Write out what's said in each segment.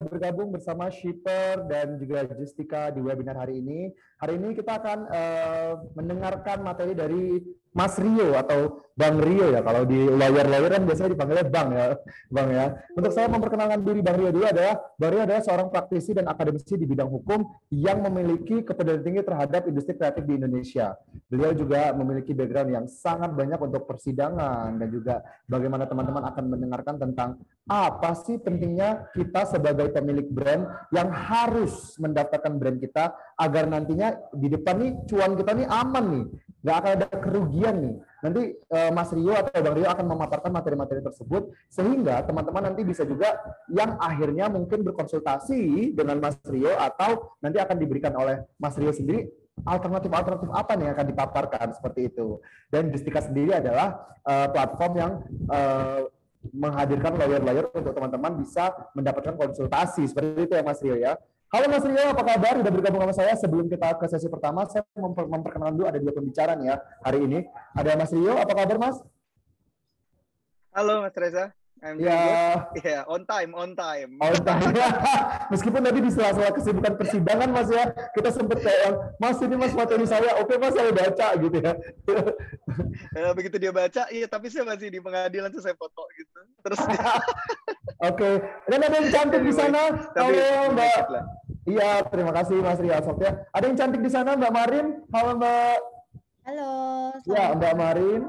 bergabung bersama Shipper dan juga Justika di webinar hari ini. Hari ini kita akan mendengarkan materi dari Mas Rio atau Bang Rio ya. Kalau di lawyer kan biasanya dipanggilnya Bang ya, Bang ya. Untuk saya memperkenalkan diri Bang Rio dulu Bang Rio adalah seorang praktisi dan akademisi di bidang hukum yang memiliki kepedulian tinggi terhadap industri kreatif di Indonesia. Beliau juga memiliki background yang sangat banyak untuk persidangan dan juga bagaimana teman-teman akan mendengarkan tentang apa sih pentingnya kita sebagai pemilik brand yang harus mendaftarkan brand kita agar nantinya di depan nih cuan kita nih aman nih, nggak akan ada kerugian nih. Nanti Mas Rio atau Bang Rio akan memaparkan materi-materi tersebut sehingga teman-teman nanti bisa juga yang akhirnya mungkin berkonsultasi dengan Mas Rio atau nanti akan diberikan oleh Mas Rio sendiri alternatif-alternatif apa nih yang akan dipaparkan seperti itu. Dan Justika sendiri adalah platform yang menghadirkan lawyer-lawyer untuk teman-teman bisa mendapatkan konsultasi seperti itu ya Mas Rio ya. Halo Mas Rio, apa kabar? Sudah bergabung sama saya. Sebelum kita ke sesi pertama, saya memperkenalkan dulu ada 2 pembicara nih ya hari ini. Ada Mas Rio, apa kabar Mas? Halo Mas Reza. Ya, on time. Meskipun tadi di sela-sela kesibukan persidangan Mas ya, kita sempat kayak, Mas ini Mas materi saya, oke Mas saya baca gitu ya. Begitu dia baca, iya tapi saya masih di pengadilan tuh saya foto gitu. Terus Oke. Dan ada yang cantik di sana. Halo Mbak. Iya, terima kasih Mas Ria. Ada yang cantik di sana Mbak Marin. Halo Mbak. Halo. Ya, Mbak Marin.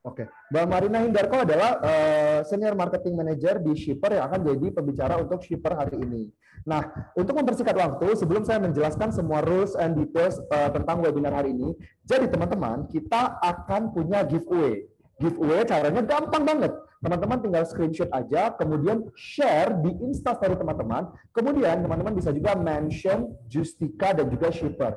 Oke, Mbak Marina Hindarko adalah Senior Marketing Manager di Shipper yang akan jadi pembicara untuk Shipper hari ini. Nah, untuk mempersingkat waktu, sebelum saya menjelaskan semua rules and details tentang webinar hari ini, jadi teman-teman, kita akan punya giveaway. Giveaway caranya gampang banget. Teman-teman tinggal screenshot aja, kemudian share di Instastory teman-teman. Kemudian teman-teman bisa juga mention Justika dan juga Shipper.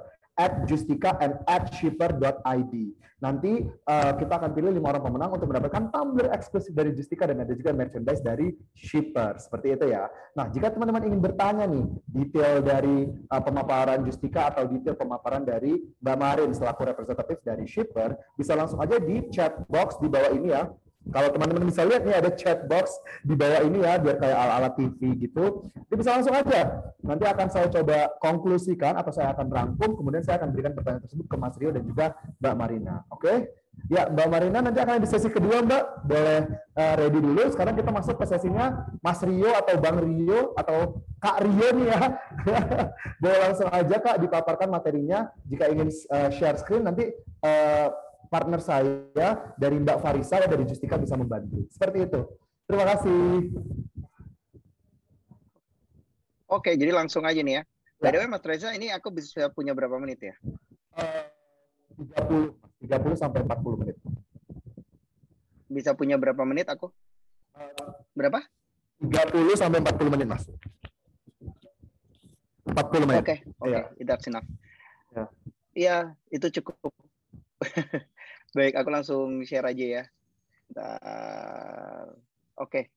@justika and @shipper.id. Nanti kita akan pilih 5 orang pemenang untuk mendapatkan tumbler eksklusif dari Justika dan ada juga merchandise dari Shipper. Seperti itu ya. Nah, jika teman-teman ingin bertanya nih detail dari pemaparan Justika atau detail pemaparan dari Mbak Marin selaku representatif dari Shipper, bisa langsung aja di chat box di bawah ini ya. Kalau teman-teman bisa lihat nih ada chat box di bawah ini ya, biar kayak ala-ala TV gitu. Jadi bisa langsung aja. Nanti akan saya coba konklusikan atau saya akan rangkum, kemudian saya akan berikan pertanyaan tersebut ke Mas Rio dan juga Mbak Marina. Oke? Ya, Mbak Marina nanti akan di sesi kedua, Mbak. Boleh ready dulu. Sekarang kita masuk ke sesinya Mas Rio atau Bang Rio atau Kak Rio nih ya. Boleh langsung aja Kak dipaparkan materinya. Jika ingin share screen nanti partner saya dari Mbak Farisa dan dari Justika bisa membantu. Seperti itu. Terima kasih. Oke, jadi langsung aja nih ya. By the way, Mas Reza, ini aku bisa punya berapa menit ya? 30 sampai 40 menit. Bisa punya berapa menit aku? Berapa? 30 sampai 40 menit, Mas. 40 menit. Oke, that's enough. Iya, itu cukup. Baik, aku langsung share aja ya. Oke.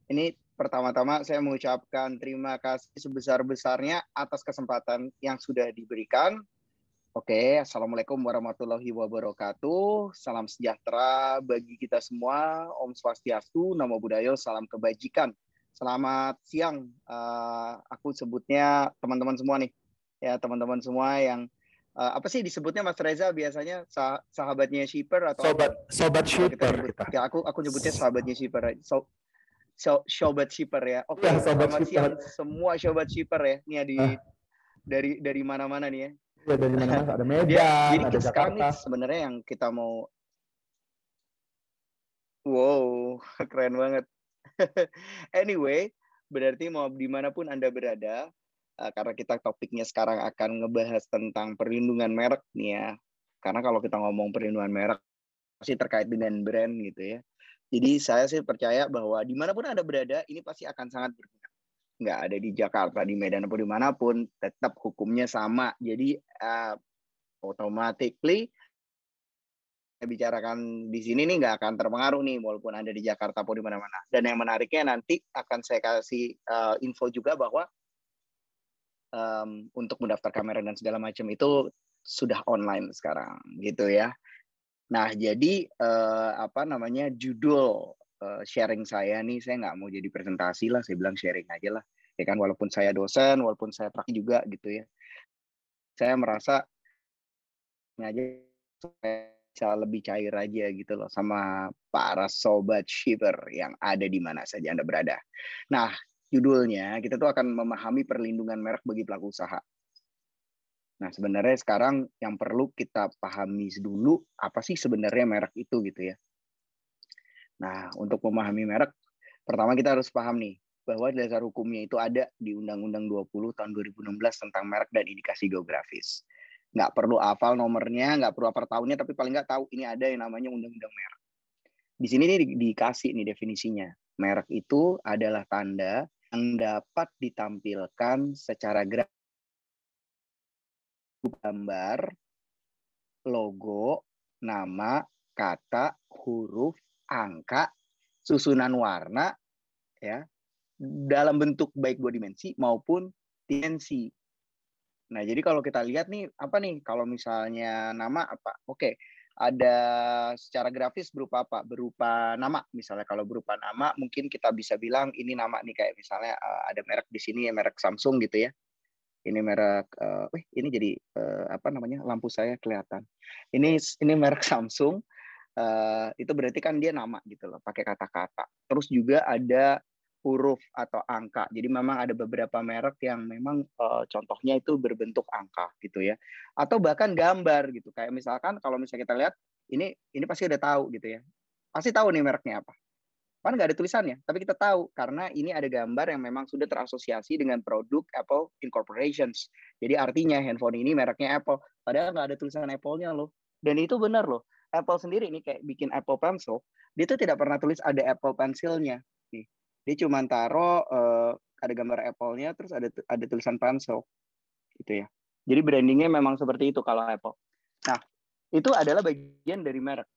Ini pertama-tama saya mengucapkan terima kasih sebesar-besarnya atas kesempatan yang sudah diberikan. Oke, Assalamualaikum warahmatullahi wabarakatuh. Salam sejahtera bagi kita semua. Om Swastiastu, Namo Buddhaya, salam kebajikan. Selamat siang. Aku sebutnya teman-teman semua nih. Ya, teman-teman semua yang apa sih disebutnya Mas Reza biasanya sahabatnya Shipper atau sobat Shipper kita. Ya, aku nyebutnya sahabatnya Shipper. Sobat Shipper ya. Oke, ya, selamat siang semua sobat Shipper ya. Ini dari mana-mana nih ya. Ya, dari mana-mana ada Medan, jadi ada sekarang Jakarta. Sebenarnya yang kita mau wow, keren banget. Anyway, berarti mau dimanapun Anda berada, karena kita topiknya sekarang akan ngebahas tentang perlindungan merek nih ya. Karena kalau kita ngomong perlindungan merek pasti terkait dengan brand gitu ya. Jadi saya sih percaya bahwa dimanapun Anda berada, ini pasti akan sangat berguna. Nggak ada di Jakarta, di Medan, atau dimanapun, tetap hukumnya sama. Jadi automatically bicarakan di sini nih nggak akan terpengaruh nih walaupun Anda di Jakarta atau di mana-mana. Dan yang menariknya nanti akan saya kasih info juga bahwa untuk mendaftar kamera dan segala macam itu sudah online sekarang gitu ya. Nah, jadi judul sharing saya nih, saya nggak mau jadi presentasi lah, saya bilang sharing aja lah. Ya kan, walaupun saya dosen, walaupun saya praktik juga gitu ya. Saya merasa aja supaya bisa lebih cair aja gitu loh sama para sobat shipper yang ada di mana saja Anda berada. Nah, judulnya kita tuh akan memahami perlindungan merek bagi pelaku usaha. Nah, sebenarnya sekarang yang perlu kita pahami dulu apa sih sebenarnya merek itu gitu ya. Nah, untuk memahami merek, pertama kita harus paham nih bahwa dasar hukumnya itu ada di Undang-Undang 20 tahun 2016 tentang merek dan indikasi geografis. Nggak perlu hafal nomornya, nggak perlu hafal tahunnya, tapi paling nggak tahu ini ada yang namanya Undang-Undang merek. Di sini nih dikasih nih definisinya. Merek itu adalah tanda yang dapat ditampilkan secara grafis, gambar, logo, nama, kata, huruf, angka, susunan warna, ya, dalam bentuk baik 2 dimensi maupun dimensi. Nah, jadi kalau kita lihat nih, apa nih, kalau misalnya nama apa? Oke, ada secara grafis berupa apa? Berupa nama. Misalnya kalau berupa nama, mungkin kita bisa bilang ini nama nih, kayak misalnya ada merek di sini ya, merek Samsung gitu ya. Ini merek, ini jadi apa namanya? Lampu saya kelihatan. Ini merek Samsung. Itu berarti kan dia nama gitu loh, pakai kata-kata. Terus juga ada huruf atau angka. Jadi memang ada beberapa merek yang memang contohnya itu berbentuk angka gitu ya. Atau bahkan gambar gitu. Kayak misalkan kalau misalnya kita lihat ini pasti udah tahu gitu ya. Pasti tahu nih mereknya apa. Kan nggak ada tulisannya, tapi kita tahu karena ini ada gambar yang memang sudah terasosiasi dengan produk Apple Incorporations. Jadi artinya handphone ini mereknya Apple, padahal nggak ada tulisan Apple-nya loh. Dan itu benar loh. Apple sendiri ini kayak bikin Apple Pencil, dia tuh tidak pernah tulis ada Apple Pencil-nya. Nih, dia cuma taruh ada gambar Apple-nya, terus ada tulisan Pencil, gitu ya. Jadi brandingnya memang seperti itu kalau Apple. Nah, itu adalah bagian dari merek.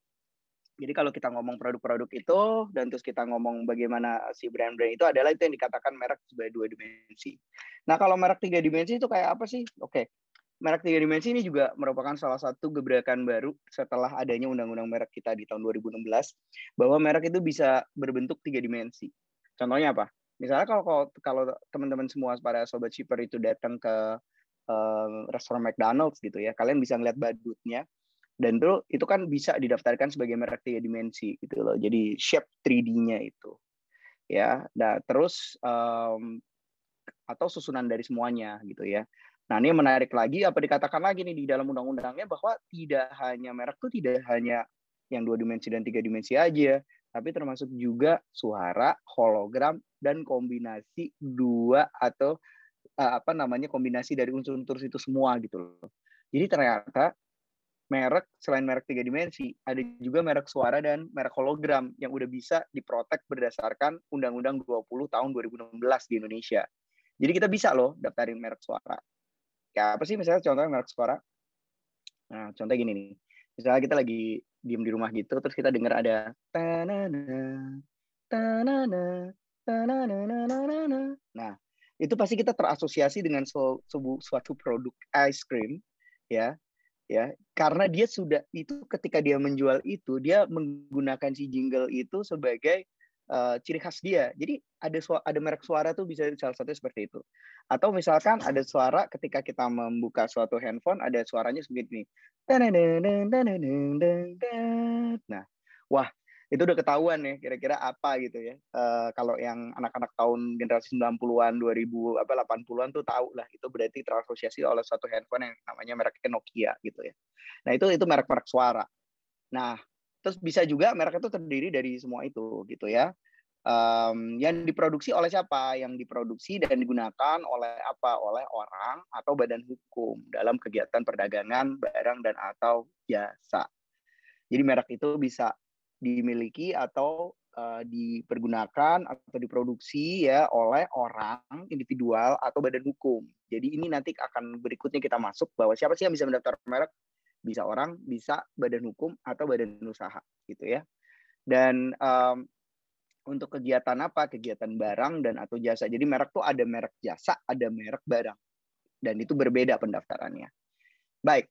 Jadi kalau kita ngomong produk-produk itu dan terus kita ngomong bagaimana si brand-brand itu adalah itu yang dikatakan merek sebagai 2 dimensi. Nah, kalau merek 3 dimensi itu kayak apa sih? Oke. Merek 3 dimensi ini juga merupakan salah satu gebrakan baru setelah adanya undang-undang merek kita di tahun 2016 bahwa merek itu bisa berbentuk 3 dimensi. Contohnya apa? Misalnya kalau teman-teman semua para sobat shipper itu datang ke restoran McDonald's gitu ya, kalian bisa ngeliat badutnya. Dan itu kan bisa didaftarkan sebagai merek 3 dimensi gitu loh. Jadi shape 3D-nya itu. Ya, nah terus atau susunan dari semuanya gitu ya. Nah, ini menarik lagi apa dikatakan lagi nih di dalam undang-undangnya bahwa tidak hanya merek tuh tidak hanya yang 2 dimensi dan 3 dimensi aja, tapi termasuk juga suara, hologram dan kombinasi dua atau apa namanya kombinasi dari unsur-unsur itu semua gitu loh. Jadi ternyata merek selain merek 3 dimensi, ada juga merek suara dan merek hologram yang udah bisa diprotek berdasarkan Undang-Undang 20 tahun 2016 di Indonesia. Jadi kita bisa loh daftarin merek suara. Kayak apa sih misalnya contohnya merek suara? Nah, contoh gini nih. Misalnya kita lagi diem di rumah gitu, terus kita dengar ada tanana, tanana, tanana. Nah, itu pasti kita terasosiasi dengan suatu produk ice cream, ya karena dia sudah itu ketika dia menjual itu dia menggunakan si jingle itu sebagai ciri khas dia. Jadi ada merek suara tuh bisa salah satunya seperti itu. Atau misalkan ada suara ketika kita membuka suatu handphone ada suaranya seperti ini. Nah, wah itu udah ketahuan ya kira-kira apa gitu ya. Kalau yang anak-anak tahun generasi 90-an, 2000 apa 80-an tuh tahu lah itu berarti terasosiasi oleh satu handphone yang namanya mereknya Nokia gitu ya. Nah, itu merek-merek suara. Nah, terus bisa juga merek itu terdiri dari semua itu gitu ya. Yang diproduksi oleh siapa? Yang diproduksi dan digunakan oleh apa? Oleh orang atau badan hukum dalam kegiatan perdagangan barang dan atau jasa. Jadi merek itu bisa dimiliki atau dipergunakan atau diproduksi ya oleh orang individual atau badan hukum. Jadi ini nanti akan berikutnya kita masuk bahwa siapa sih yang bisa mendaftar merek? Bisa orang, bisa badan hukum atau badan usaha gitu ya. Dan untuk kegiatan apa? Kegiatan barang dan atau jasa. Jadi merek tuh ada merek jasa, ada merek barang. Dan itu berbeda pendaftarannya. Baik.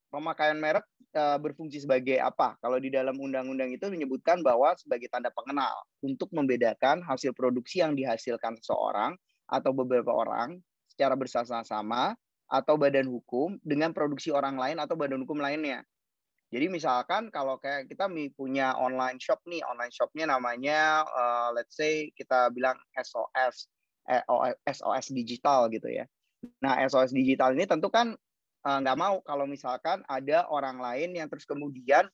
pemakaian merek berfungsi sebagai apa? Kalau di dalam undang-undang itu menyebutkan bahwa sebagai tanda pengenal untuk membedakan hasil produksi yang dihasilkan seseorang atau beberapa orang secara bersama-sama atau badan hukum dengan produksi orang lain atau badan hukum lainnya. Jadi misalkan kalau kayak kita punya online shop nih, online shopnya namanya let's say kita bilang SOS digital gitu ya. Nah, SOS digital ini tentu kan nggak mau kalau misalkan ada orang lain yang terus kemudian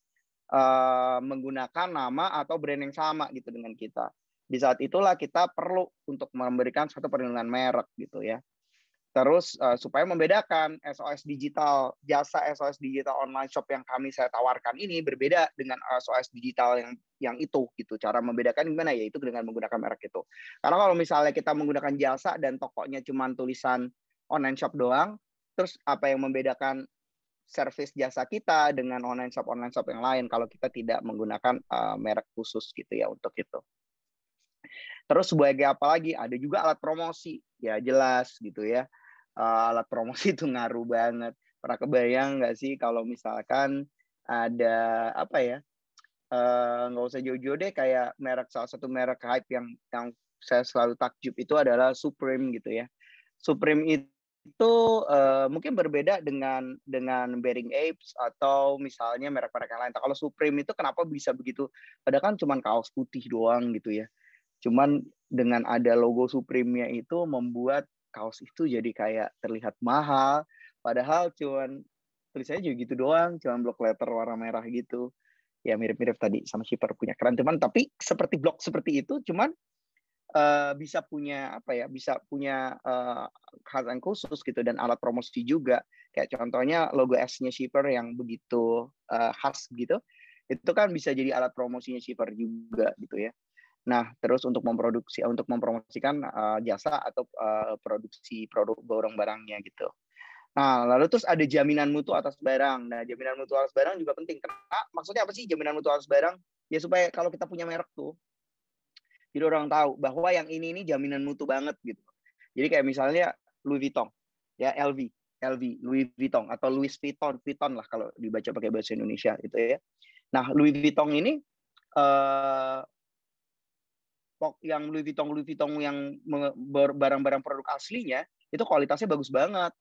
menggunakan nama atau brand yang sama gitu dengan kita. Di saat itulah kita perlu untuk memberikan satu perlindungan merek gitu ya. Terus supaya membedakan SOS digital, jasa SOS digital online shop yang saya tawarkan ini berbeda dengan SOS digital yang itu gitu. Cara membedakan gimana? Yaitu dengan menggunakan merek itu. Karena kalau misalnya kita menggunakan jasa dan tokonya cuma tulisan online shop doang, terus apa yang membedakan service jasa kita dengan online shop yang lain kalau kita tidak menggunakan merek khusus gitu ya untuk itu. Terus sebagai apa lagi? Ada juga alat promosi. Ya jelas gitu ya. Alat promosi itu ngaruh banget. Pernah kebayang nggak sih kalau misalkan ada apa ya? Nggak usah jauh-jauh deh, kayak salah satu merek hype yang saya selalu takjub itu adalah Supreme gitu ya. Supreme itu mungkin berbeda dengan Baring Apes atau misalnya merek-merek yang lain. Kalau Supreme itu kenapa bisa begitu? Padahal kan cuma kaos putih doang gitu ya. Cuman dengan ada logo Supreme-nya itu membuat kaos itu jadi kayak terlihat mahal, padahal cuman tulisannya juga gitu doang, cuman blok letter warna merah gitu. Ya mirip-mirip tadi sama shipper punya keren, teman. Tapi seperti blok seperti itu, cuman bisa punya apa ya? Bisa punya khas yang khusus gitu dan alat promosi juga. Kayak contohnya logo S-nya shipper yang begitu khas gitu. Itu kan bisa jadi alat promosinya shipper juga gitu ya. Nah, terus untuk mempromosikan jasa atau produksi produk barang-barangnya gitu. Nah, lalu terus ada jaminan mutu atas barang. Nah, jaminan mutu atas barang juga penting. Karena maksudnya apa sih jaminan mutu atas barang? Ya supaya kalau kita punya merek tuh, jadi orang tahu bahwa yang ini jaminan mutu banget gitu. Jadi kayak misalnya Louis Vuitton, ya LV, Louis Vuitton atau Louis Vuitton lah kalau dibaca pakai bahasa Indonesia gitu ya. Nah, Louis Vuitton ini yang Louis Vuitton yang barang-barang produk aslinya itu kualitasnya bagus banget.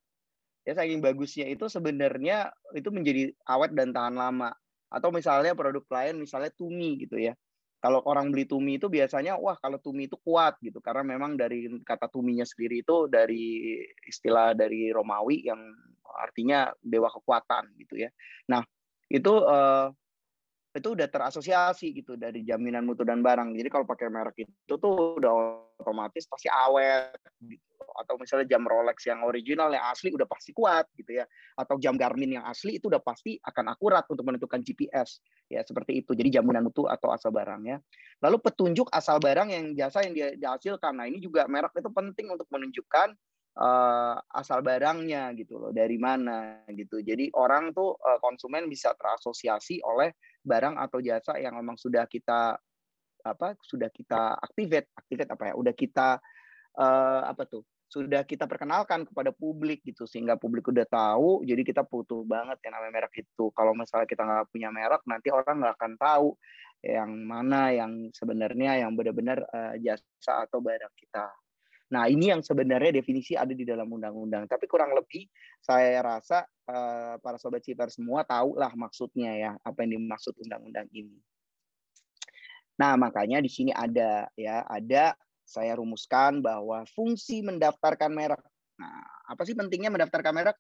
Ya saking bagusnya itu sebenarnya itu menjadi awet dan tahan lama. Atau misalnya produk lain misalnya Tumi gitu ya. Kalau orang beli Tumi itu biasanya wah kalau Tumi itu kuat gitu karena memang dari kata Tuminya sendiri itu dari istilah dari Romawi yang artinya dewa kekuatan gitu ya. Nah, itu udah terasosiasi gitu dari jaminan mutu dan barang. Jadi kalau pakai merek itu tuh udah otomatis pasti awet gitu. Atau misalnya jam Rolex yang original yang asli udah pasti kuat gitu ya. Atau jam Garmin yang asli itu udah pasti akan akurat untuk menentukan GPS. Ya seperti itu. Jadi jaminan mutu atau asal barangnya. Lalu petunjuk asal barang yang jasa yang dihasilkan. Nah, ini juga merek itu penting untuk menunjukkan asal barangnya gitu loh, dari mana gitu. Jadi orang tuh konsumen bisa terasosiasi oleh barang atau jasa yang memang sudah kita activate apa ya, udah kita sudah kita perkenalkan kepada publik gitu, sehingga publik udah tahu. Jadi kita butuh banget yang namanya merek itu. Kalau misalnya kita nggak punya merek, nanti orang nggak akan tahu yang mana yang sebenarnya yang benar-benar jasa atau barang kita. Nah, ini yang sebenarnya definisi ada di dalam undang-undang. Tapi kurang lebih saya rasa para sobat Shipper semua tahu lah maksudnya ya, apa yang dimaksud undang-undang ini. Nah, makanya di sini ada saya rumuskan bahwa fungsi mendaftarkan merek. Nah, apa sih pentingnya mendaftarkan merek?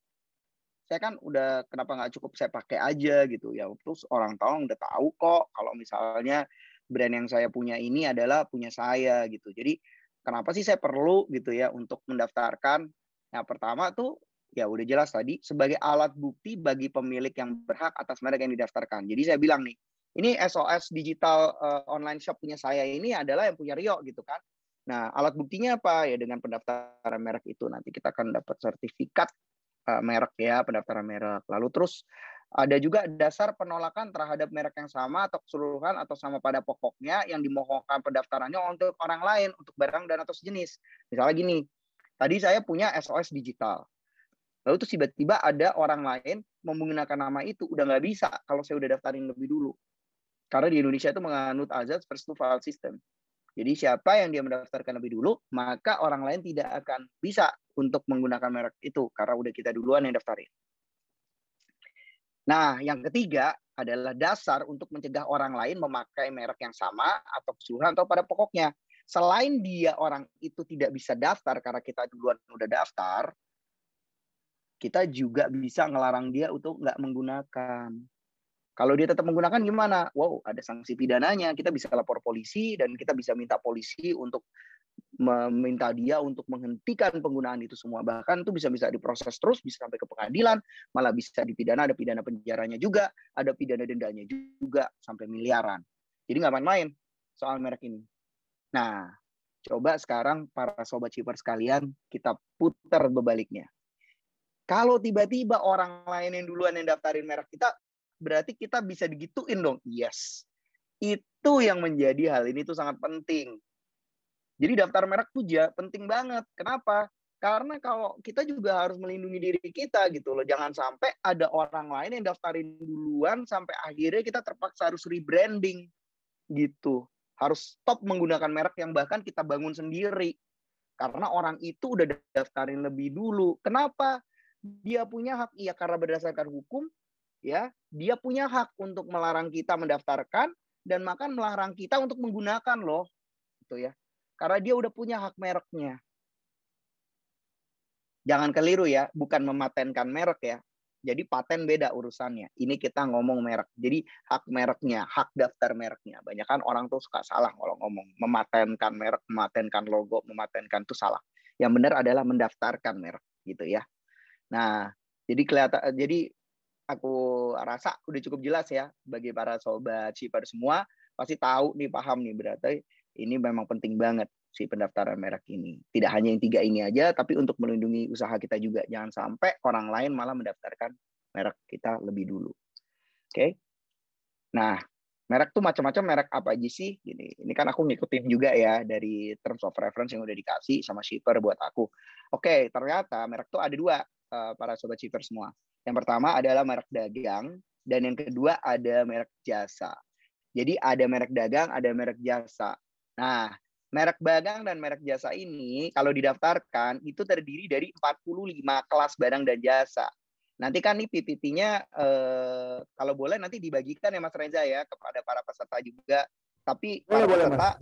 Saya kan udah kenapa nggak cukup saya pakai aja gitu ya. Terus orang tahu udah tahu kok kalau misalnya brand yang saya punya ini adalah punya saya gitu. Jadi kenapa sih saya perlu gitu ya untuk mendaftarkan? Nah, pertama tuh ya udah jelas tadi sebagai alat bukti bagi pemilik yang berhak atas merek yang didaftarkan. Jadi saya bilang nih, ini SOS digital online shop punya saya ini adalah yang punya Rio gitu kan. Nah, alat buktinya apa? Ya dengan pendaftaran merek itu nanti kita akan dapat sertifikat merek ya, pendaftaran merek. Lalu terus ada juga dasar penolakan terhadap merek yang sama atau keseluruhan atau sama pada pokoknya yang dimohonkan pendaftarannya untuk orang lain, untuk barang dan atau sejenis. Misalnya gini, tadi saya punya SOS digital. Lalu terus tiba-tiba ada orang lain menggunakan nama itu udah nggak bisa kalau saya udah daftarin lebih dulu. Karena di Indonesia itu menganut azas first to file system. Jadi siapa yang dia mendaftarkan lebih dulu, maka orang lain tidak akan bisa untuk menggunakan merek itu karena udah kita duluan yang daftarin. Nah, yang ketiga adalah dasar untuk mencegah orang lain memakai merek yang sama atau keseluruhan atau pada pokoknya. Selain dia orang itu tidak bisa daftar karena kita duluan udah daftar, kita juga bisa ngelarang dia untuk nggak menggunakan. Kalau dia tetap menggunakan gimana? Wow, ada sanksi pidananya. Kita bisa lapor polisi dan kita bisa minta polisi untuk meminta dia untuk menghentikan penggunaan itu semua. Bahkan itu bisa diproses terus, bisa sampai ke pengadilan, malah bisa dipidana, ada pidana penjaranya juga, ada pidana dendanya juga, sampai miliaran. Jadi nggak main-main soal merek ini. Nah, coba sekarang para sobat shipper sekalian, kita putar bebaliknya. Kalau tiba-tiba orang lain yang duluan yang daftarin merek kita, berarti kita bisa digituin dong. Yes. Itu yang menjadi hal ini tuh sangat penting. Jadi daftar merek tuh penting banget. Kenapa? Karena kalau kita juga harus melindungi diri kita gitu loh. Jangan sampai ada orang lain yang daftarin duluan sampai akhirnya kita terpaksa harus rebranding gitu. Harus stop menggunakan merek yang bahkan kita bangun sendiri. Karena orang itu udah daftarin lebih dulu. Kenapa? Dia punya hak, iya karena berdasarkan hukum, ya dia punya hak untuk melarang kita mendaftarkan dan bahkan melarang kita untuk menggunakan loh, gitu ya. Karena dia udah punya hak mereknya. Jangan keliru ya, bukan mematenkan merek ya. Jadi paten beda urusannya. Ini kita ngomong merek. Jadi hak mereknya, hak daftar mereknya. Banyak kan orang tuh suka salah kalau ngomong mematenkan merek, mematenkan logo, mematenkan itu salah. Yang benar adalah mendaftarkan merek, gitu ya. Nah, jadi aku rasa udah cukup jelas ya bagi para sobat shipper semua, pasti tahu nih, paham nih, berarti ini memang penting banget si pendaftaran merek ini. Tidak hanya yang 3 ini aja, tapi untuk melindungi usaha kita juga. Jangan sampai orang lain malah mendaftarkan merek kita lebih dulu. Oke? Nah, merek tuh macam-macam, merek apa aja sih? Ini kan aku ngikutin juga ya dari terms of reference yang udah dikasih sama shipper buat aku. Oke, ternyata merek tuh ada 2, para sobat shipper semua. Yang pertama adalah merek dagang, dan yang kedua ada merek jasa. Jadi ada merek dagang, ada merek jasa. Nah, merek dagang dan merek jasa ini kalau didaftarkan itu terdiri dari 45 kelas barang dan jasa. Nanti kan nih PPT-nya kalau boleh nanti dibagikan ya Mas Reza ya kepada para peserta juga. Tapi para peserta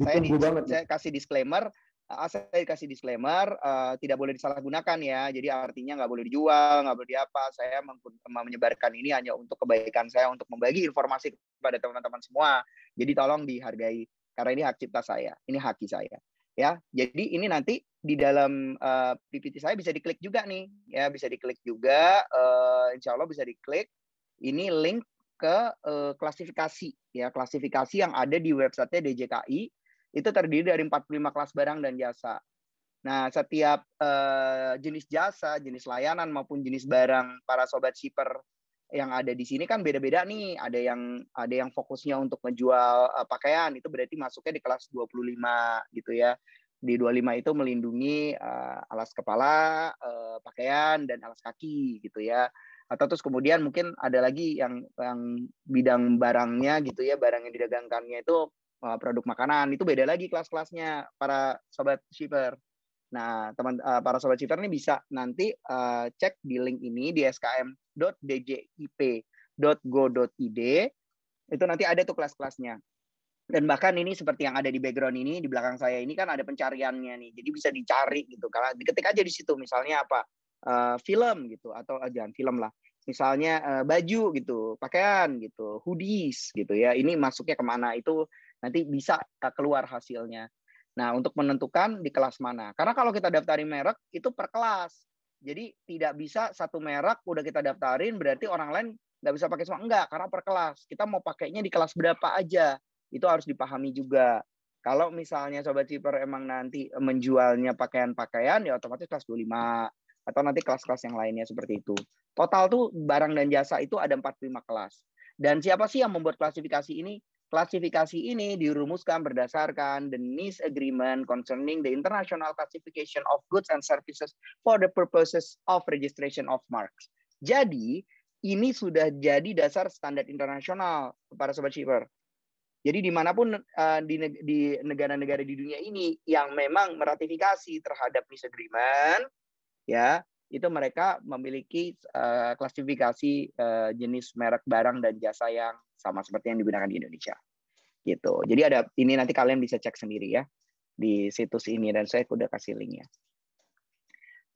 saya kasih disclaimer, tidak boleh disalahgunakan ya. Jadi artinya nggak boleh dijual, nggak boleh diapa. Saya menyebarkan ini hanya untuk kebaikan saya, untuk membagi informasi kepada teman-teman semua. Jadi tolong dihargai karena ini hak cipta saya, ini haki saya. Ya, jadi ini nanti di dalam PPT saya bisa diklik juga nih, ya bisa diklik juga. Insya Allah bisa diklik. Ini link ke klasifikasi, ya klasifikasi yang ada di website DJKI. Itu terdiri dari 45 kelas barang dan jasa. Nah, setiap jenis jasa, jenis layanan maupun jenis barang para sobat shipper yang ada di sini kan beda-beda nih. Ada yang fokusnya untuk menjual pakaian, itu berarti masuknya di kelas 25 gitu ya. Di 25 itu melindungi alas kepala, pakaian dan alas kaki gitu ya. Atau terus kemudian mungkin ada lagi yang bidang barangnya gitu ya, barang yang didagangkannya itu produk makanan, itu beda lagi kelas-kelasnya para sobat shipper. Nah, para sobat shipper ini bisa nanti cek di link ini di skm.djip.go.id. Itu nanti ada tuh kelas-kelasnya. Dan bahkan ini seperti yang ada di background ini, di belakang saya ini kan ada pencariannya nih. Jadi bisa dicari gitu. Karena diketik aja di situ misalnya apa? Film gitu, atau jangan film lah. Misalnya baju gitu, pakaian gitu, hoodies gitu ya. Ini masuknya kemana itu nanti bisa keluar hasilnya. Nah, untuk menentukan di kelas mana. Karena kalau kita daftarin merek, itu per kelas. Jadi tidak bisa satu merek udah kita daftarin, berarti orang lain nggak bisa pakai semua. Enggak, karena per kelas. Kita mau pakainya di kelas berapa aja. Itu harus dipahami juga. Kalau misalnya sobat shipper emang nanti menjualnya pakaian-pakaian, ya otomatis kelas 25. Atau nanti kelas-kelas yang lainnya seperti itu. Total tuh barang dan jasa itu ada 45 kelas. Dan siapa sih yang membuat klasifikasi ini? Klasifikasi ini dirumuskan berdasarkan the Nice Agreement concerning the international classification of goods and services for the purposes of registration of marks. Jadi, ini sudah jadi dasar standar internasional para sobat shipper. Jadi dimanapun di negara-negara di dunia ini yang memang meratifikasi terhadap peace agreement, ya itu mereka memiliki klasifikasi jenis merek barang dan jasa yang sama seperti yang digunakan di Indonesia. Gitu. Jadi ada ini nanti kalian bisa cek sendiri ya di situs ini dan saya udah kasih linknya.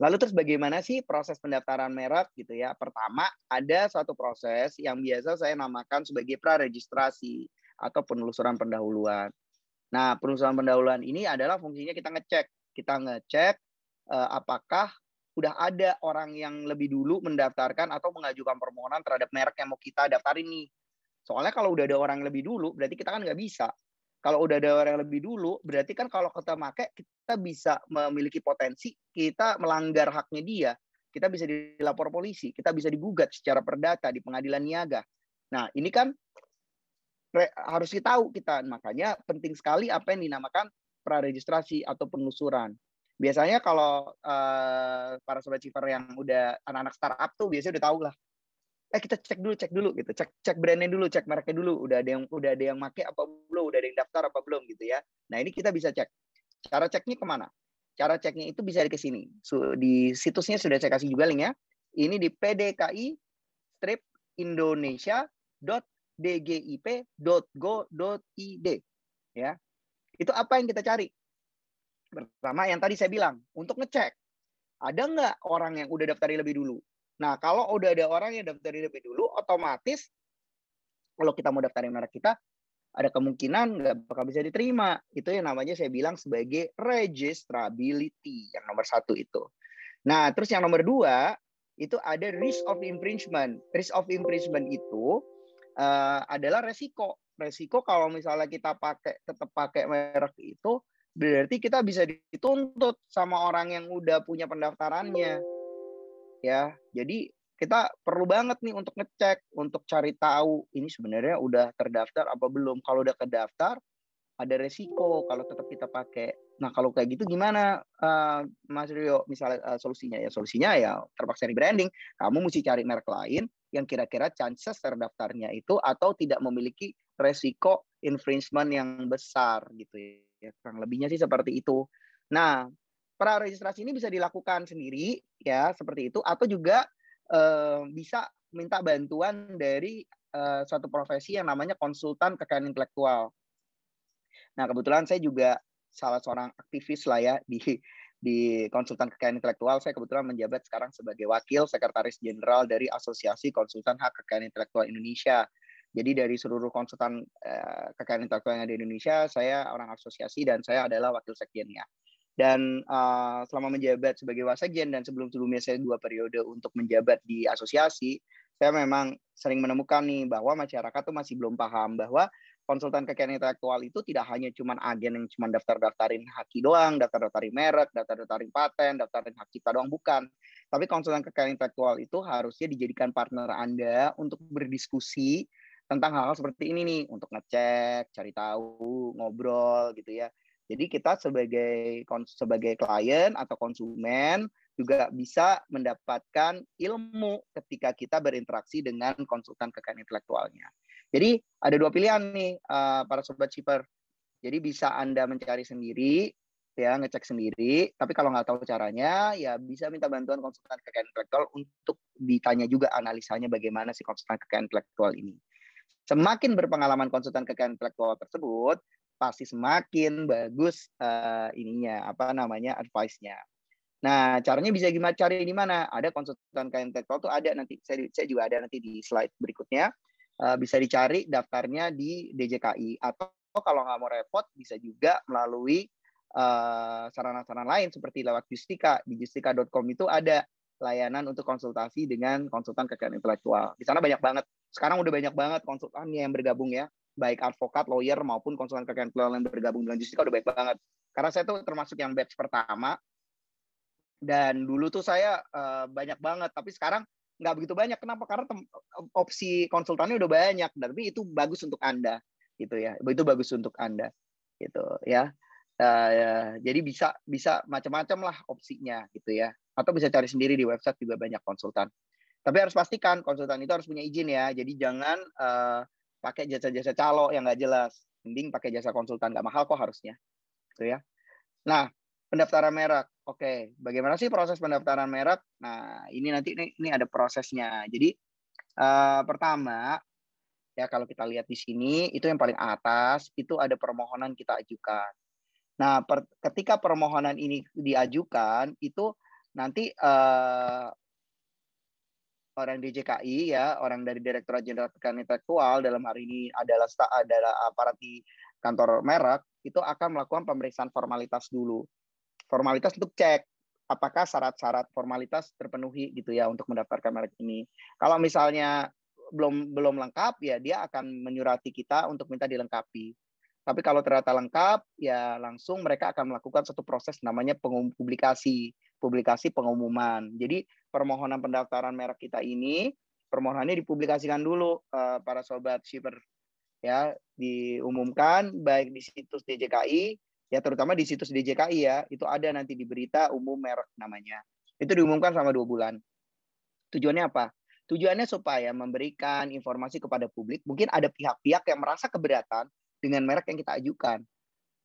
Lalu terus bagaimana sih proses pendaftaran merek gitu ya? Pertama, ada suatu proses yang biasa saya namakan sebagai praregistrasi atau penelusuran pendahuluan. Nah, penelusuran pendahuluan ini adalah fungsinya kita ngecek. Kita ngecek apakah udah ada orang yang lebih dulu mendaftarkan atau mengajukan permohonan terhadap merek yang mau kita daftarin nih. Soalnya kalau udah ada orang yang lebih dulu, berarti kita kan nggak bisa. Kalau udah ada orang yang lebih dulu, berarti kan kalau kita pakai, kita bisa memiliki potensi, kita melanggar haknya dia. Kita bisa dilapor polisi, kita bisa digugat secara perdata di pengadilan niaga. Nah, ini kan harus tahu kita. Makanya penting sekali apa yang dinamakan praregistrasi atau penelusuran. Biasanya kalau para sobat shipper yang udah anak-anak startup tuh biasanya udah tahu lah. Kita cek dulu gitu, cek brandnya dulu, cek mereknya dulu, udah ada yang make apa belum, udah ada yang daftar apa belum gitu ya. Nah ini kita bisa cek. Cara ceknya kemana? Cara ceknya itu bisa ke sini. Di situsnya sudah saya kasih juga linknya. Ini di pdki-indonesia.dgip.go.id ya. Itu apa yang kita cari? Pertama yang tadi saya bilang, untuk ngecek ada nggak orang yang udah daftarin lebih dulu. Nah, kalau udah ada orang yang daftarin lebih dulu, otomatis kalau kita mau daftarin merek kita, ada kemungkinan nggak bakal bisa diterima. Itu yang namanya saya bilang sebagai registrability, yang nomor 1 itu. Nah, terus yang nomor 2, itu ada risk of infringement. Risk of infringement itu adalah resiko. Resiko kalau misalnya kita tetap pakai merek itu, berarti kita bisa dituntut sama orang yang udah punya pendaftarannya. Ya, jadi kita perlu banget nih untuk ngecek, untuk cari tahu ini sebenarnya udah terdaftar apa belum. Kalau udah terdaftar, ada resiko kalau tetap kita pakai. Nah, kalau kayak gitu gimana, Mas Rio? Misalnya solusinya ya terpaksa rebranding. Kamu mesti cari merek lain yang kira-kira chances terdaftarnya itu atau tidak memiliki resiko infringement yang besar gitu ya. Kurang lebihnya sih seperti itu. Nah, praregistrasi ini bisa dilakukan sendiri ya seperti itu atau juga bisa minta bantuan dari suatu profesi yang namanya konsultan kekayaan intelektual. Nah, kebetulan saya juga salah seorang aktivis lah ya di konsultan kekayaan intelektual. Saya kebetulan menjabat sekarang sebagai wakil sekretaris jenderal dari Asosiasi Konsultan Hak Kekayaan Intelektual Indonesia. Jadi dari seluruh konsultan kekayaan intelektual yang ada di Indonesia, saya orang asosiasi dan saya adalah wakil sekjennya. Dan selama menjabat sebagai wasekjen dan sebelum-sebelumnya saya 2 periode untuk menjabat di asosiasi, saya memang sering menemukan nih bahwa masyarakat tuh masih belum paham bahwa konsultan kekayaan intelektual itu tidak hanya cuma agen yang cuma daftar-daftarin haki doang, daftar-daftarin merek, daftar-daftarin paten, daftarin hak cipta doang, bukan. Tapi konsultan kekayaan intelektual itu harusnya dijadikan partner Anda untuk berdiskusi tentang hal-hal seperti ini nih, untuk ngecek, cari tahu, ngobrol gitu ya. Jadi kita sebagai klien atau konsumen juga bisa mendapatkan ilmu ketika kita berinteraksi dengan konsultan kekayaan intelektualnya. Jadi ada 2 pilihan nih para sobat shipper. Jadi bisa Anda mencari sendiri, ya ngecek sendiri. Tapi kalau nggak tahu caranya, ya bisa minta bantuan konsultan kekayaan intelektual untuk ditanya juga analisanya bagaimana si konsultan kekayaan intelektual ini. Semakin berpengalaman konsultan kekayaan intelektual tersebut, pasti semakin bagus advice-nya. Nah, caranya bisa gimana? Cari di mana? Ada konsultan kekayaan intelektual tuh ada nanti saya juga ada nanti di slide berikutnya. Bisa dicari daftarnya di DJKI atau kalau nggak mau repot bisa juga melalui sarana-sarana lain seperti lewat Justika. Di justika.com itu ada layanan untuk konsultasi dengan konsultan kekayaan intelektual. Di sana banyak banget. Sekarang udah banyak banget konsultan yang bergabung ya. Baik advokat, lawyer, maupun konsultan kekayaan intelektual yang bergabung dengan Justika udah banyak banget. Karena saya tuh termasuk yang batch pertama. Dan dulu tuh saya banyak banget. Tapi sekarang nggak begitu banyak. Kenapa? Karena opsi konsultannya udah banyak. Tapi itu bagus untuk Anda. Gitu ya. Itu bagus untuk Anda. Gitu ya. Jadi bisa macam-macam lah opsinya gitu ya. Atau bisa cari sendiri di website juga banyak konsultan. Tapi harus pastikan konsultan itu harus punya izin ya. Jadi jangan pakai jasa-jasa calo yang nggak jelas. Mending pakai jasa konsultan, nggak mahal kok harusnya. Gitu ya. Nah, pendaftaran merek. Oke, bagaimana sih proses pendaftaran merek? Nah, ini nanti ini ada prosesnya. Jadi pertama, ya kalau kita lihat di sini, itu yang paling atas, itu ada permohonan kita ajukan. Nah, ketika permohonan ini diajukan, itu nanti orang DJKI ya, orang dari Direktorat Jenderal Kekayaan Intelektual dalam hari ini adalah aparat di kantor merek, itu akan melakukan pemeriksaan formalitas dulu. Formalitas untuk cek apakah syarat-syarat formalitas terpenuhi gitu ya untuk mendaftarkan merek ini. Kalau misalnya belum lengkap ya dia akan menyurati kita untuk minta dilengkapi. Tapi kalau ternyata lengkap, ya langsung mereka akan melakukan satu proses namanya publikasi pengumuman. Jadi permohonan pendaftaran merek kita ini, permohonannya dipublikasikan dulu para sobat shipper. Ya, diumumkan baik di situs DJKI, ya terutama di situs DJKI ya, itu ada nanti di berita umum merek namanya. Itu diumumkan selama 2 bulan. Tujuannya apa? Tujuannya supaya memberikan informasi kepada publik. Mungkin ada pihak-pihak yang merasa keberatan dengan merek yang kita ajukan.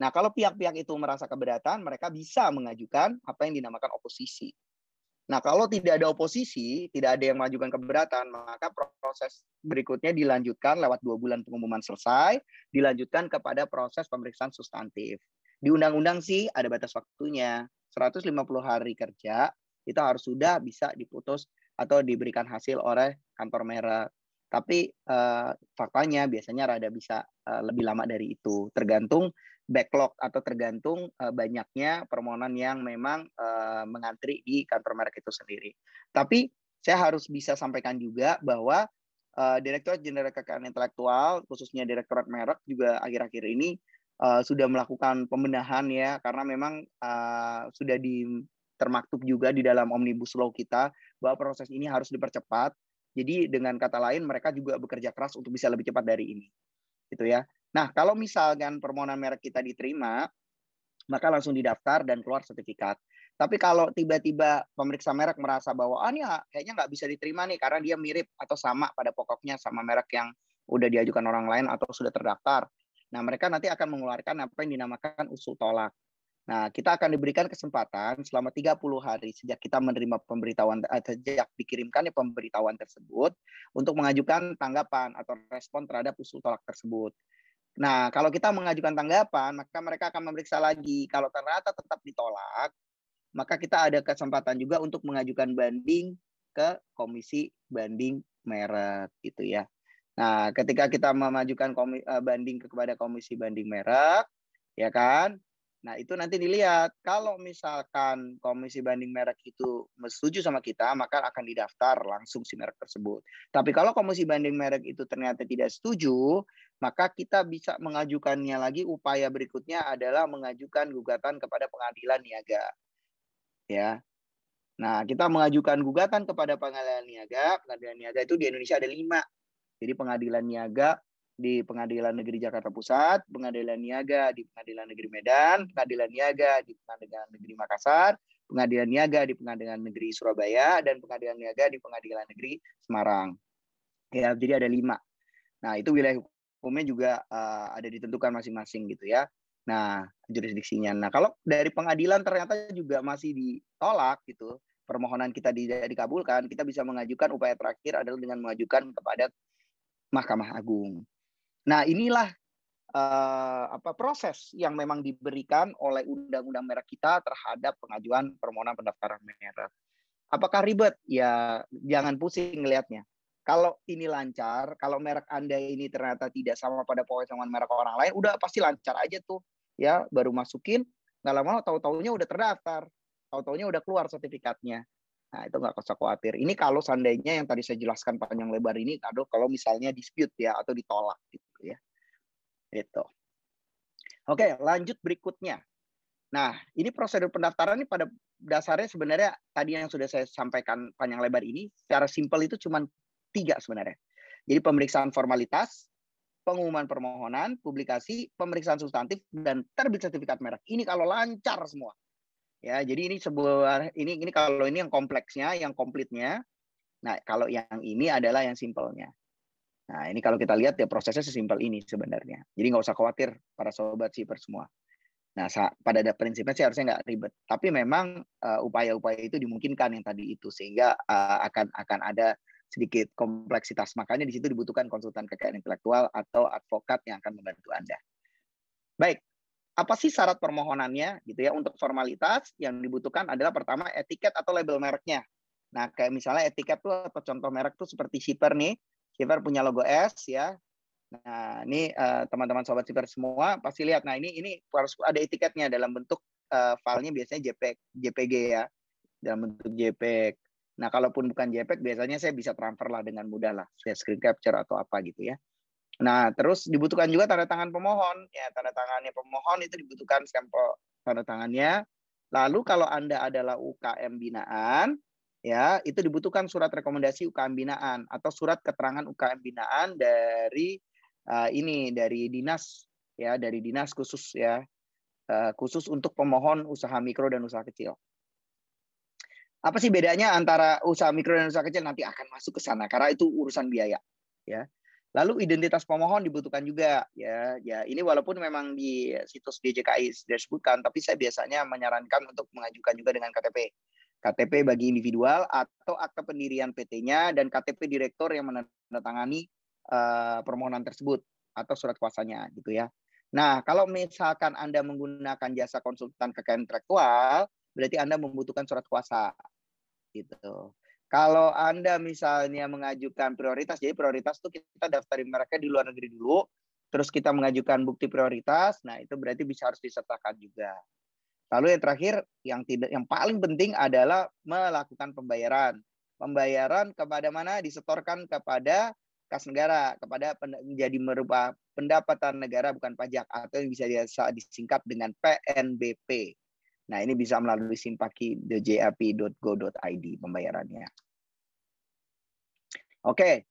Nah, kalau pihak-pihak itu merasa keberatan, mereka bisa mengajukan apa yang dinamakan oposisi. Nah, kalau tidak ada oposisi, tidak ada yang mengajukan keberatan, maka proses berikutnya dilanjutkan lewat 2 bulan pengumuman selesai, dilanjutkan kepada proses pemeriksaan substantif. Di undang-undang sih ada batas waktunya, 150 hari kerja, itu harus sudah bisa diputus atau diberikan hasil oleh kantor merek. Tapi faktanya biasanya rada bisa lebih lama dari itu, tergantung backlog atau tergantung banyaknya permohonan yang memang mengantri di kantor merek itu sendiri. Tapi saya harus bisa sampaikan juga bahwa Direktorat Jenderal Kekayaan Intelektual, khususnya Direktorat Merek juga akhir-akhir ini sudah melakukan pembenahan ya, karena memang sudah termaktub juga di dalam Omnibus Law kita bahwa proses ini harus dipercepat. Jadi dengan kata lain mereka juga bekerja keras untuk bisa lebih cepat dari ini. Gitu ya. Nah, kalau misalkan permohonan merek kita diterima, maka langsung didaftar dan keluar sertifikat. Tapi kalau tiba-tiba pemeriksa merek merasa bahwa ini kayaknya nggak bisa diterima nih karena dia mirip atau sama pada pokoknya sama merek yang udah diajukan orang lain atau sudah terdaftar. Nah, mereka nanti akan mengeluarkan apa yang dinamakan usul tolak. Nah, kita akan diberikan kesempatan selama 30 hari sejak kita menerima pemberitahuan, sejak dikirimkannya pemberitahuan tersebut untuk mengajukan tanggapan atau respon terhadap usul tolak tersebut. Nah, kalau kita mengajukan tanggapan, maka mereka akan memeriksa lagi. Kalau ternyata tetap ditolak, maka kita ada kesempatan juga untuk mengajukan banding ke Komisi Banding Merek gitu ya. Nah, ketika kita memajukan banding kepada Komisi Banding Merek, ya kan? Nah, itu nanti dilihat. Kalau misalkan Komisi Banding Merek itu setuju sama kita, maka akan didaftar langsung si merek tersebut. Tapi kalau Komisi Banding Merek itu ternyata tidak setuju, maka kita bisa mengajukannya lagi. Upaya berikutnya adalah mengajukan gugatan kepada Pengadilan Niaga. Ya. Nah, kita mengajukan gugatan kepada Pengadilan Niaga. Pengadilan Niaga itu di Indonesia ada 5. Jadi Pengadilan Niaga di Pengadilan Negeri Jakarta Pusat, Pengadilan Niaga di Pengadilan Negeri Medan, Pengadilan Niaga di Pengadilan Negeri Makassar, Pengadilan Niaga di Pengadilan Negeri Surabaya, dan Pengadilan Niaga di Pengadilan Negeri Semarang. Ya, jadi ada 5. Nah, itu wilayah hukumnya juga ada ditentukan masing-masing gitu ya. Nah, jurisdiksinya. Nah, kalau dari pengadilan ternyata juga masih ditolak gitu, permohonan kita tidak dikabulkan, kita bisa mengajukan upaya terakhir adalah dengan mengajukan kepada Mahkamah Agung. Nah, inilah proses yang memang diberikan oleh undang-undang merek kita terhadap pengajuan permohonan pendaftaran merek. Apakah ribet? Ya, jangan pusing ngelihatnya. Kalau ini lancar, kalau merek Anda ini ternyata tidak sama pada pokoknya sama merek orang lain, udah pasti lancar aja tuh. Ya, baru masukin, nggak lama tahu-taunya udah terdaftar. Tahu-taunya udah keluar sertifikatnya. Nah, itu nggak usah khawatir. Ini kalau seandainya yang tadi saya jelaskan panjang lebar ini, kalau misalnya dispute ya atau ditolak gitu ya. Itu. Oke, lanjut berikutnya. Nah, ini prosedur pendaftaran ini pada dasarnya sebenarnya tadi yang sudah saya sampaikan panjang lebar ini secara simpel itu cuma 3 sebenarnya. Jadi pemeriksaan formalitas, pengumuman permohonan, publikasi, pemeriksaan substantif, dan terbit sertifikat merek. Ini kalau lancar semua. Ya, jadi ini kalau ini yang kompleksnya, yang komplitnya. Nah, kalau yang ini adalah yang simpelnya. Nah, ini kalau kita lihat ya prosesnya sesimpel ini sebenarnya. Jadi nggak usah khawatir para sobat shipper semua. Nah, pada prinsipnya sih harusnya nggak ribet. Tapi memang upaya-upaya itu dimungkinkan yang tadi itu, sehingga akan ada sedikit kompleksitas. Makanya di situ dibutuhkan konsultan kekayaan intelektual atau advokat yang akan membantu Anda. Baik, apa sih syarat permohonannya gitu ya? Untuk formalitas yang dibutuhkan adalah pertama etiket atau label mereknya. Nah, kayak misalnya etiket tuh atau contoh merek tuh seperti shipper nih. Shipper punya logo S ya. Nah, ini teman-teman sobat shipper semua pasti lihat. Nah, ini harus ada etiketnya dalam bentuk filenya biasanya JPG ya. Dalam bentuk JPEG. Nah, kalaupun bukan JPEG biasanya saya bisa transfer lah dengan mudah lah, screen capture atau apa gitu ya. Nah, terus dibutuhkan juga tanda tangan pemohon. Ya, tanda tangannya pemohon itu dibutuhkan sampel tanda tangannya. Lalu kalau Anda adalah UKM binaan, ya, itu dibutuhkan surat rekomendasi UKM binaan atau surat keterangan UKM binaan dari dari dinas ya, dari dinas khusus ya, khusus untuk pemohon usaha mikro dan usaha kecil. Apa sih bedanya antara usaha mikro dan usaha kecil? Nanti akan masuk ke sana karena itu urusan biaya ya. Lalu identitas pemohon dibutuhkan juga ya. Ya, ini walaupun memang di situs DJKI disebutkan, tapi saya biasanya menyarankan untuk mengajukan juga dengan KTP. KTP bagi individual atau akte pendirian PT-nya dan KTP direktur yang menandatangani permohonan tersebut atau surat kuasanya gitu ya. Nah, kalau misalkan Anda menggunakan jasa konsultan kekayaan intelektual, berarti Anda membutuhkan surat kuasa gitu. Kalau Anda misalnya mengajukan prioritas, jadi prioritas itu kita daftarin mereka di luar negeri dulu, terus kita mengajukan bukti prioritas, nah itu berarti bisa harus disertakan juga. Lalu yang terakhir, yang paling penting adalah melakukan pembayaran. Pembayaran kepada mana? Disetorkan kepada kas negara, kepada menjadi merupakan pendapatan negara bukan pajak atau yang bisa disingkat dengan PNBP. Nah, ini bisa melalui simpaki.jap.go.id pembayarannya. Oke,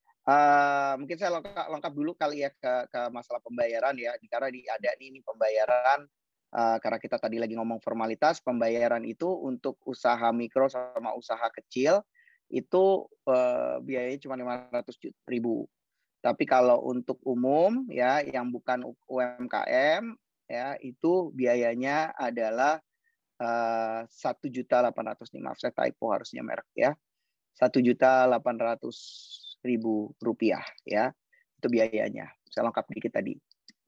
mungkin saya lengkap dulu kali ya ke masalah pembayaran ya. Karena ada ini pembayaran, karena kita tadi lagi ngomong formalitas, pembayaran itu untuk usaha mikro sama usaha kecil itu biayanya cuma 500.000. Tapi kalau untuk umum ya yang bukan UMKM ya itu biayanya adalah 1.800.000. Maaf saya typo harusnya merek ya. 1.800.000 rupiah ya. Itu biayanya. Saya lengkap dikit tadi.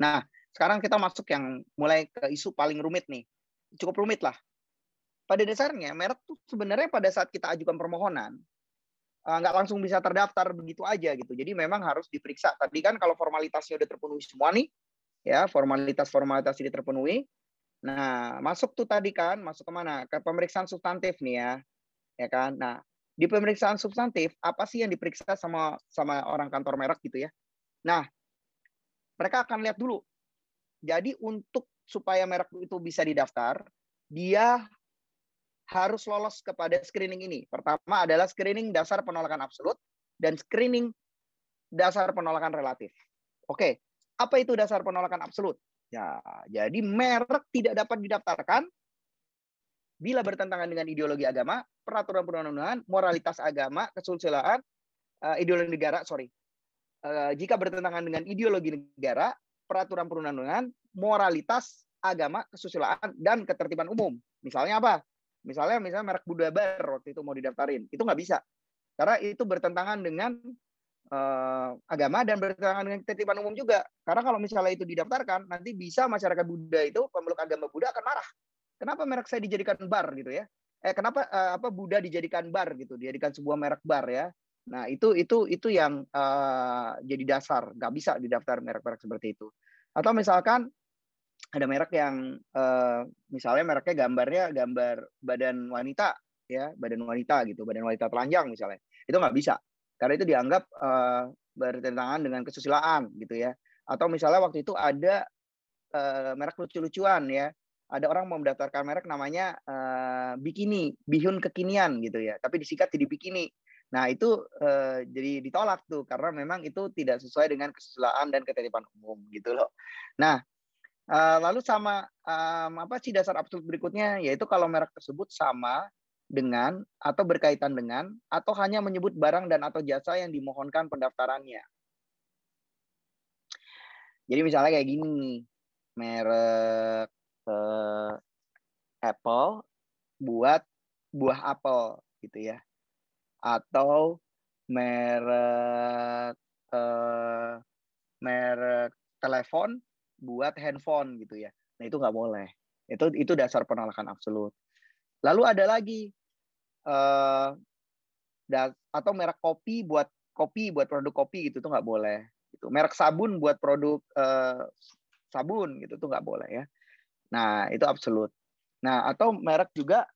Nah, sekarang kita masuk yang mulai ke isu paling rumit nih. Cukup rumit lah. Pada dasarnya merek tuh sebenarnya pada saat kita ajukan permohonan nggak langsung bisa terdaftar begitu aja gitu. Jadi memang harus diperiksa. Tadi kan kalau formalitasnya udah terpenuhi semua nih, ya formalitas ini terpenuhi. Nah, masuk tuh tadi kan, masuk kemana? Ke pemeriksaan substantif nih ya kan. Nah, di pemeriksaan substantif apa sih yang diperiksa sama orang kantor merek gitu ya? Nah, mereka akan lihat dulu. Jadi untuk supaya merek itu bisa didaftar, dia harus lolos kepada screening ini. Pertama adalah screening dasar penolakan absolut dan screening dasar penolakan relatif. Oke, apa itu dasar penolakan absolut? Ya, jadi merek tidak dapat didaftarkan bila bertentangan dengan ideologi agama, peraturan perundang-undangan, moralitas agama, kesusilaan, ideologi negara, jika bertentangan dengan ideologi negara, peraturan perundang-undangan, moralitas agama, kesusilaan, dan ketertiban umum. Misalnya apa? Misalnya merek Buddha Bar waktu itu mau didaftarin, itu nggak bisa. Karena itu bertentangan dengan agama dan bertentangan dengan ketertiban umum juga. Karena kalau misalnya itu didaftarkan, nanti bisa masyarakat Buddha itu, pemeluk agama Buddha akan marah. Kenapa merek saya dijadikan bar gitu ya? Kenapa Buddha dijadikan bar gitu? Dijadikan sebuah merek bar ya. Nah, itu yang jadi dasar. Nggak bisa didaftar merek-merek seperti itu. Atau misalkan ada merek yang misalnya mereknya gambar badan wanita ya, badan wanita gitu, badan wanita telanjang misalnya. Itu nggak bisa. Karena itu dianggap bertentangan dengan kesusilaan gitu ya. Atau misalnya waktu itu ada merek lucu-lucuan ya. Ada orang mau mendaftarkan merek namanya bikini, bihun kekinian gitu ya. Tapi disingkat jadi bikini. Nah, itu jadi ditolak tuh karena memang itu tidak sesuai dengan kesusilaan dan ketertiban umum gitu loh. Nah, lalu sama apa sih dasar absolut berikutnya? Yaitu kalau merek tersebut sama dengan atau berkaitan dengan atau hanya menyebut barang dan atau jasa yang dimohonkan pendaftarannya. Jadi misalnya kayak gini nih, merek Apple buat buah apel gitu ya, atau merek merek telepon buat handphone gitu ya. Nah itu nggak boleh. Itu dasar penolakan absolut. Lalu ada lagi atau merek kopi buat produk kopi gitu tuh nggak boleh. Gitu. Merek sabun buat produk sabun gitu tuh nggak boleh ya. Nah itu absolut. Nah atau merek juga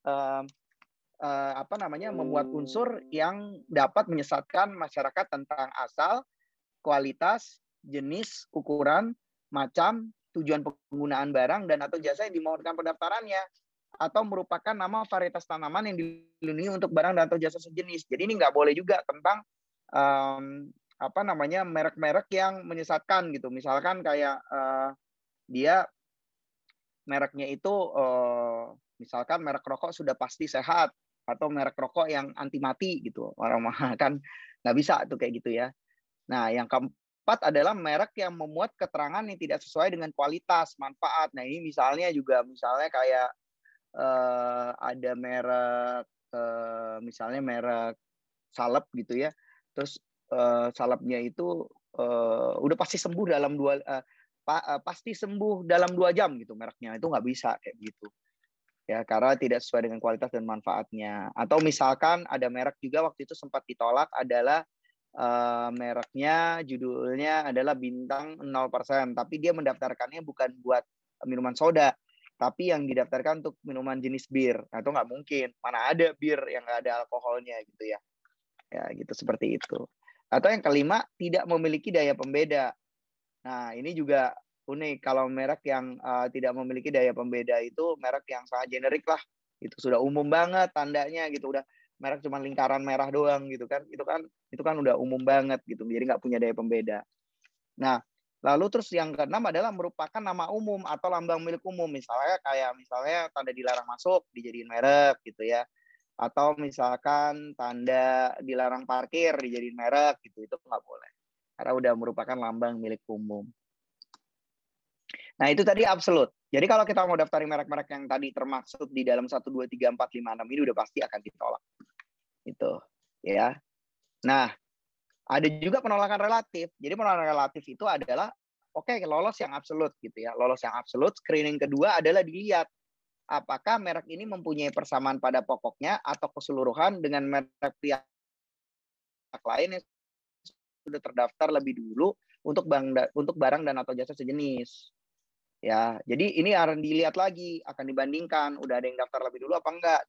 memuat unsur yang dapat menyesatkan masyarakat tentang asal, kualitas, jenis, ukuran, macam, tujuan penggunaan barang dan atau jasa yang dimohonkan pendaftarannya, atau merupakan nama varietas tanaman yang dilindungi untuk barang dan atau jasa sejenis. Jadi ini nggak boleh juga tentang merek-merek yang menyesatkan gitu. Misalkan kayak dia mereknya itu misalkan merek rokok sudah pasti sehat, atau merek rokok yang anti mati gitu. Orang kan nggak bisa tuh kayak gitu ya. Nah, yang keempat adalah merek yang memuat keterangan yang tidak sesuai dengan kualitas, manfaat. Nah, ini misalnya kayak ada merek misalnya merek salep gitu ya. Terus salepnya itu udah pasti sembuh dalam pasti sembuh dalam 2 jam gitu mereknya. Itu nggak bisa kayak gitu. Ya, karena tidak sesuai dengan kualitas dan manfaatnya. Atau misalkan ada merek juga waktu itu sempat ditolak adalah mereknya judulnya adalah bintang 0%, tapi dia mendaftarkannya bukan buat minuman soda, tapi yang didaftarkan untuk minuman jenis bir. Nah, itu nggak mungkin. Mana ada bir yang nggak ada alkoholnya gitu ya. Ya, gitu seperti itu. Atau yang kelima, tidak memiliki daya pembeda. Nah, ini juga unik. Kalau merek yang tidak memiliki daya pembeda itu merek yang sangat generik lah. Itu sudah umum banget tandanya gitu. Udah merek cuma lingkaran merah doang gitu kan. Itu kan udah umum banget gitu. Jadi nggak punya daya pembeda. Nah, lalu terus yang keenam adalah merupakan nama umum atau lambang milik umum. Misalnya tanda dilarang masuk dijadiin merek gitu ya. Atau misalkan tanda dilarang parkir dijadiin merek gitu. Itu nggak boleh. Karena udah merupakan lambang milik umum. Nah, itu tadi absolut. Jadi kalau kita mau daftarin merek-merek yang tadi termaksud di dalam 1, 2, 3, 4, 5, 6 ini udah pasti akan ditolak. Itu ya. Nah, ada juga penolakan relatif. Jadi penolakan relatif itu adalah lolos yang absolut gitu ya. Lolos yang absolut, screening kedua adalah dilihat apakah merek ini mempunyai persamaan pada pokoknya atau keseluruhan dengan merek pihak lain yang sudah terdaftar lebih dulu untuk barang dan atau jasa sejenis. Ya, jadi ini akan dilihat lagi, akan dibandingkan udah ada yang daftar lebih dulu apa enggak.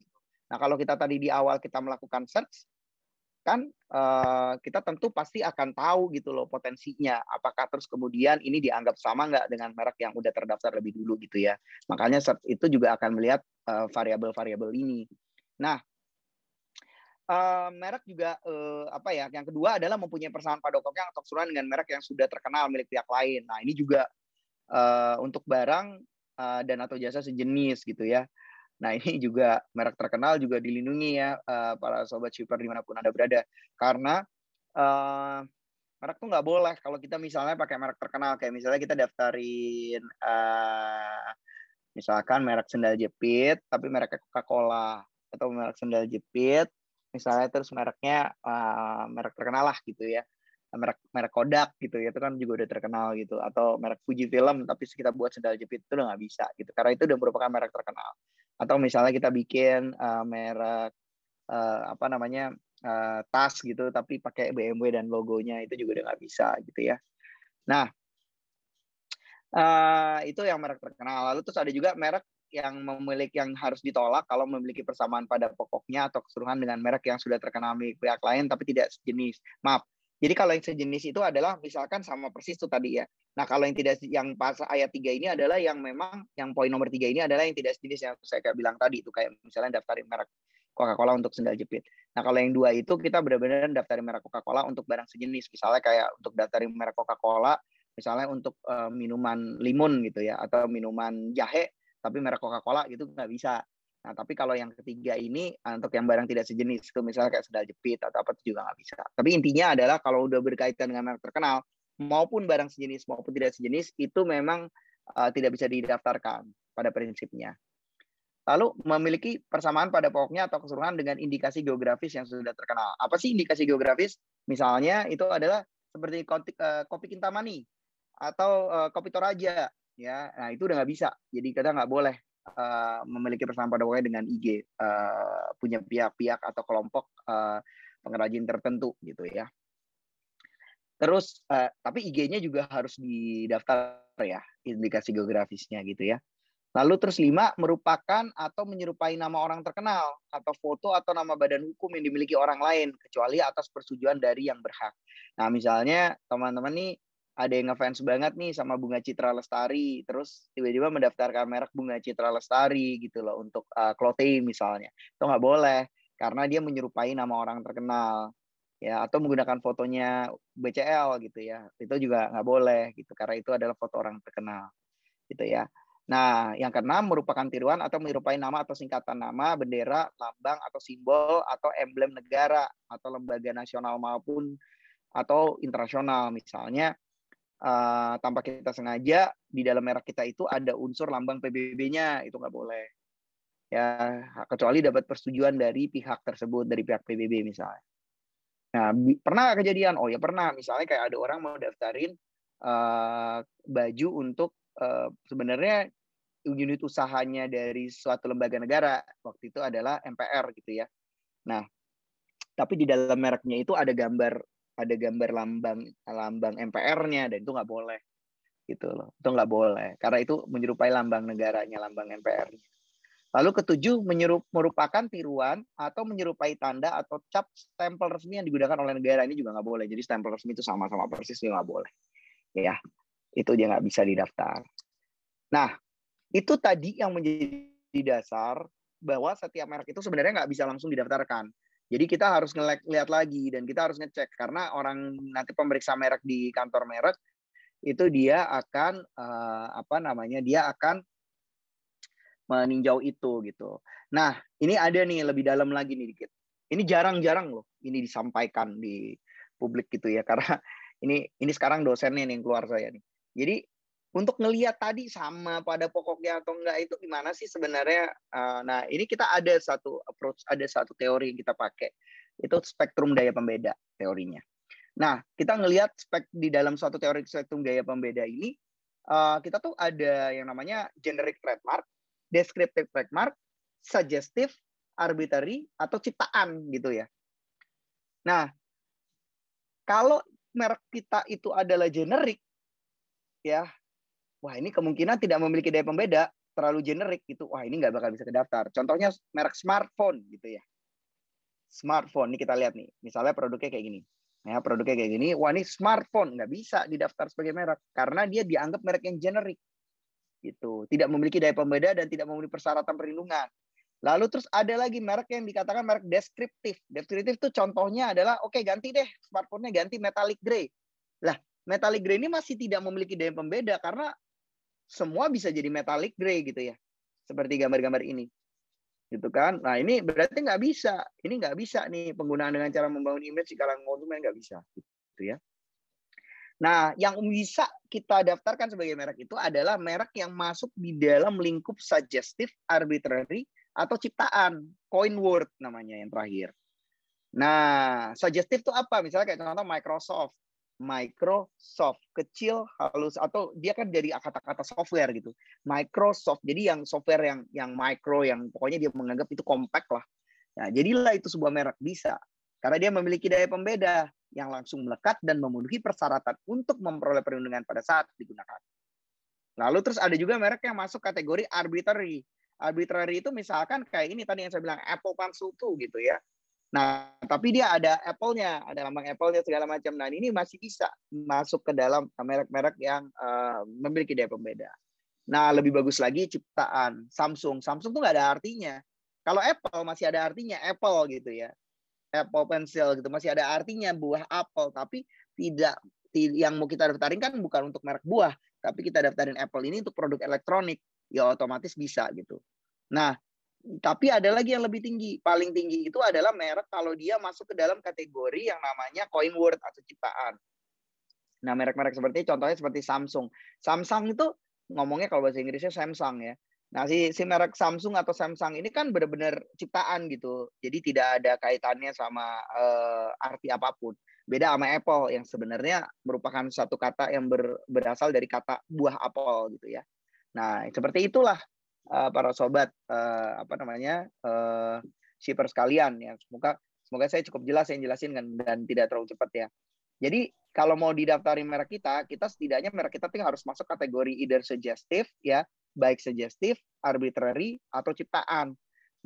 Nah, kalau kita tadi di awal kita melakukan search, kan kita tentu pasti akan tahu gitu loh potensinya. Apakah terus kemudian ini dianggap sama nggak dengan merek yang udah terdaftar lebih dulu gitu ya. Makanya search itu juga akan melihat variabel-variabel ini. Nah, merek juga yang kedua adalah mempunyai persamaan pada pokoknya atau keseluruhan dengan merek yang sudah terkenal milik pihak lain. Nah, ini juga untuk barang dan atau jasa sejenis gitu ya. Nah, ini juga merek terkenal juga dilindungi ya para sobat shipper dimanapun Anda berada. Karena merek tuh nggak boleh kalau kita misalnya pakai merek terkenal. Kayak misalnya kita daftarin misalkan merek sendal jepit, tapi mereknya Coca-Cola. Atau merek sendal jepit, misalnya terus mereknya merek terkenal lah gitu ya. Merek Kodak gitu ya, itu kan juga udah terkenal gitu. Atau merek Fujifilm, tapi kita buat sendal jepit itu udah nggak bisa gitu. Karena itu udah merupakan merek terkenal. Atau misalnya kita bikin merek tas gitu, tapi pakai BMW dan logonya, itu juga udah nggak bisa gitu ya. Nah, itu yang merek terkenal. Lalu terus ada juga merek yang harus ditolak kalau memiliki persamaan pada pokoknya atau keseluruhan dengan merek yang sudah terkenal milik pihak lain tapi tidak sejenis. Maaf. Jadi kalau yang sejenis itu adalah misalkan sama persis tuh tadi ya. Nah, kalau yang pas ayat 3 ini adalah yang memang yang poin nomor 3 ini adalah yang tidak sejenis yang saya bilang tadi itu kayak misalnya daftarin merek Coca-Cola untuk sendal jepit. Nah, kalau yang 2 itu kita benar-benar daftarin merek Coca-Cola untuk barang sejenis. Misalnya kayak untuk daftarin merek Coca-Cola misalnya untuk minuman limun gitu ya atau minuman jahe tapi merek Coca-Cola gitu nggak bisa. Nah, tapi kalau yang ketiga ini untuk yang barang tidak sejenis, itu misalnya kayak sendal jepit atau apa itu juga nggak bisa. Tapi intinya adalah kalau udah berkaitan dengan merek terkenal, maupun barang sejenis maupun tidak sejenis, itu memang tidak bisa didaftarkan pada prinsipnya. Lalu memiliki persamaan pada pokoknya atau keseluruhan dengan indikasi geografis yang sudah terkenal. Apa sih indikasi geografis? Misalnya itu adalah seperti kopi Kintamani atau kopi Toraja, ya. Nah itu udah nggak bisa. Jadi kita nggak boleh memiliki persamaan pada pokoknya dengan IG punya pihak-pihak atau kelompok pengrajin tertentu gitu ya. Terus tapi IG-nya juga harus didaftar ya, indikasi geografisnya gitu ya. Lalu terus 5, merupakan atau menyerupai nama orang terkenal atau foto atau nama badan hukum yang dimiliki orang lain kecuali atas persetujuan dari yang berhak. Nah, misalnya teman-teman nih ada yang ngefans banget nih sama Bunga Citra Lestari, terus tiba-tiba mendaftarkan merek Bunga Citra Lestari gitu loh untuk clothing misalnya. Itu nggak boleh karena dia menyerupai nama orang terkenal. Ya, atau menggunakan fotonya BCL gitu ya. Itu juga nggak boleh gitu karena itu adalah foto orang terkenal. Gitu ya. Nah, yang keenam merupakan tiruan atau menyerupai nama atau singkatan nama, bendera, lambang atau simbol atau emblem negara atau lembaga nasional maupun atau internasional. Misalnya tanpa kita sengaja di dalam merek kita itu ada unsur lambang PBB-nya, itu nggak boleh. Ya, kecuali dapat persetujuan dari pihak tersebut, dari pihak PBB misalnya. Nah, pernah kejadian? Oh ya pernah. Misalnya kayak ada orang mau daftarin baju untuk sebenarnya unit usahanya dari suatu lembaga negara, waktu itu adalah MPR gitu ya. Nah, tapi di dalam mereknya itu ada gambar lambang MPR-nya dan itu nggak boleh gitu loh. Itu nggak boleh karena itu menyerupai lambang negaranya, lambang MPR-nya. Lalu ketujuh, merupakan tiruan atau menyerupai tanda atau cap stempel resmi yang digunakan oleh negara. Ini juga nggak boleh. Jadi stempel resmi itu sama-sama persis juga nggak boleh. Ya, itu dia nggak bisa didaftar. Nah, itu tadi yang menjadi dasar bahwa setiap merek itu sebenarnya nggak bisa langsung didaftarkan. Jadi kita harus lihat lagi dan kita harus ngecek karena orang nanti pemeriksa merek di kantor merek itu dia akan dia akan meninjau itu gitu. Nah, ini ada nih lebih dalam lagi nih dikit. Ini jarang-jarang loh ini disampaikan di publik gitu ya karena ini sekarang dosennya nih yang keluar saya nih. Jadi untuk ngelihat tadi sama pada pokoknya atau enggak itu gimana sih sebenarnya? Nah, ini kita ada satu approach, ada satu teori yang kita pakai. Itu spektrum daya pembeda teorinya. Nah, kita ngelihat di dalam suatu teori spektrum daya pembeda ini, kita tuh ada yang namanya generic trademark, descriptive trademark, suggestive, arbitrary, atau ciptaan gitu ya. Nah, kalau merek kita itu adalah generik, ya, wah ini kemungkinan tidak memiliki daya pembeda, terlalu generik gitu. Wah ini nggak bakal bisa kedaftar. Contohnya merek smartphone gitu ya. Smartphone, ini kita lihat nih. Misalnya produknya kayak gini. Ya, produknya kayak gini. Wah ini smartphone, nggak bisa didaftar sebagai merek. Karena dia dianggap merek yang generik. Gitu. Tidak memiliki daya pembeda dan tidak memenuhi persyaratan perlindungan. Lalu terus ada lagi merek yang dikatakan merek deskriptif. Deskriptif itu contohnya adalah, oke ganti deh smartphone-nya ganti metallic gray. Lah, metallic gray ini masih tidak memiliki daya pembeda karena semua bisa jadi metallic gray gitu ya. Seperti gambar-gambar ini. Gitu kan. Nah ini berarti nggak bisa. Ini nggak bisa nih penggunaan dengan cara membangun image di kalangan konsumen nggak bisa. Gitu ya. Nah yang bisa kita daftarkan sebagai merek itu adalah merek yang masuk di dalam lingkup suggestive, arbitrary, atau ciptaan. Coin word namanya yang terakhir. Nah suggestive itu apa? Misalnya kayak contoh Microsoft kecil halus atau dia kan dari kata-kata software gitu. Microsoft jadi yang software yang micro yang pokoknya dia menganggap itu compact lah. Nah, jadilah itu sebuah merek bisa karena dia memiliki daya pembeda yang langsung melekat dan memenuhi persyaratan untuk memperoleh perlindungan pada saat digunakan. Lalu terus ada juga merek yang masuk kategori arbitrary. Arbitrary itu misalkan kayak ini tadi yang saya bilang Apple Pansutu gitu ya. Nah, tapi dia ada Apple-nya, ada lambang Apple-nya segala macam. Nah, ini masih bisa masuk ke dalam merek-merek yang memiliki daya pembeda. Nah, lebih bagus lagi ciptaan Samsung. Samsung tuh nggak ada artinya. Kalau Apple masih ada artinya Apple gitu ya. Apple Pencil gitu masih ada artinya buah apel, tapi tidak yang mau kita daftarin kan bukan untuk merek buah, tapi kita daftarin Apple ini untuk produk elektronik. Ya otomatis bisa gitu. Nah, Tapi ada lagi yang lebih tinggi. Paling tinggi itu adalah merek kalau dia masuk ke dalam kategori yang namanya coin word atau ciptaan. Nah, merek-merek seperti contohnya seperti Samsung. Samsung itu ngomongnya kalau bahasa Inggrisnya Samsung ya. Nah, si merek Samsung atau Samsung ini kan benar-benar ciptaan gitu. Jadi tidak ada kaitannya sama arti apapun. Beda sama Apple yang sebenarnya merupakan satu kata yang berasal dari kata buah apel gitu ya. Nah, seperti itulah para sobat shipper sekalian ya. Semoga saya cukup jelas yang jelasin kan dan tidak terlalu cepat ya. Jadi kalau mau didaftarin merek kita setidaknya merek kita harus masuk kategori either suggestive ya, baik suggestive, arbitrary atau ciptaan.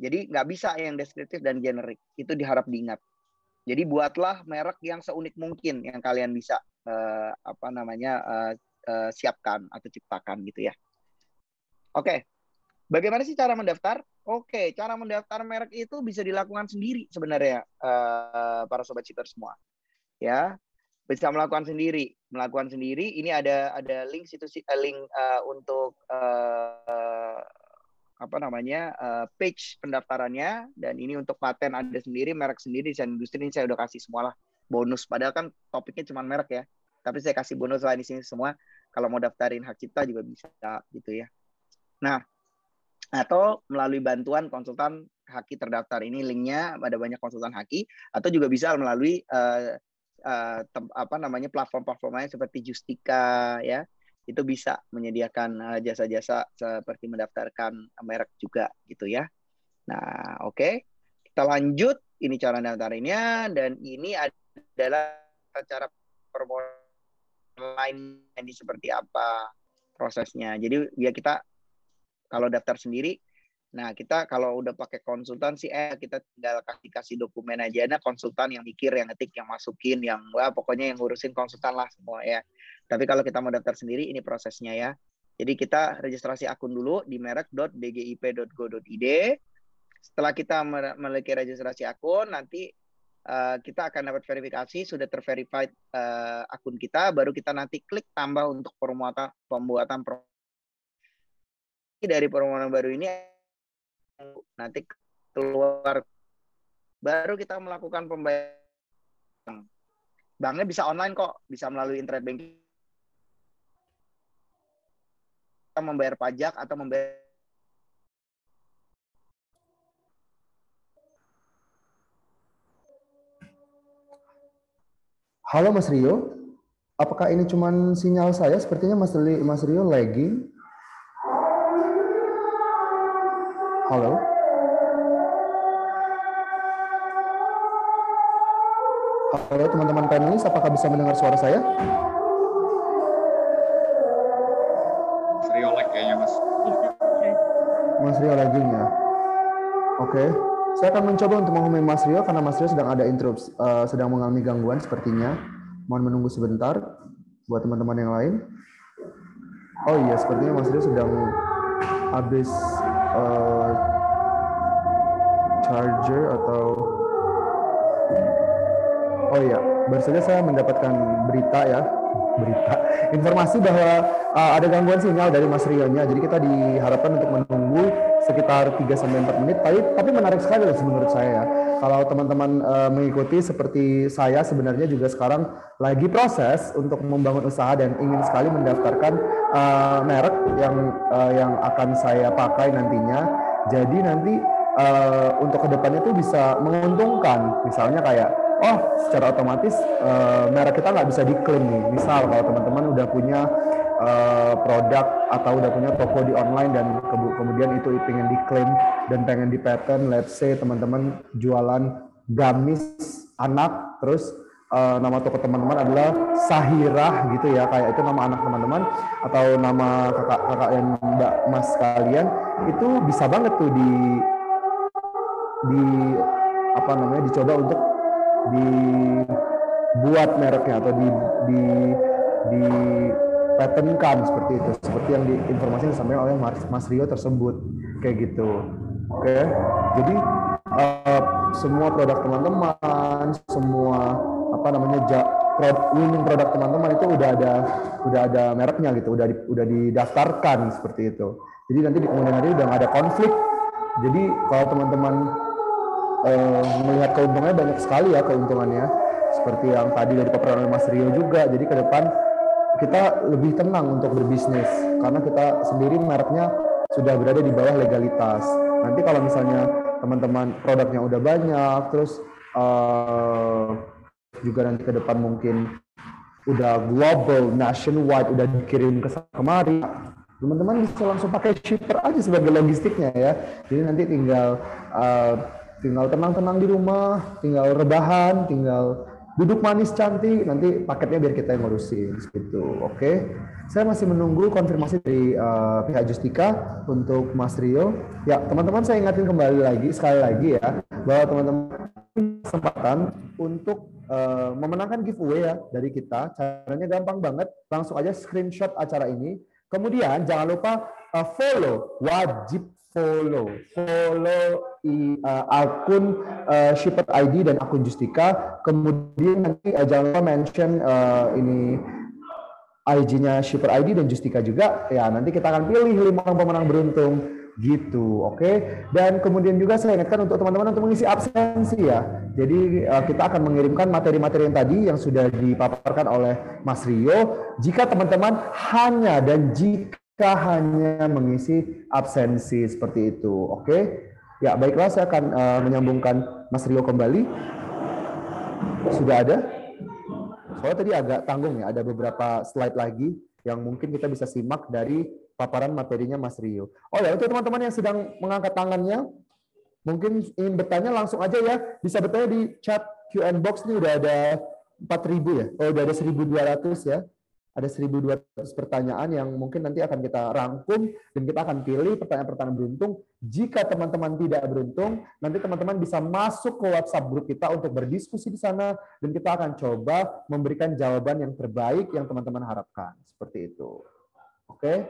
Jadi nggak bisa yang deskriptif dan generik. Itu diharap diingat. Jadi buatlah merek yang seunik mungkin yang kalian bisa siapkan atau ciptakan gitu ya. Oke. Bagaimana sih cara mendaftar? Oke, cara mendaftar merek itu bisa dilakukan sendiri sebenarnya para sobat shipper semua. Ya, bisa melakukan sendiri. Ini ada link untuk page pendaftarannya, dan ini untuk paten ada sendiri, merek sendiri, desain industri ini saya udah kasih semua lah bonus. Padahal kan topiknya cuma merek ya, tapi saya kasih bonus lah di sini semua. Kalau mau daftarin hak cipta juga bisa gitu ya. Nah, atau melalui bantuan konsultan Haki terdaftar, ini linknya ada banyak konsultan Haki, atau juga bisa melalui platform-platform lain seperti Justika ya, itu bisa menyediakan jasa-jasa seperti mendaftarkan merek juga gitu ya. Nah, oke. Kita lanjut. Ini cara daftarinnya, dan ini adalah cara permohonan lain ini seperti apa prosesnya. Jadi biar kita kalau daftar sendiri, nah kita kalau udah pakai konsultan sih kita tinggal kasih dokumen aja. Nah, konsultan yang mikir, yang ngetik, yang masukin, yang pokoknya yang ngurusin konsultan lah semua ya. Tapi kalau kita mau daftar sendiri, ini prosesnya ya. Jadi kita registrasi akun dulu di merek.bgip.go.id. Setelah kita memiliki registrasi akun, nanti kita akan dapat verifikasi sudah terverified akun kita, baru kita nanti klik tambah untuk pembuatan dari permohonan baru ini nanti keluar, baru kita melakukan pembayaran. Banknya bisa online kok, bisa melalui internet banking, kita membayar pajak atau membayar. Halo Mas Rio, apakah ini cuman sinyal saya? Sepertinya Mas Rio lagging. Halo? Halo teman-teman panelis, apakah bisa mendengar suara saya? Mas Rio lag kayaknya, Mas. Mas Rio lagging ya? Oke. Saya akan mencoba untuk menghubungi Mas Rio karena Mas Rio sedang ada interupsi, sedang mengalami gangguan sepertinya. Mohon menunggu sebentar buat teman-teman yang lain. Oh iya, sepertinya Mas Rio sedang habis charger atau baru saja saya mendapatkan informasi bahwa ada gangguan sinyal dari Mas Rio-nya. Jadi kita diharapkan untuk menunggu sekitar 3-4 menit. Tapi menarik sekali loh menurut saya. Kalau teman-teman mengikuti seperti saya, sebenarnya juga sekarang lagi proses untuk membangun usaha dan ingin sekali mendaftarkan merek yang akan saya pakai nantinya. Jadi nanti untuk kedepannya tuh bisa menguntungkan. Misalnya kayak secara otomatis merek kita nggak bisa diklaim nih. Misal kalau teman-teman udah punya produk atau udah punya toko di online dan kemudian itu pengen diklaim dan pengen di patent, let's say teman-teman jualan gamis anak, terus nama toko teman-teman adalah Sahirah gitu ya, kayak itu nama anak teman-teman atau nama kakak dan mbak mas kalian, itu bisa banget tuh dicoba untuk dibuat mereknya atau di patentkan seperti itu, seperti yang informasi disampaikan oleh Mas Rio tersebut kayak gitu. Oke. Jadi semua produk teman-teman, semua winning produk teman-teman itu udah ada mereknya gitu, udah didaftarkan seperti itu. Jadi nanti di kemudian hari udah nggak ada konflik Jadi kalau teman-teman melihat keuntungannya banyak sekali ya keuntungannya. Seperti yang tadi dari paparan oleh Mas Rio juga. Jadi ke depan kita lebih tenang untuk berbisnis karena kita sendiri mereknya sudah berada di bawah legalitas. Nanti kalau misalnya teman-teman produknya udah banyak, terus juga nanti ke depan mungkin udah global, nationwide, udah dikirim ke kemari, teman-teman bisa langsung pakai shipper aja sebagai logistiknya ya. Jadi nanti tinggal tenang-tenang di rumah, tinggal rebahan, tinggal duduk manis cantik, nanti paketnya biar kita yang ngurusin gitu. Oke. Saya masih menunggu konfirmasi dari pihak Justika untuk Mas Rio. Ya, teman-teman saya ingatin sekali lagi ya, bahwa teman-teman kesempatan untuk memenangkan giveaway ya dari kita. Caranya gampang banget, langsung aja screenshot acara ini. Kemudian jangan lupa follow, wajib follow akun Shipper ID dan akun Justika. Kemudian nanti jangan lupa mention ini IG-nya Shipper ID dan Justika juga. Ya, nanti kita akan pilih 5 orang pemenang beruntung gitu, oke? Dan kemudian juga saya ingatkan untuk teman-teman untuk mengisi absensi ya. Jadi kita akan mengirimkan materi-materi yang tadi yang sudah dipaparkan oleh Mas Rio. Jika teman-teman hanya mengisi absensi seperti itu, oke? Ya, baiklah, saya akan menyambungkan Mas Rio kembali. Sudah ada? Soalnya tadi agak tanggung ya, ada beberapa slide lagi yang mungkin kita bisa simak dari paparan materinya Mas Rio. Oh ya, untuk teman-teman yang sedang mengangkat tangannya, mungkin ingin bertanya langsung aja ya, bisa bertanya di chat Q&A box nih, udah ada 4.000 ya, udah ada 1.200 ya. Ada 1.200 pertanyaan yang mungkin nanti akan kita rangkum dan kita akan pilih pertanyaan-pertanyaan beruntung. Jika teman-teman tidak beruntung, nanti teman-teman bisa masuk ke WhatsApp grup kita untuk berdiskusi di sana dan kita akan coba memberikan jawaban yang terbaik yang teman-teman harapkan. Seperti itu. Oke?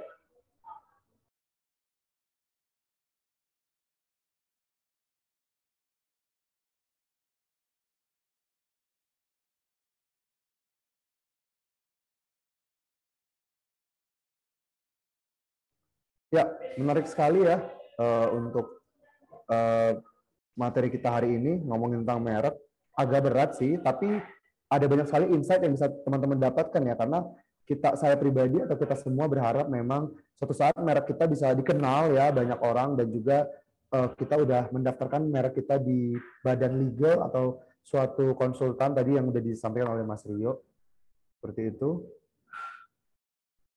Ya, menarik sekali ya untuk materi kita hari ini ngomongin tentang merek. Agak berat sih, tapi ada banyak sekali insight yang bisa teman-teman dapatkan ya, karena saya pribadi atau kita semua berharap memang suatu saat merek kita bisa dikenal ya banyak orang, dan juga kita udah mendaftarkan merek kita di badan legal atau suatu konsultan tadi yang udah disampaikan oleh Mas Rio. Seperti itu.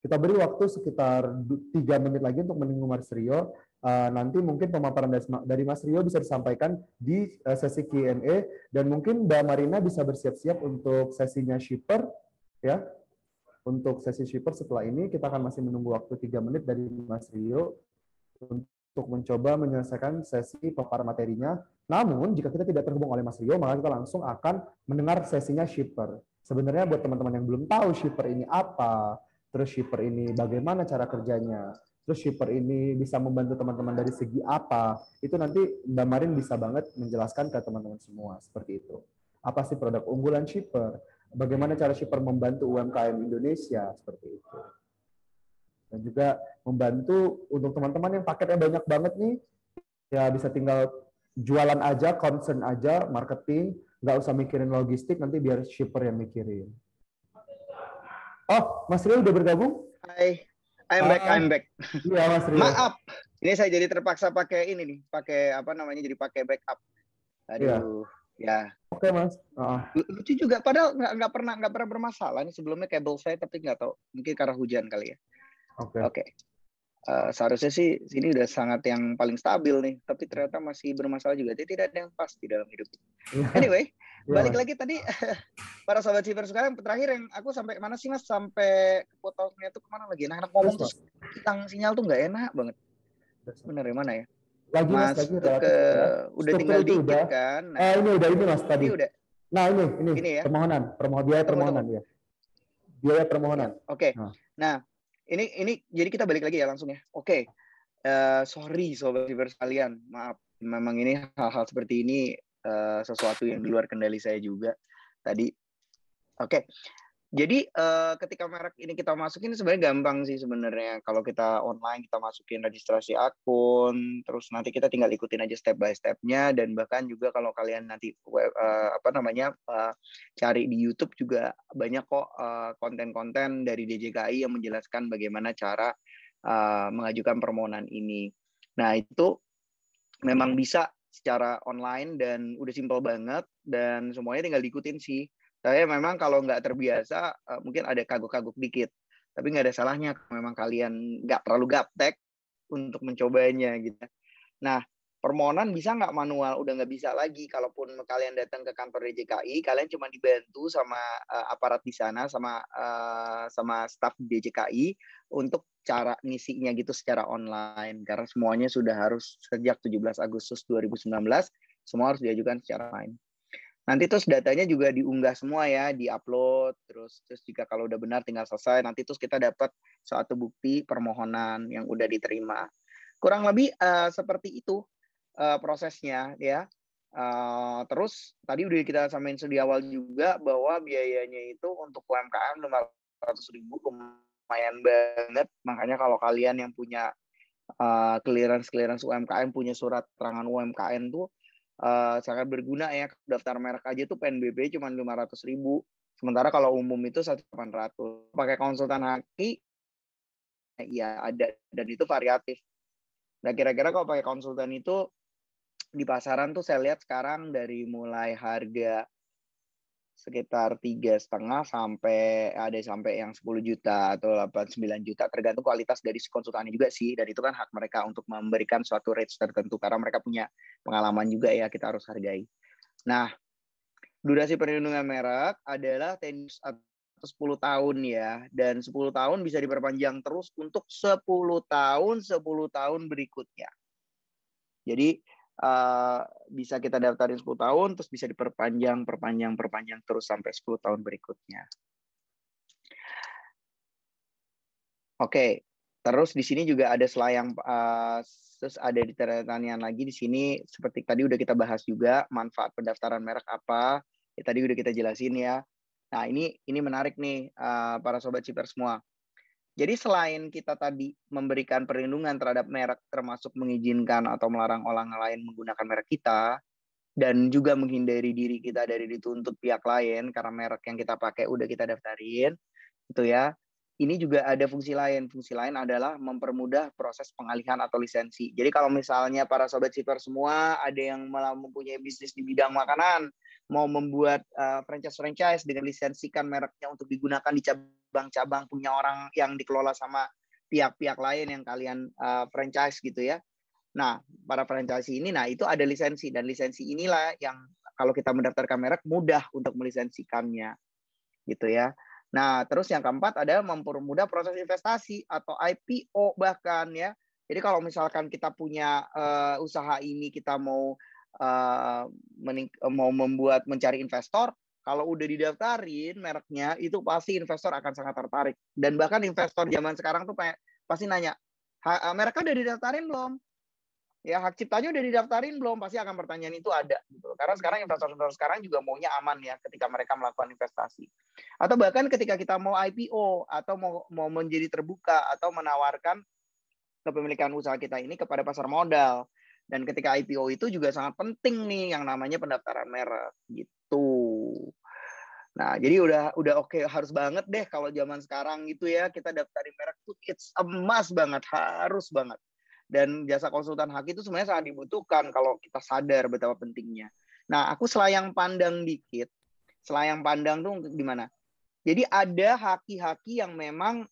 Kita beri waktu sekitar 3 menit lagi untuk menunggu Mas Rio. Nanti mungkin pemaparan dari Mas Rio bisa disampaikan di sesi Q&A, dan mungkin Mbak Marina bisa bersiap-siap untuk sesinya shipper ya. Untuk sesi shipper setelah ini kita akan masih menunggu waktu 3 menit dari Mas Rio untuk mencoba menyelesaikan sesi paparan materinya. Namun jika kita tidak terhubung oleh Mas Rio, maka kita langsung akan mendengar sesinya shipper. Sebenarnya buat teman-teman yang belum tahu shipper ini apa, terus shipper ini bagaimana cara kerjanya, terus shipper ini bisa membantu teman-teman dari segi apa, itu nanti Mbak Marin bisa banget menjelaskan ke teman-teman semua seperti itu. Apa sih produk unggulan shipper? Bagaimana cara shipper membantu UMKM Indonesia seperti itu. Dan juga membantu untuk teman-teman yang paketnya banyak banget nih, ya bisa tinggal jualan aja, concern aja, marketing, nggak usah mikirin logistik, nanti biar shipper yang mikirin. Oh, Mas Rio udah bergabung? Hai, I'm back. Iya, Mas Rio. Maaf, ini saya jadi terpaksa pakai ini nih, pakai apa namanya, jadi pakai backup. Aduh, ya. Oke, Mas. Lucu juga, padahal nggak pernah bermasalah nih sebelumnya kabel saya, tapi nggak tahu, mungkin karena hujan kali ya. Oke. Seharusnya sih sini udah sangat yang paling stabil nih, tapi ternyata masih bermasalah juga. Jadi tidak ada yang pasti dalam hidup. Anyway, balik lagi tadi para sobat shipper sekarang, terakhir yang aku sampai mana sih Mas? Sampai potongnya tuh kemana lagi? Anak-anak ngomong tuh hilang sinyal tuh nggak enak banget. Bener ya, mana ya? Lagi Mas, lagi udah tinggal dikit udah. Kan. Nah, ini Mas tadi. Ini udah. Nah, ini ya. Biaya permohonan ya. Biaya permohonan. Oke. Nah, ini jadi kita balik lagi ya langsung ya. Oke. Sorry sobat shipper sekalian, maaf. Memang ini hal-hal seperti ini sesuatu yang di luar kendali saya juga tadi. Oke. Jadi ketika merek ini kita masukin sebenarnya gampang sih sebenarnya. Kalau kita online kita masukin registrasi akun, terus nanti kita tinggal ikutin aja step by step-nya, dan bahkan juga kalau kalian nanti cari di YouTube juga banyak kok konten-konten dari DJKI yang menjelaskan bagaimana cara mengajukan permohonan ini. Nah, itu memang bisa secara online dan udah simpel banget dan semuanya tinggal diikutin sih. Saya memang kalau nggak terbiasa, mungkin ada kagok-kagok dikit. Tapi nggak ada salahnya kalau memang kalian nggak terlalu gaptek untuk mencobanya gitu. Nah, permohonan bisa nggak manual? Udah nggak bisa lagi. Kalaupun kalian datang ke kantor DJKI, kalian cuma dibantu sama aparat di sana, sama staf DJKI untuk cara ngisinya gitu secara online. Karena semuanya sudah harus sejak 17 Agustus 2019, semua harus diajukan secara online. Nanti terus datanya juga diunggah semua ya, diupload, terus jika kalau udah benar tinggal selesai, nanti terus kita dapat suatu bukti permohonan yang udah diterima. Kurang lebih seperti itu prosesnya ya. Terus tadi udah kita samain di awal juga bahwa biayanya itu untuk UMKM 500.000 lumayan banget. Makanya kalau kalian yang punya clearance UMKM, punya surat keterangan UMKM tuh sangat berguna ya. Daftar merek aja tuh PNBP cuma 500.000. Sementara kalau umum itu 1.800. Pakai konsultan haki ya ada, dan itu variatif. Nah, kira-kira kalau pakai konsultan itu di pasaran tuh saya lihat sekarang dari mulai harga sekitar 3,5 sampai yang 10 juta atau 8-9 juta, tergantung kualitas dari si konsultannya juga sih, dan itu kan hak mereka untuk memberikan suatu range tertentu karena mereka punya pengalaman juga ya, kita harus hargai. Nah, durasi perlindungan merek adalah 10 tahun ya, dan 10 tahun bisa diperpanjang terus untuk 10 tahun berikutnya. Jadi bisa kita daftarin 10 tahun, terus bisa diperpanjang terus sampai 10 tahun berikutnya. Oke, terus di sini juga ada selayang, terus ada pertanyaan lagi di sini, seperti tadi udah kita bahas juga, manfaat pendaftaran merek apa, ya tadi udah kita jelasin ya. Nah, ini menarik nih para sobat shipper semua. Jadi selain kita tadi memberikan perlindungan terhadap merek, termasuk mengizinkan atau melarang orang lain menggunakan merek kita, dan juga menghindari diri kita dari dituntut pihak lain karena merek yang kita pakai udah kita daftarin, gitu ya. Ini juga ada fungsi lain. Fungsi lain adalah mempermudah proses pengalihan atau lisensi. Jadi kalau misalnya para sobat shipper semua ada yang malah mempunyai bisnis di bidang makanan, mau membuat franchise dengan lisensikan mereknya untuk digunakan di cabang-cabang punya orang yang dikelola sama pihak-pihak lain yang kalian franchise gitu ya. Nah, para franchise ini, nah itu ada lisensi, dan lisensi inilah yang kalau kita mendaftarkan merek mudah untuk melisensikannya, gitu ya. Nah, terus yang keempat adalah mempermudah proses investasi atau IPO bahkan ya. Jadi kalau misalkan kita punya usaha ini, kita mau mencari investor, kalau udah didaftarin mereknya, itu pasti investor akan sangat tertarik. Dan bahkan investor zaman sekarang tuh pasti nanya, mereknya udah didaftarin belum? Ya, hak ciptanya udah didaftarin belum? Pasti akan pertanyaan itu ada gitu. Karena sekarang investor sekarang juga maunya aman ya ketika mereka melakukan investasi. Atau bahkan ketika kita mau IPO atau mau menjadi terbuka atau menawarkan kepemilikan usaha kita ini kepada pasar modal. Dan ketika IPO itu juga sangat penting nih yang namanya pendaftaran merek gitu. Nah, jadi udah oke, harus banget deh kalau zaman sekarang gitu ya, kita daftarin merek tuh it's a must banget, harus banget. Dan jasa konsultan haki itu sebenarnya sangat dibutuhkan kalau kita sadar betapa pentingnya. Nah, aku selayang pandang dikit. Selayang pandang tuh di mana? Jadi ada haki-haki yang memang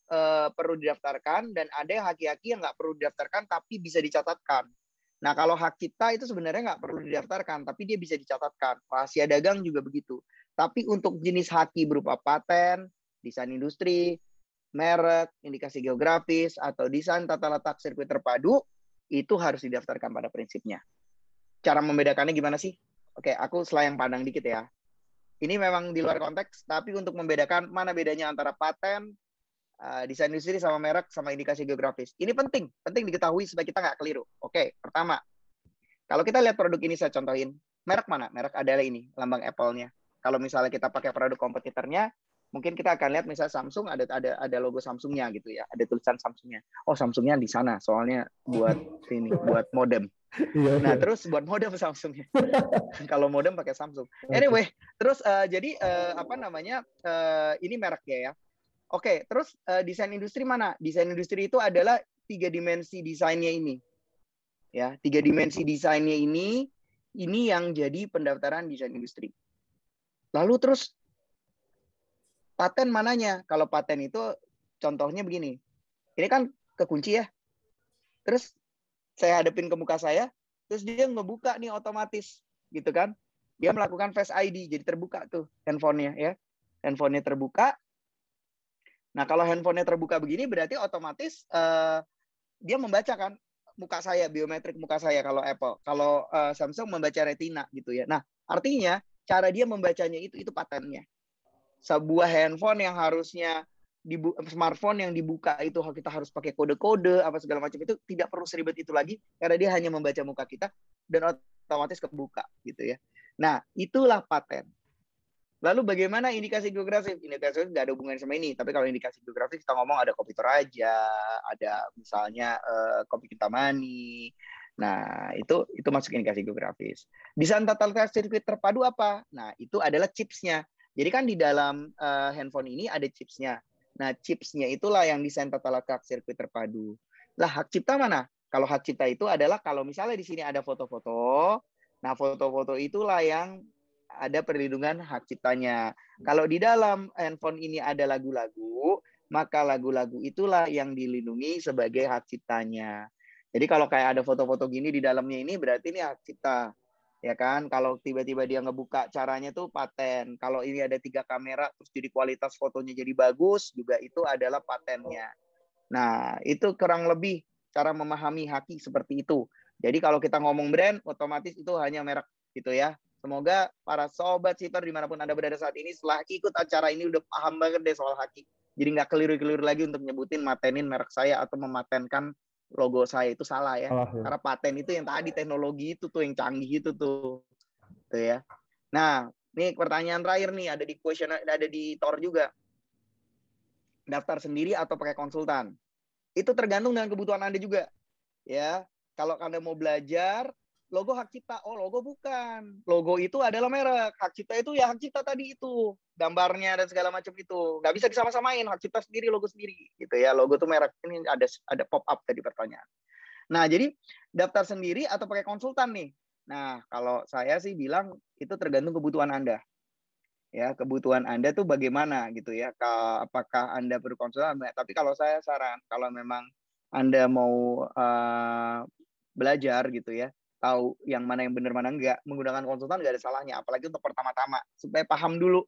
perlu didaftarkan, dan ada haki-haki yang nggak perlu didaftarkan tapi bisa dicatatkan. Nah, kalau hak cipta itu sebenarnya nggak perlu didaftarkan, tapi dia bisa dicatatkan. Rahasia dagang juga begitu. Tapi untuk jenis haki berupa paten, desain industri, merek, indikasi geografis, atau desain tata letak sirkuit terpadu, itu harus didaftarkan pada prinsipnya. Cara membedakannya gimana sih? Oke, aku selayang pandang dikit ya. Ini memang di luar konteks, tapi untuk membedakan mana bedanya antara paten, desain industri sama merek, sama indikasi geografis. Ini penting diketahui supaya kita nggak keliru. Oke, pertama, kalau kita lihat produk ini saya contohin, merek mana? Merek adalah ini, lambang Apple-nya. Kalau misalnya kita pakai produk kompetitornya, mungkin kita akan lihat misalnya Samsung ada logo Samsungnya gitu ya, ada tulisan Samsungnya. Oh, Samsungnya di sana, soalnya buat buat modem. Nah, terus buat modem Samsungnya. Kalau modem pakai Samsung. Anyway, terus jadi ini mereknya ya. Oke, terus desain industri mana? Desain industri itu adalah 3 dimensi desainnya ini. Ya, 3 dimensi desainnya ini yang jadi pendaftaran desain industri. Lalu terus paten mananya? Kalau paten itu contohnya begini. Ini kan kekunci ya. Terus saya hadapin ke muka saya, terus dia ngebuka nih otomatis gitu kan. Dia melakukan Face ID, jadi terbuka tuh handphonenya ya. Handphonenya terbuka. Nah, kalau handphonenya terbuka begini berarti otomatis dia membaca kan muka saya, biometrik muka saya kalau Apple. Kalau Samsung membaca retina gitu ya. Nah, artinya cara dia membacanya itu patennya. Sebuah handphone yang harusnya smartphone yang dibuka itu kita harus pakai kode-kode apa segala macam itu tidak perlu seribet itu lagi karena dia hanya membaca muka kita dan otomatis kebuka gitu ya. Nah, itulah paten. Lalu bagaimana indikasi geografis? Indikasi nggak ada hubungan sama ini, tapi kalau indikasi geografis kita ngomong ada kopi Toraja, ada misalnya kopi Kintamani. Nah, itu masuk indikasi geografis. Desain tata letak sirkuit terpadu apa? Nah, itu adalah chipsnya. Jadi kan di dalam handphone ini ada chipsnya. Nah, chipsnya itulah yang desain tata letak sirkuit terpadu. Lah, hak cipta mana? Kalau hak cipta itu adalah kalau misalnya di sini ada foto-foto, nah foto-foto itulah yang ada perlindungan hak ciptanya. Kalau di dalam handphone ini ada lagu-lagu, maka lagu-lagu itulah yang dilindungi sebagai hak ciptanya. Jadi kalau kayak ada foto-foto gini di dalamnya ini berarti ini hak cipta. Ya kan, kalau tiba-tiba dia ngebuka caranya tuh paten. Kalau ini ada 3 kamera terus jadi kualitas fotonya jadi bagus juga itu adalah patennya. Nah, itu kurang lebih cara memahami haki seperti itu. Jadi kalau kita ngomong brand otomatis itu hanya merek gitu ya. Semoga para sobat shipper dimanapun Anda berada saat ini setelah ikut acara ini udah paham banget deh soal haki. Jadi nggak keliru-keliru lagi untuk nyebutin matenin merek saya atau mematenkan logo saya itu salah ya. Karena paten itu yang tadi teknologi itu tuh yang canggih itu tuh ya. Nah, ini pertanyaan terakhir nih ada di question ada di Tor juga. Daftar sendiri atau pakai konsultan? Itu tergantung dengan kebutuhan Anda juga. Ya, kalau Anda mau belajar logo hak cipta, oh logo bukan. Logo itu adalah merek. Hak cipta itu ya hak cipta tadi itu. Gambarnya dan segala macam itu. Nggak bisa disama-samain. Hak cipta sendiri, logo sendiri. Gitu ya. Logo itu merek. Ini ada pop-up tadi pertanyaan. Nah, jadi daftar sendiri atau pakai konsultan nih? Nah, kalau saya sih bilang itu tergantung kebutuhan Anda. Ya, kebutuhan Anda tuh bagaimana gitu ya. Apakah Anda perlu konsultan? Tapi kalau saya saran, kalau memang Anda mau belajar gitu ya, tahu yang mana yang benar mana enggak, menggunakan konsultan enggak ada salahnya, apalagi untuk pertama-tama supaya paham dulu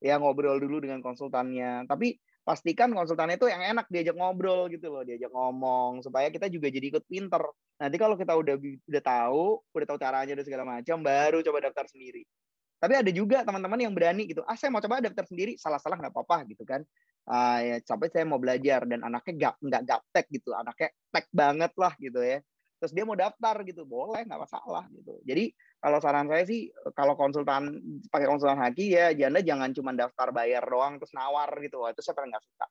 ya, ngobrol dulu dengan konsultannya. Tapi pastikan konsultannya itu yang enak diajak ngobrol gitu loh, diajak ngomong supaya kita juga jadi ikut pinter. Nanti kalau kita udah tahu caranya dan segala macam, baru coba daftar sendiri. Tapi ada juga teman-teman yang berani gitu, saya mau coba daftar sendiri, salah-salah nggak apa-apa gitu kan. Ya sampai saya mau belajar dan anaknya nggak gaptek gitu, anaknya tek banget lah gitu ya. Terus dia mau daftar gitu, boleh, nggak masalah gitu. Jadi kalau saran saya sih, kalau pakai konsultan haki ya, Anda jangan cuma daftar bayar doang terus nawar gitu. Wah, itu saya pernah nggak suka.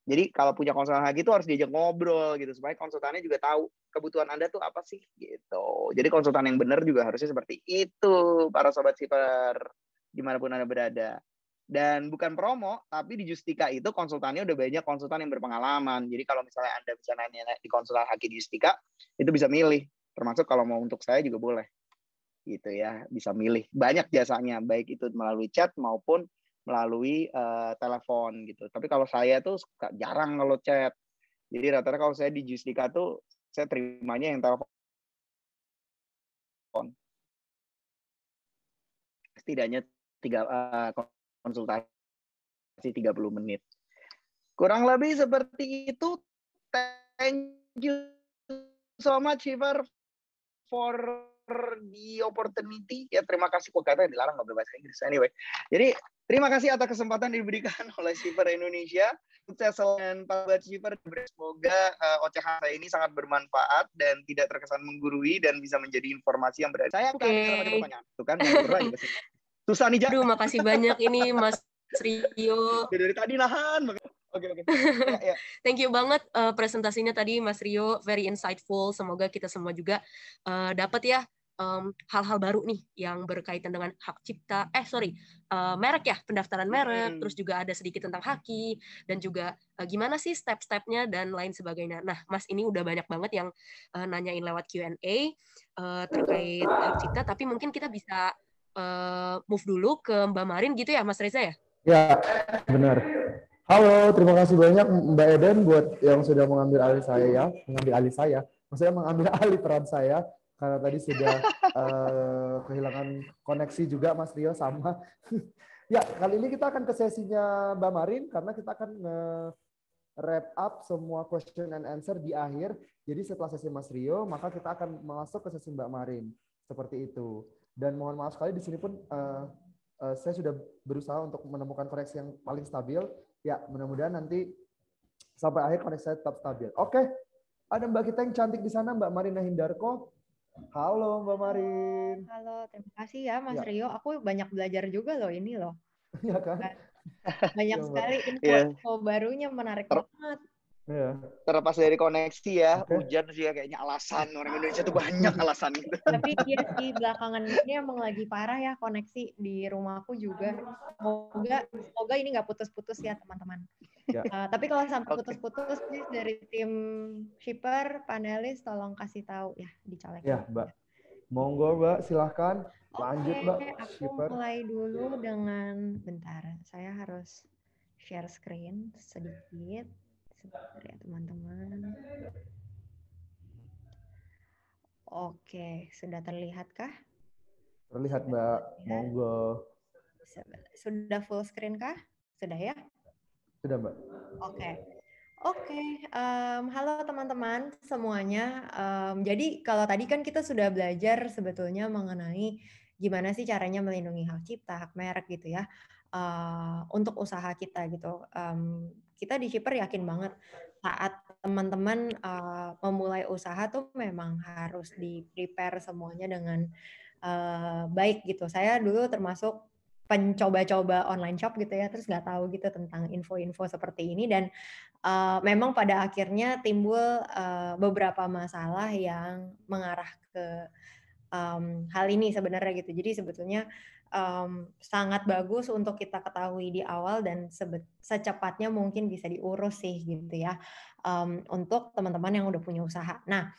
Jadi kalau punya konsultan haki itu harus diajak ngobrol gitu, supaya konsultannya juga tahu kebutuhan Anda tuh apa sih gitu. Jadi konsultan yang benar juga harusnya seperti itu, para sobat shipper dimanapun Anda berada. Dan bukan promo, tapi di Justika itu konsultannya udah banyak konsultan yang berpengalaman. Jadi kalau misalnya Anda bisa nanya di konsultan haki di Justika, itu bisa milih. Termasuk kalau mau untuk saya juga boleh. Gitu ya, bisa milih. Banyak jasanya, baik itu melalui chat maupun melalui telepon gitu. Tapi kalau saya tuh suka jarang kalau chat. Jadi rata-rata kalau saya di Justika tuh, saya terimanya yang telepon. Setidaknya 3 konsultasi 30 menit. Kurang lebih seperti itu. Thank you so much, Shiver, for the opportunity. Ya, terima kasih. Kok kata dilarang ngobrol bahasa Inggris. Anyway, jadi terima kasih atas kesempatan diberikan oleh Shiver Indonesia. Sukses dan Pak Shiver. Semoga ocehan saya ini sangat bermanfaat dan tidak terkesan menggurui dan bisa menjadi informasi yang berarti. Saya akan segala macam pertanyaan. Tuh kan, susah nih, Aduh, makasih banyak ini Mas Mas Rio. Dari tadi nahan banget. Oke. Ya. Thank you banget presentasinya tadi Mas Rio, very insightful. Semoga kita semua juga dapat ya hal-hal baru nih yang berkaitan dengan hak cipta, merek ya, pendaftaran merek, terus juga ada sedikit tentang haki, dan juga gimana sih step-stepnya dan lain sebagainya. Nah, Mas ini udah banyak banget yang nanyain lewat Q&A terkait hak cipta, tapi mungkin kita bisa move dulu ke Mbak Marin gitu ya, Mas Reza ya? Ya, benar. Halo, terima kasih banyak Mbak Eden buat yang sudah mengambil alih saya. Maksudnya mengambil alih peran saya karena tadi sudah kehilangan koneksi juga Mas Rio sama. Ya, kali ini kita akan ke sesinya Mbak Marin karena kita akan wrap up semua question and answer di akhir. Jadi setelah sesi Mas Rio, maka kita akan masuk ke sesi Mbak Marin. Seperti itu. Dan mohon maaf sekali di sini pun saya sudah berusaha untuk menemukan koneksi yang paling stabil. Ya, mudah-mudahan nanti sampai akhir koneksi saya tetap stabil. Oke, ada Mbak kita yang cantik di sana, Mbak Marina Hindarko. Halo Mbak Marin. Halo, terima kasih ya Mas Rio. Aku banyak belajar juga loh ini loh. Iya kan? Banyak Ya, sekali info barunya, menarik banget. Ya. Terlepas dari koneksi ya, hujan sih ya kayaknya alasan orang Indonesia tuh banyak alasan gitu. Tapi iya sih belakangan ini emang lagi parah ya koneksi di rumahku juga. Semoga ini nggak putus-putus ya teman-teman. Ya. Tapi kalau sampai putus-putus nih dari tim shipper, panelis tolong kasih tahu ya di caleg. Ya Mbak. Monggo Mbak, silahkan lanjut Mbak. Aku shipper. mulai dulu dengan bentar. Saya harus share screen sedikit. Sebentar ya teman-teman. Oke, sudah terlihatkah? Terlihat Mbak, monggo. Sudah full screen kah? Sudah ya? Sudah Mbak. Oke. Halo teman-teman semuanya. Jadi kalau tadi kan kita sudah belajar sebetulnya mengenai gimana sih caranya melindungi hak cipta, hak merek gitu ya. Untuk usaha kita gitu. Kita di Shipper yakin banget saat teman-teman memulai usaha tuh memang harus di-prepare semuanya dengan baik gitu. Saya dulu termasuk pencoba-coba online shop gitu ya, terus nggak tahu gitu tentang info-info seperti ini dan memang pada akhirnya timbul beberapa masalah yang mengarah ke hal ini sebenarnya gitu. Jadi sebetulnya sangat bagus untuk kita ketahui di awal dan secepatnya mungkin bisa diurus sih gitu ya untuk teman-teman yang udah punya usaha. Nah,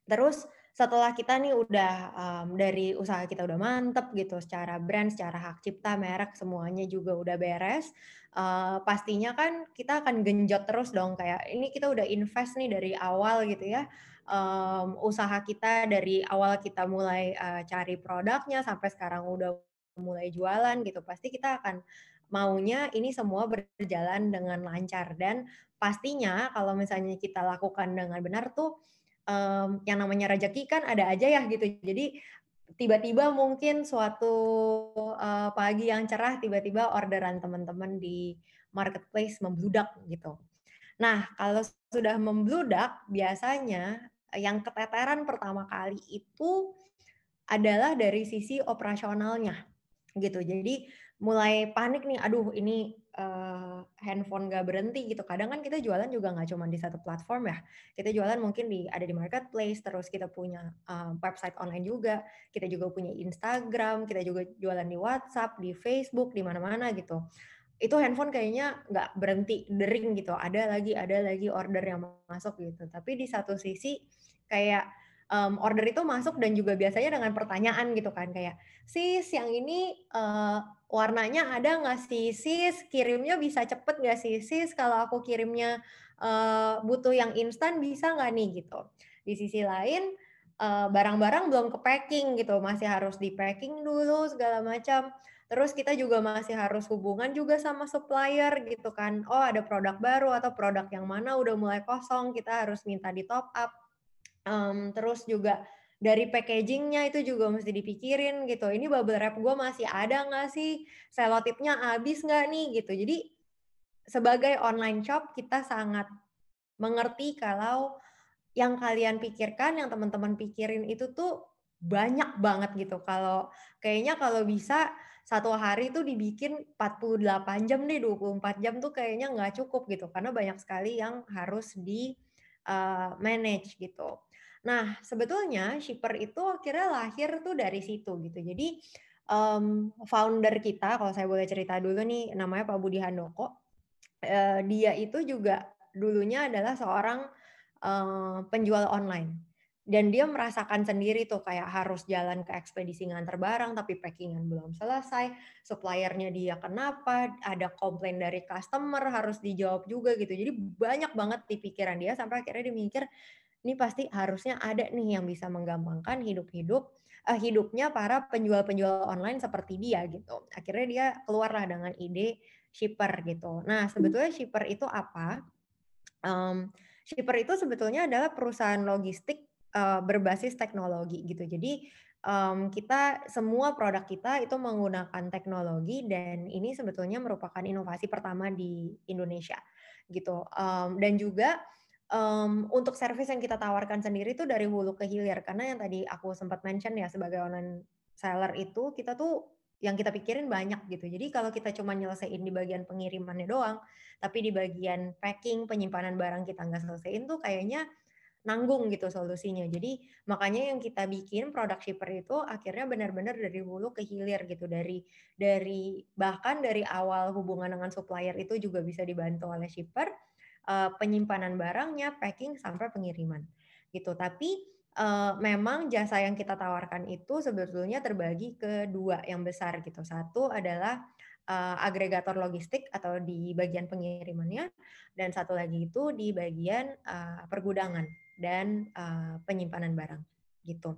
terus setelah kita nih udah dari usaha kita udah mantep gitu secara brand, secara hak cipta, merek semuanya juga udah beres, pastinya kan kita akan genjot terus dong kayak ini kita udah invest nih dari awal gitu ya. Usaha kita dari awal kita mulai cari produknya sampai sekarang udah mulai jualan gitu, pasti kita akan maunya ini semua berjalan dengan lancar dan pastinya kalau misalnya kita lakukan dengan benar tuh yang namanya rezeki kan ada aja ya gitu. Jadi tiba-tiba mungkin suatu pagi yang cerah tiba-tiba orderan teman-teman di marketplace membludak gitu. Nah, kalau sudah membludak biasanya yang keteteran pertama kali itu adalah dari sisi operasionalnya gitu. Jadi mulai panik nih, aduh ini handphone gak berhenti gitu. Kadang kan kita jualan juga gak cuma di satu platform ya. Kita jualan mungkin ada di marketplace, terus kita punya website online juga. Kita juga punya Instagram, kita juga jualan di WhatsApp, di Facebook, di mana-mana gitu. Itu handphone kayaknya gak berhenti, dering gitu. Ada lagi order yang masuk gitu. Tapi di satu sisi kayak order itu masuk dan juga biasanya dengan pertanyaan gitu kan kayak sis yang ini warnanya ada nggak sih sis, kirimnya bisa cepet nggak sih sis, kalau aku kirimnya butuh yang instan bisa nggak nih gitu. Di sisi lain barang-barang belum ke packing gitu, masih harus di packing dulu segala macam. Terus kita juga masih harus hubungan juga sama supplier gitu kan, oh ada produk baru atau produk yang mana udah mulai kosong, kita harus minta di top up. Terus juga dari packagingnya itu juga mesti dipikirin gitu. Ini bubble wrap gue masih ada nggak sih? Selotipnya habis nggak nih gitu. Jadi sebagai online shop kita sangat mengerti kalau yang kalian pikirkan, yang teman-teman pikirin itu tuh banyak banget gitu. Kayaknya kalau bisa satu hari itu dibikin 48 jam deh, 24 jam tuh kayaknya nggak cukup gitu, karena banyak sekali yang harus di manage gitu. Nah, sebetulnya Shipper itu akhirnya lahir tuh dari situ gitu. Jadi founder kita, kalau saya boleh cerita dulu nih, namanya Pak Budi Handoko. Dia itu juga dulunya adalah seorang penjual online. Dan dia merasakan sendiri tuh kayak harus jalan ke ekspedisi nganter barang tapi packingan belum selesai, suppliernya dia kenapa, ada komplain dari customer harus dijawab juga gitu. Jadi banyak banget di pikiran dia sampai akhirnya dia mikir, ini pasti harusnya ada nih yang bisa menggampangkan hidupnya para penjual-penjual online seperti dia gitu. Akhirnya dia keluarlah dengan ide Shipper gitu. Nah, sebetulnya Shipper itu apa? Shipper itu sebetulnya adalah perusahaan logistik berbasis teknologi gitu. Jadi kita semua produk kita itu menggunakan teknologi dan ini sebetulnya merupakan inovasi pertama di Indonesia gitu. Dan juga untuk service yang kita tawarkan sendiri itu dari hulu ke hilir, karena yang tadi aku sempat mention ya, sebagai online seller itu kita tuh yang kita pikirin banyak gitu. Jadi kalau kita cuma nyelesain di bagian pengirimannya doang, tapi di bagian packing, penyimpanan barang kita nggak selesaiin tuh kayaknya nanggung gitu solusinya. Jadi makanya yang kita bikin produk Shipper itu akhirnya benar-benar dari hulu ke hilir gitu. Bahkan dari awal hubungan dengan supplier itu juga bisa dibantu oleh Shipper, penyimpanan barangnya, packing sampai pengiriman gitu. Tapi memang jasa yang kita tawarkan itu sebetulnya terbagi ke dua yang besar gitu. Satu adalah agregator logistik atau di bagian pengirimannya, dan satu lagi itu di bagian pergudangan dan penyimpanan barang gitu.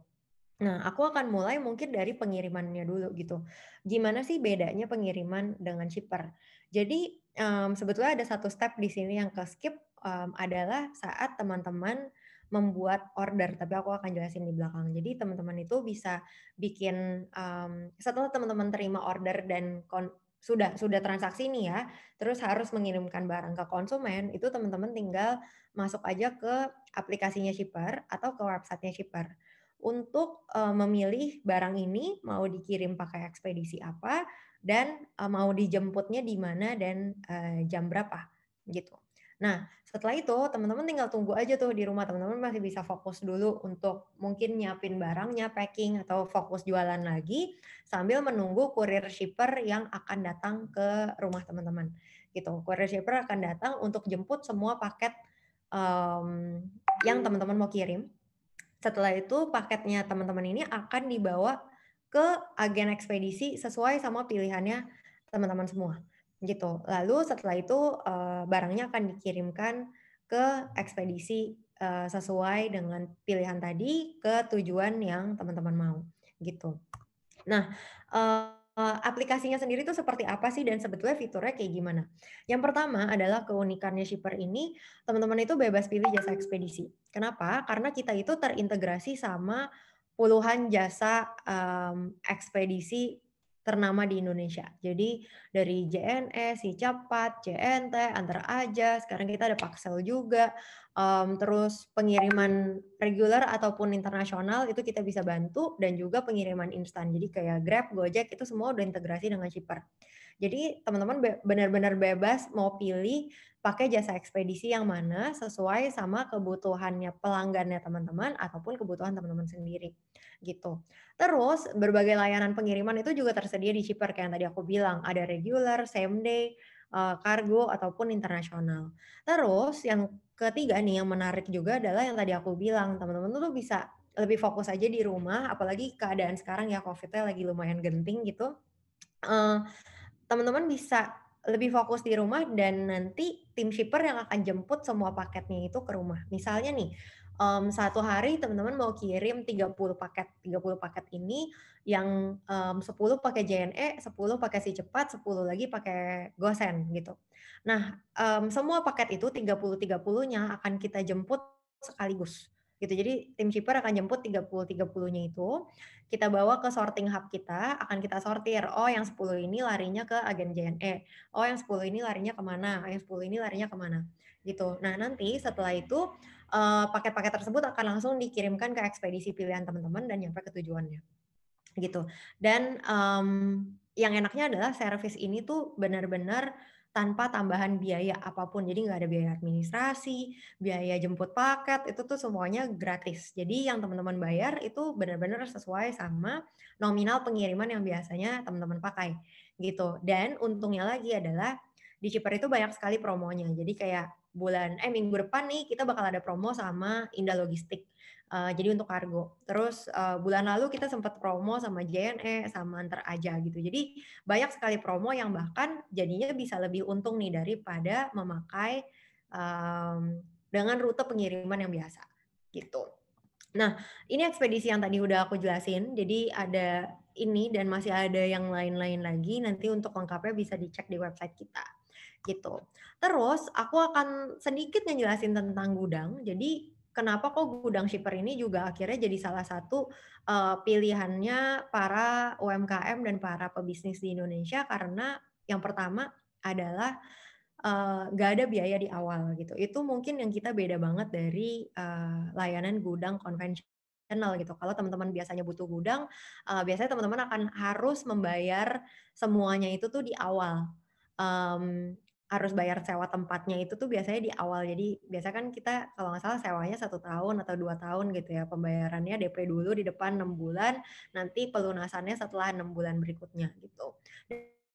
Nah, aku akan mulai mungkin dari pengirimannya dulu gitu. Gimana sih bedanya pengiriman dengan shipper? Jadi sebetulnya ada satu step di sini yang ke skip, adalah saat teman-teman membuat order, tapi aku akan jelasin di belakang. Jadi teman-teman itu bisa bikin setelah teman-teman terima order dan sudah transaksi nih ya, terus harus mengirimkan barang ke konsumen, itu teman-teman tinggal masuk aja ke aplikasinya Shipper atau ke websitenya Shipper untuk memilih barang ini mau dikirim pakai ekspedisi apa dan mau dijemputnya di mana dan jam berapa gitu. Nah, setelah itu teman-teman tinggal tunggu aja tuh di rumah, teman-teman masih bisa fokus dulu untuk mungkin nyiapin barangnya, packing atau fokus jualan lagi sambil menunggu kurir shipper yang akan datang ke rumah teman-teman gitu. Kurir shipper akan datang untuk jemput semua paket yang teman-teman mau kirim. Setelah itu paketnya teman-teman ini akan dibawa ke agen ekspedisi sesuai sama pilihannya teman-teman semua gitu. Lalu setelah itu barangnya akan dikirimkan ke ekspedisi sesuai dengan pilihan tadi ke tujuan yang teman-teman mau gitu. Nah, aplikasinya sendiri itu seperti apa sih dan sebetulnya fiturnya kayak gimana? Yang pertama adalah keunikannya Shipper ini, teman-teman itu bebas pilih jasa ekspedisi. Kenapa? Karena kita itu terintegrasi sama puluhan jasa ekspedisi ternama di Indonesia. Jadi dari JNE, Si Cepat, JNT, Antar Aja, sekarang kita ada Paxel juga. Terus pengiriman reguler ataupun internasional itu kita bisa bantu, dan juga pengiriman instan. Jadi kayak Grab, Gojek itu semua udah integrasi dengan Shipper. Jadi teman-teman benar-benar bebas mau pilih pakai jasa ekspedisi yang mana sesuai sama kebutuhannya pelanggannya teman-teman ataupun kebutuhan teman-teman sendiri gitu. Terus berbagai layanan pengiriman itu juga tersedia di Shipper kayak yang tadi aku bilang, ada regular, same day, kargo ataupun internasional. Terus yang ketiga nih yang menarik juga adalah yang tadi aku bilang, teman-teman tuh bisa lebih fokus aja di rumah, apalagi keadaan sekarang ya COVID-nya lagi lumayan genting gitu. Teman-teman bisa lebih fokus di rumah dan nanti tim shipper yang akan jemput semua paketnya itu ke rumah. Misalnya nih, satu hari teman-teman mau kirim 30 paket. 30 paket ini yang 10 pakai JNE, 10 pakai Si Cepat, 10 lagi pakai GoSend gitu. Nah, semua paket itu 30-30-nya akan kita jemput sekaligus gitu. Jadi tim shipper akan jemput 30-30-nya itu, kita bawa ke sorting hub kita, akan kita sortir. Oh, yang 10 ini larinya ke agen JNE. Oh, yang 10 ini larinya kemana? Yang 10 ini larinya kemana? Gitu. Nah, nanti setelah itu paket-paket tersebut akan langsung dikirimkan ke ekspedisi pilihan teman-teman dan nyampe ke tujuannya gitu. Dan yang enaknya adalah service ini tuh benar-benar tanpa tambahan biaya apapun. Jadi nggak ada biaya administrasi, biaya jemput paket, itu tuh semuanya gratis. Jadi yang teman-teman bayar itu benar-benar sesuai sama nominal pengiriman yang biasanya teman-teman pakai gitu. Dan untungnya lagi adalah di Shipper itu banyak sekali promonya. Jadi kayak minggu depan nih kita bakal ada promo sama Indah Logistik. Jadi untuk kargo. Terus bulan lalu kita sempat promo sama JNE, sama Antar Aja gitu. Jadi banyak sekali promo yang bahkan jadinya bisa lebih untung nih daripada memakai dengan rute pengiriman yang biasa gitu. Nah, ini ekspedisi yang tadi udah aku jelasin. Jadi ada ini dan masih ada yang lain-lain lagi. Nanti untuk lengkapnya bisa dicek di website kita gitu. Terus aku akan sedikit ngejelasin tentang gudang. Jadi kenapa kok gudang shipper ini juga akhirnya jadi salah satu pilihannya para UMKM dan para pebisnis di Indonesia, karena yang pertama adalah nggak ada biaya di awal gitu. Itu mungkin yang kita beda banget dari layanan gudang konvensional gitu. Kalau teman-teman biasanya butuh gudang, biasanya teman-teman akan harus membayar semuanya itu tuh di awal. Harus bayar sewa tempatnya itu tuh biasanya di awal. Jadi biasa kan kita kalau nggak salah sewanya 1 tahun atau 2 tahun gitu ya. Pembayarannya DP dulu di depan 6 bulan, nanti pelunasannya setelah 6 bulan berikutnya gitu.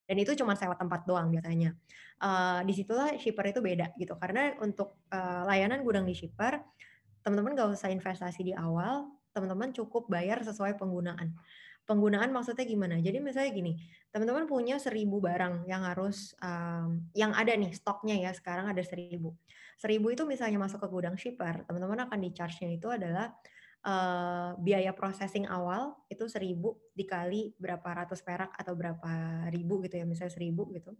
Dan itu cuma sewa tempat doang biasanya. Disitulah shipper itu beda gitu. Karena untuk layanan gudang di shipper, teman-teman nggak usah investasi di awal, teman-teman cukup bayar sesuai penggunaan. Penggunaan maksudnya gimana? Jadi misalnya gini, teman-teman punya 1.000 barang yang harus, yang ada nih stoknya ya, sekarang ada 1.000. 1.000 itu misalnya masuk ke gudang shipper, teman-teman akan di-charge-nya itu adalah biaya processing awal itu 1.000 dikali berapa ratus perak atau berapa ribu gitu ya, misalnya 1.000 gitu.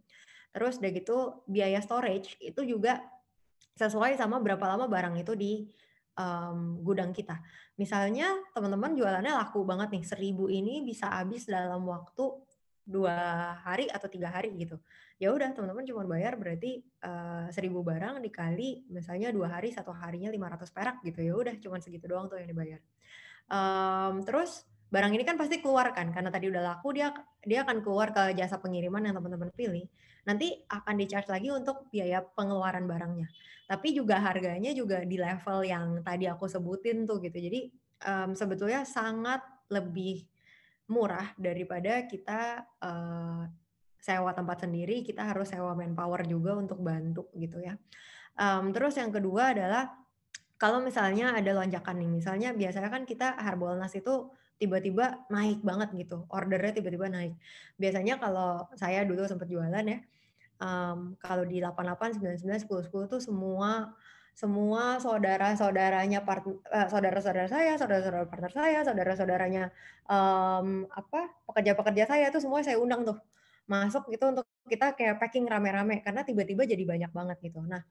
Terus udah gitu biaya storage itu juga sesuai sama berapa lama barang itu di gudang kita. Misalnya teman-teman jualannya laku banget nih, 1.000 ini bisa habis dalam waktu 2 hari atau 3 hari gitu. Ya udah teman-teman cuma bayar berarti 1.000 barang dikali misalnya 2 hari, 1 harinya 500 perak gitu. Ya udah cuma segitu doang tuh yang dibayar. Terus barang ini kan pasti keluar kan, karena tadi udah laku dia akan keluar ke jasa pengiriman yang teman-teman pilih. Nanti akan di-charge lagi untuk biaya pengeluaran barangnya. Tapi juga harganya juga di level yang tadi aku sebutin tuh gitu. Jadi sebetulnya sangat lebih murah daripada kita sewa tempat sendiri, kita harus sewa manpower juga untuk bantu gitu ya. Terus yang kedua adalah kalau misalnya ada lonjakan nih, misalnya biasanya kan kita Harbolnas itu tiba-tiba naik banget gitu, ordernya tiba-tiba naik. Biasanya kalau saya dulu sempat jualan ya, kalau di 88, 99, 10, 10 tuh semua saudara-saudaranya saudara-saudara saya, saudara-saudara partner saya, saudara-saudaranya, pekerja-pekerja saya tuh semua saya undang tuh, masuk gitu untuk kita kayak packing rame-rame, karena tiba-tiba jadi banyak banget gitu. Nah,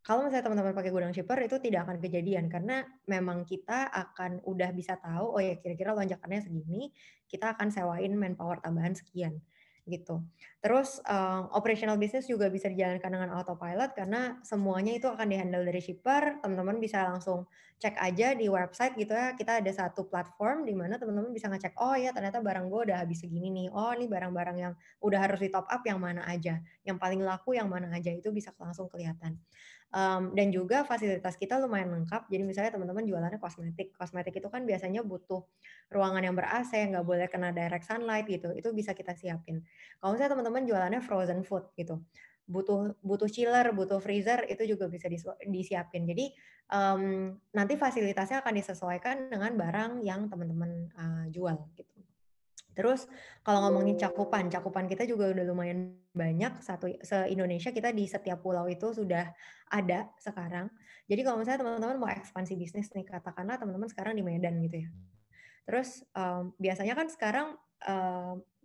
kalau misalnya teman-teman pakai gudang shipper itu tidak akan kejadian, karena memang kita akan udah bisa tahu, oh ya kira-kira lonjakannya segini, kita akan sewain manpower tambahan sekian gitu. Terus operational business juga bisa dijalankan dengan autopilot karena semuanya itu akan dihandle dari shipper. Teman-teman bisa langsung cek aja di website gitu ya. Kita ada satu platform di mana teman-teman bisa ngecek, oh ya ternyata barang gue udah habis segini nih. Oh ini barang-barang yang udah harus di top up yang mana aja, yang paling laku yang mana aja, itu bisa langsung kelihatan. Dan juga fasilitas kita lumayan lengkap. Jadi misalnya teman-teman jualannya kosmetik. Kosmetik itu kan biasanya butuh ruangan yang ber-AC, nggak boleh kena direct sunlight gitu. Itu bisa kita siapin. Kalau misalnya teman-teman jualannya frozen food gitu, butuh chiller, butuh freezer, itu juga bisa disiapin. Jadi nanti fasilitasnya akan disesuaikan dengan barang yang teman-teman jual gitu. Terus kalau ngomongin cakupan kita juga udah lumayan banyak, se-Indonesia kita di setiap pulau itu sudah ada sekarang. Jadi kalau misalnya teman-teman mau ekspansi bisnis nih, katakanlah teman-teman sekarang di Medan gitu ya. Terus biasanya kan sekarang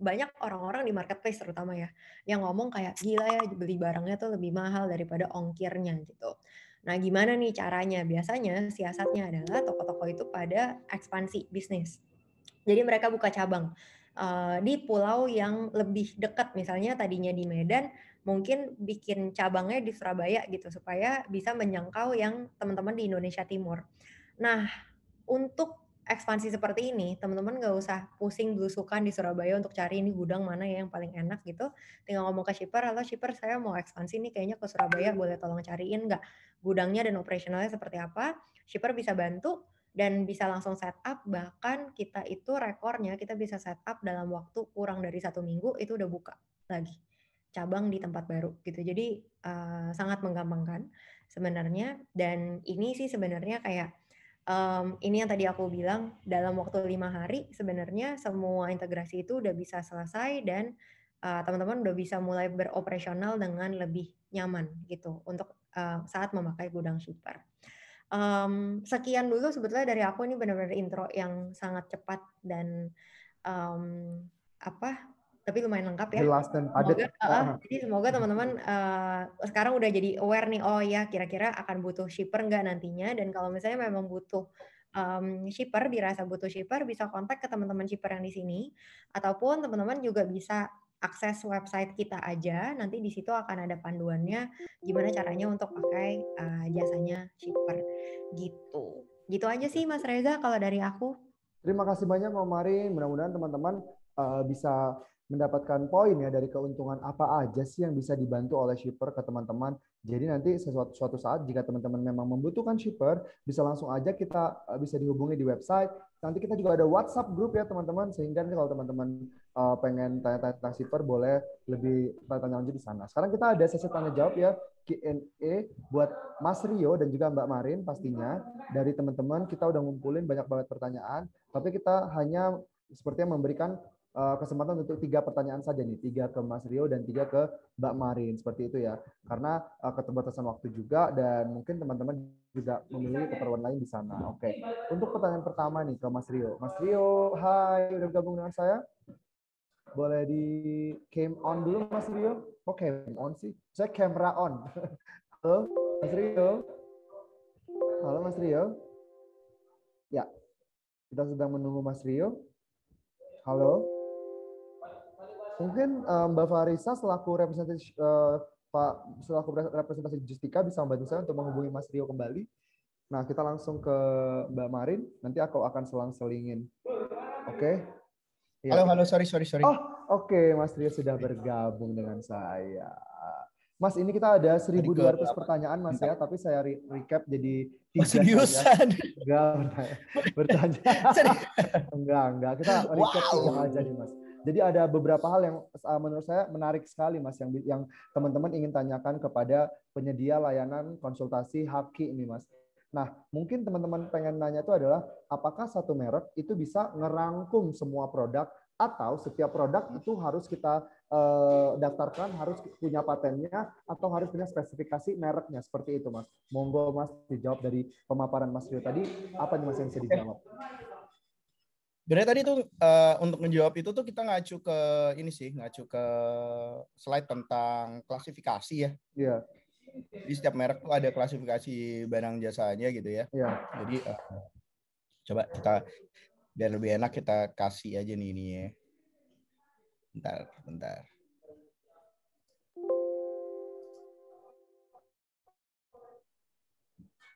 banyak orang-orang di marketplace terutama ya, yang ngomong kayak gila ya beli barangnya tuh lebih mahal daripada ongkirnya gitu. Nah gimana nih caranya? Biasanya siasatnya adalah toko-toko itu pada ekspansi bisnis. Jadi mereka buka cabang di pulau yang lebih dekat, misalnya tadinya di Medan, mungkin bikin cabangnya di Surabaya gitu supaya bisa menjangkau yang teman-teman di Indonesia Timur. Nah, untuk ekspansi seperti ini, teman-teman nggak usah pusing belusukan di Surabaya untuk cari ini gudang mana ya yang paling enak gitu. Tinggal ngomong ke shipper, halo shipper saya mau ekspansi nih kayaknya ke Surabaya, boleh tolong cariin nggak gudangnya dan operasionalnya seperti apa. Shipper bisa bantu dan bisa langsung setup, bahkan kita itu rekornya kita bisa setup dalam waktu kurang dari 1 minggu itu udah buka lagi cabang di tempat baru gitu. Jadi sangat menggampangkan sebenarnya, dan ini sih sebenarnya kayak ini yang tadi aku bilang dalam waktu 5 hari sebenarnya semua integrasi itu udah bisa selesai dan teman-teman udah bisa mulai beroperasional dengan lebih nyaman gitu untuk saat memakai gudang shipper. Sekian dulu sebetulnya dari aku, ini benar-benar intro yang sangat cepat dan tapi lumayan lengkap ya. Jelas dan padat. Jadi semoga teman-teman sekarang udah jadi aware nih, oh ya kira-kira akan butuh shipper nggak nantinya, dan kalau misalnya memang butuh shipper, dirasa butuh shipper, bisa kontak ke teman-teman shipper yang di sini, ataupun teman-teman juga bisa akses website kita aja, nanti di situ akan ada panduannya gimana caranya untuk pakai jasanya shipper gitu. Gitu aja sih Mas Reza kalau dari aku. Terima kasih banyak Mbak Marin. Mudah-mudahan teman-teman bisa mendapatkan poin ya dari keuntungan apa aja sih yang bisa dibantu oleh shipper ke teman-teman. Jadi nanti suatu saat jika teman-teman memang membutuhkan shipper, bisa langsung aja kita bisa dihubungi di website. Nanti kita juga ada WhatsApp group ya teman-teman, sehingga nanti kalau teman-teman pengen tanya-tanya tentang shipper boleh lebih tanya lanjut di sana. Sekarang kita ada sesi tanya jawab ya, Q&A buat Mas Rio dan juga Mbak Marin pastinya. Dari teman-teman kita udah ngumpulin banyak banget pertanyaan, tapi kita hanya sepertinya memberikan kesempatan untuk 3 pertanyaan saja nih, 3 ke Mas Rio dan 3 ke Mbak Marin, seperti itu ya, karena keterbatasan waktu juga dan mungkin teman-teman juga memiliki keperluan lain di sana. Oke, untuk pertanyaan pertama nih ke Mas Rio. Mas Rio, hai, udah bergabung dengan saya? Boleh di cam on dulu Mas Rio? Oh, cam on sih, saya camera on. Halo Mas Rio. Halo Mas Rio. Ya, kita sedang menunggu Mas Rio. Halo. Mungkin Mbak Farisa selaku representasi Justika bisa membantu saya untuk menghubungi Mas Rio kembali. Nah, kita langsung ke Mbak Marin. Nanti aku akan selang-selingin. Oke. Ya. Halo, sorry. Oh, oke. Mas Rio sudah bergabung dengan saya. Mas, ini kita ada 1.200 pertanyaan, Mas ya. Tapi saya recap jadi 3 seriusan? Enggak bertanya. Enggak. Kita recap 3 aja nih, Mas. Jadi ada beberapa hal yang menurut saya menarik sekali, Mas, yang teman-teman ingin tanyakan kepada penyedia layanan konsultasi Haki ini, Mas. Nah, mungkin teman-teman pengen nanya itu adalah apakah satu merek itu bisa ngerangkum semua produk, atau setiap produk itu harus kita daftarkan, harus punya patennya, atau harus punya spesifikasi mereknya, seperti itu, Mas. Monggo, Mas, dijawab dari pemaparan Mas Rio tadi, apa nih, Mas, yang bisa dijawab? Sebenarnya tadi tuh untuk menjawab itu tuh kita ngacu ke slide tentang klasifikasi ya. Iya. Jadi setiap merek tuh ada klasifikasi barang jasanya gitu ya. Iya. Jadi coba kita biar lebih enak kita kasih aja nih ini ya. Bentar.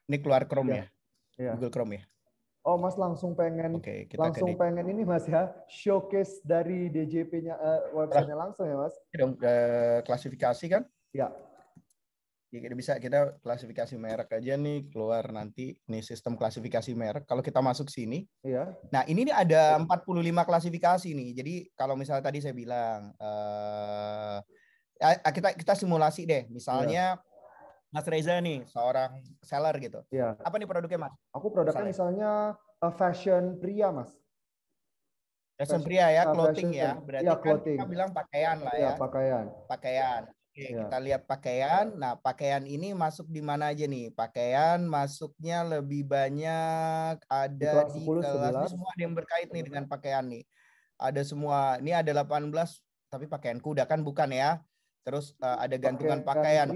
Ini keluar Chrome ya. Google Chrome ya. Oh, Mas langsung pengen pengen ini, Mas ya, showcase dari DJP-nya website-nya langsung ya, Mas? Klasifikasi kan? Ya. Ya, kita klasifikasi merek aja nih, keluar nanti nih sistem klasifikasi merek. Kalau kita masuk sini, iya. Nah ini nih ada 45 klasifikasi nih. Jadi kalau misalnya tadi saya bilang kita simulasi deh, misalnya Mas Reza nih seorang seller gitu. Iya. Apa nih produknya, Mas? Aku produknya misalnya fashion pria, Mas. Fashion pria ya, clothing ya. Berarti ya, kan kita bilang pakaian lah ya. Pakaian. Oke, kita lihat pakaian. Nah, pakaian ini masuk di mana aja nih? Pakaian masuknya lebih banyak ada di kelas. Ini semua ada yang berkait nih dengan pakaian nih. Ada semua. Ini ada 18, tapi pakaian kuda kan bukan ya. Terus ada gantungan pakaian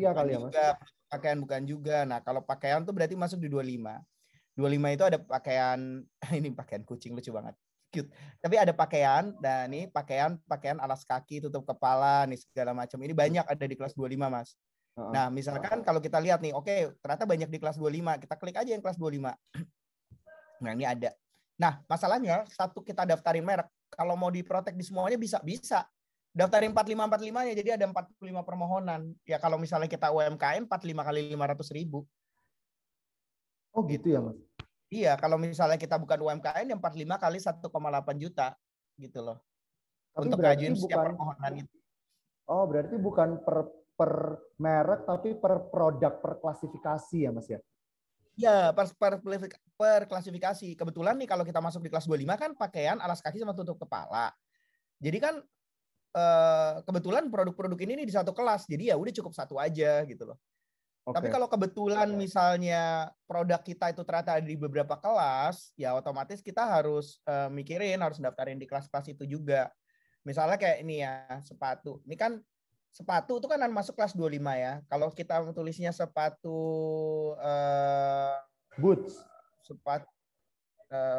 pakaian bukan juga. Nah, kalau pakaian tuh berarti masuk di 25. 25 itu ada pakaian ini pakaian kucing lucu banget. Cute. Tapi ada pakaian, dan ini pakaian alas kaki, tutup kepala, nih segala macam. Ini banyak ada di kelas 25, Mas. Nah, misalkan kalau kita lihat nih, oke, ternyata banyak di kelas 25. Kita klik aja yang kelas 25. Nah, ini ada. Nah, masalahnya satu kita daftarin merek, kalau mau diprotek di semuanya bisa. Daftarin 45-45-nya, jadi ada 45 permohonan. Ya kalau misalnya kita UMKM 45 kali 500.000. Oh gitu ya, Mas? Iya, kalau misalnya kita bukan UMKM yang 45 kali 1,8 juta gitu loh. Tapi untuk ngajuin setiap permohonan itu. Oh, berarti bukan per merek tapi per produk, per klasifikasi ya, Mas ya? Ya, per klasifikasi. Kebetulan nih kalau kita masuk di kelas 25 kan pakaian, alas kaki sama tutup kepala. Jadi kan kebetulan produk-produk ini nih di satu kelas. Jadi ya udah cukup satu aja gitu loh. Tapi kalau kebetulan misalnya produk kita itu ternyata ada di beberapa kelas, ya otomatis kita harus mikirin, harus daftarin di kelas-kelas itu juga. Misalnya kayak ini ya, sepatu. Ini kan sepatu itu kan masuk kelas 25 ya. Kalau kita tulisnya sepatu boots. Sepatu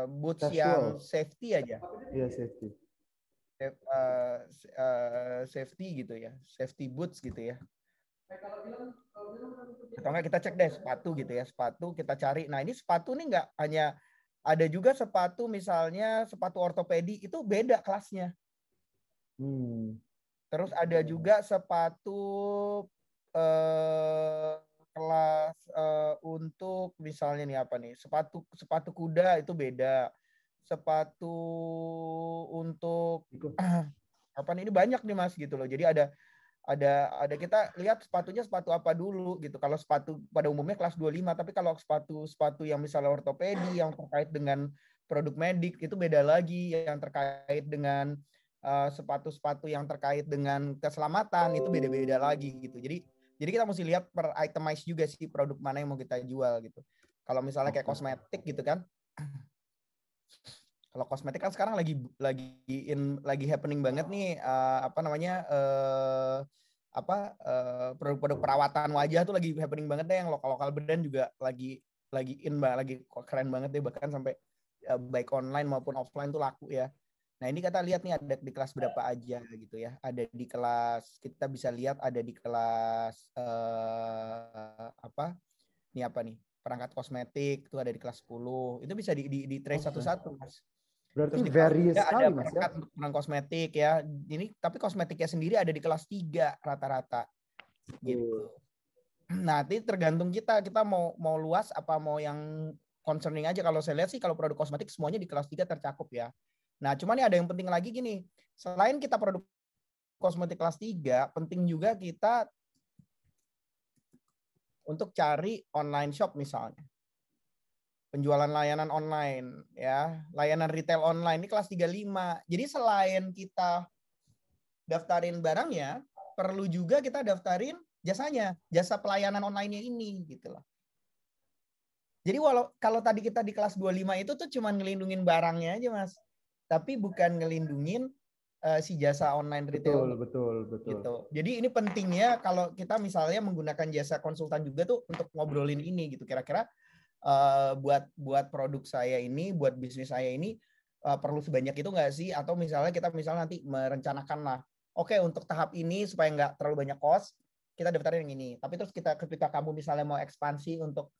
boots casual. Yang safety aja. Iya, safety. Safety gitu ya. Safety boots gitu ya. Atau enggak kita cek deh sepatu gitu ya, sepatu kita cari. Nah ini sepatu nih nggak hanya ada juga sepatu misalnya sepatu ortopedi itu beda kelasnya. Terus ada juga sepatu kelas untuk misalnya nih apa nih sepatu kuda itu beda. Sepatu untuk apa nih, ini banyak nih Mas gitu loh. Jadi ada kita lihat sepatunya sepatu apa dulu gitu. Kalau sepatu pada umumnya kelas 25, tapi kalau sepatu yang misalnya ortopedi yang terkait dengan produk medik itu beda lagi, yang terkait dengan sepatu-sepatu yang terkait dengan keselamatan itu beda-beda lagi gitu. Jadi kita mesti lihat per itemize juga sih produk mana yang mau kita jual gitu. Kalau misalnya kayak kosmetik gitu kan. Kalau kosmetik kan sekarang lagi happening banget nih produk-produk perawatan wajah tuh lagi happening banget deh, yang lokal brand juga lagi keren banget deh, bahkan sampai baik online maupun offline tuh laku ya. Nah ini kita lihat nih ada di kelas berapa aja gitu ya. Ada di kelas, kita bisa lihat ada di kelas perangkat kosmetik itu ada di kelas 10. Itu bisa di trace satu-satu Mas. Berarti vary sekali Mas ya. Perangkat kosmetik ya. Ini tapi kosmetiknya sendiri ada di kelas 3 rata-rata. Gitu. Nah, nanti tergantung kita mau luas apa mau yang concerning aja. Kalau saya lihat sih kalau produk kosmetik semuanya di kelas 3 tercakup ya. Nah, cuman ada yang penting lagi gini. Selain kita produk kosmetik kelas 3, penting juga kita untuk cari online shop misalnya. Penjualan layanan online ya, layanan retail online ini kelas 35. Jadi selain kita daftarin barangnya, perlu juga kita daftarin jasanya, jasa pelayanan online-nya ini gitu loh. Jadi kalau tadi kita di kelas 25 itu tuh cuma ngelindungin barangnya aja Mas. Tapi bukan ngelindungin si jasa online retail. Betul. Gitu. Jadi ini pentingnya kalau kita misalnya menggunakan jasa konsultan juga tuh untuk ngobrolin ini gitu. Kira-kira buat produk saya ini, buat bisnis saya ini perlu sebanyak itu nggak sih? Atau misalnya kita nanti merencanakan lah, oke, untuk tahap ini supaya nggak terlalu banyak cost, kita daftarin yang ini. Tapi terus ketika kamu misalnya mau ekspansi untuk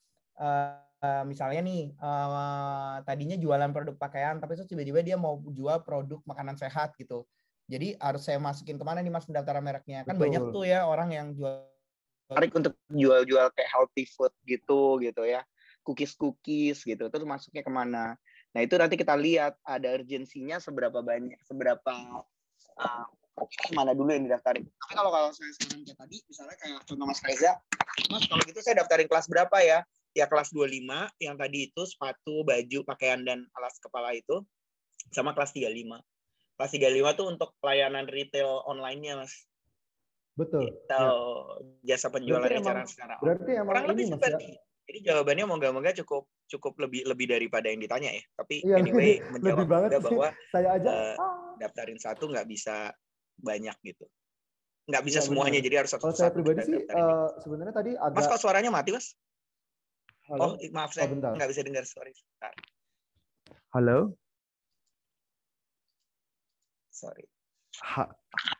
misalnya nih tadinya jualan produk pakaian, tapi terus tiba-tiba dia mau jual produk makanan sehat gitu. Jadi harus saya masukin kemana nih Mas pendaftaran mereknya? Kan banyak tuh ya orang yang jual tarik untuk jual-jual kayak healthy food gitu ya. Cookies gitu, terus masuknya kemana? Nah itu nanti kita lihat ada urgensinya seberapa banyak, mana dulu yang didaftarin. Tapi kalau saya sekarang kayak tadi, misalnya kayak contoh Mas Reza, Mas kalau gitu saya daftarin kelas berapa ya? Ya kelas 25, yang tadi itu sepatu, baju, pakaian, dan alas kepala itu, sama kelas 35. Kelas 35 tuh untuk pelayanan retail online-nya Mas. Betul. Atau jasa penjualan secara online. Berarti emang kurang lebih seperti Jadi jawabannya moga-moga cukup lebih daripada yang ditanya ya. Tapi anyway menjawab juga bahwa saya aja daftarin satu nggak bisa banyak gitu. Nggak bisa semuanya, jadi harus satu-satu. Kalau saya pribadi sih sebenarnya tadi agak... Mas kok suaranya mati Mas? Halo? Oh maaf saya nggak bisa dengar, sorry. Bentar. Halo? Sorry.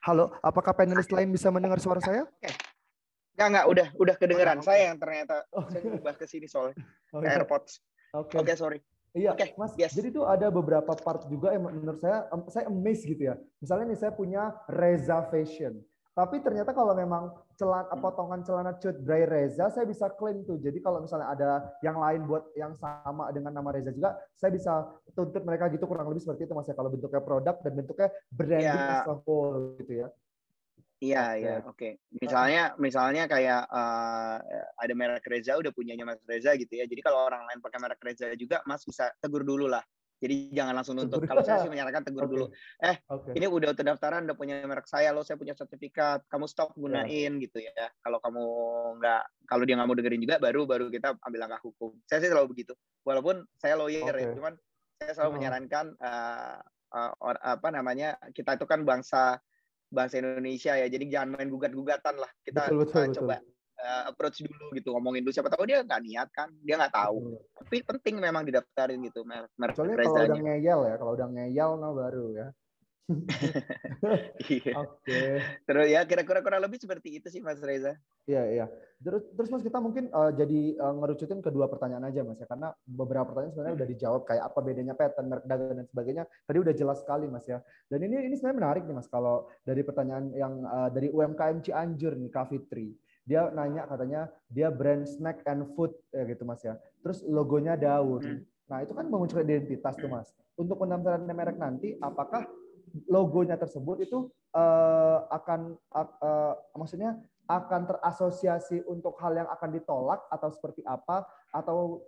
Halo, apakah panelis lain bisa mendengar suara saya? Enggak, udah kedengeran. Saya yang ternyata saya berubah ke sini soalnya. AirPods. Oke, sorry. Iya, Mas. Yes. Jadi itu ada beberapa part juga yang menurut saya amazed gitu ya. Misalnya nih saya punya Reza Fashion. Tapi ternyata kalau memang potongan celana cut dry Reza, saya bisa claim tuh. Jadi kalau misalnya ada yang lain buat yang sama dengan nama Reza juga, saya bisa tuntut mereka gitu, kurang lebih seperti itu Mas ya. Kalau bentuknya produk dan bentuknya branding as a whole gitu ya. Iya, oke. Misalnya kayak ada merek Reza udah punyanya Mas Reza gitu ya. Jadi kalau orang lain pakai merek Reza juga, Mas bisa tegur dulu lah. Jadi jangan langsung nuntut. Kalau saya sih menyarankan tegur dulu. Ini udah pendaftaran, udah punya merek saya, saya punya sertifikat. Kamu stop gunain gitu ya. Kalau kamu kalau dia nggak mau dengerin juga, baru kita ambil langkah hukum. Saya sih selalu begitu. Walaupun saya lawyer ya, cuman saya selalu menyarankan kita itu kan bangsa Indonesia ya, jadi jangan main gugat-gugatan lah. Kita coba approach dulu gitu, ngomongin dulu. Siapa tahu dia nggak niat kan, dia nggak tahu. Tapi penting memang didaftarin gitu merek Rezanya. Kalau udah ngeyel, baru ya. Oke. Terus ya kira-kira kurang lebih seperti itu sih Mas Reza. Iya. Terus Mas kita mungkin jadi ngerucutin kedua pertanyaan aja Mas ya, karena beberapa pertanyaan sebenarnya udah dijawab kayak apa bedanya pattern, merek dagangan dan sebagainya. Tadi udah jelas sekali Mas ya. Dan ini sebenarnya menarik nih Mas, kalau dari pertanyaan yang dari UMKM Cianjur nih, Kak Fitri. Dia nanya katanya dia brand snack and food ya gitu Mas ya. Terus logonya daun. Nah, itu kan memunculkan identitas tuh Mas. Untuk pendaftaran merek nanti apakah logonya tersebut itu maksudnya akan terasosiasi untuk hal yang akan ditolak atau seperti apa, atau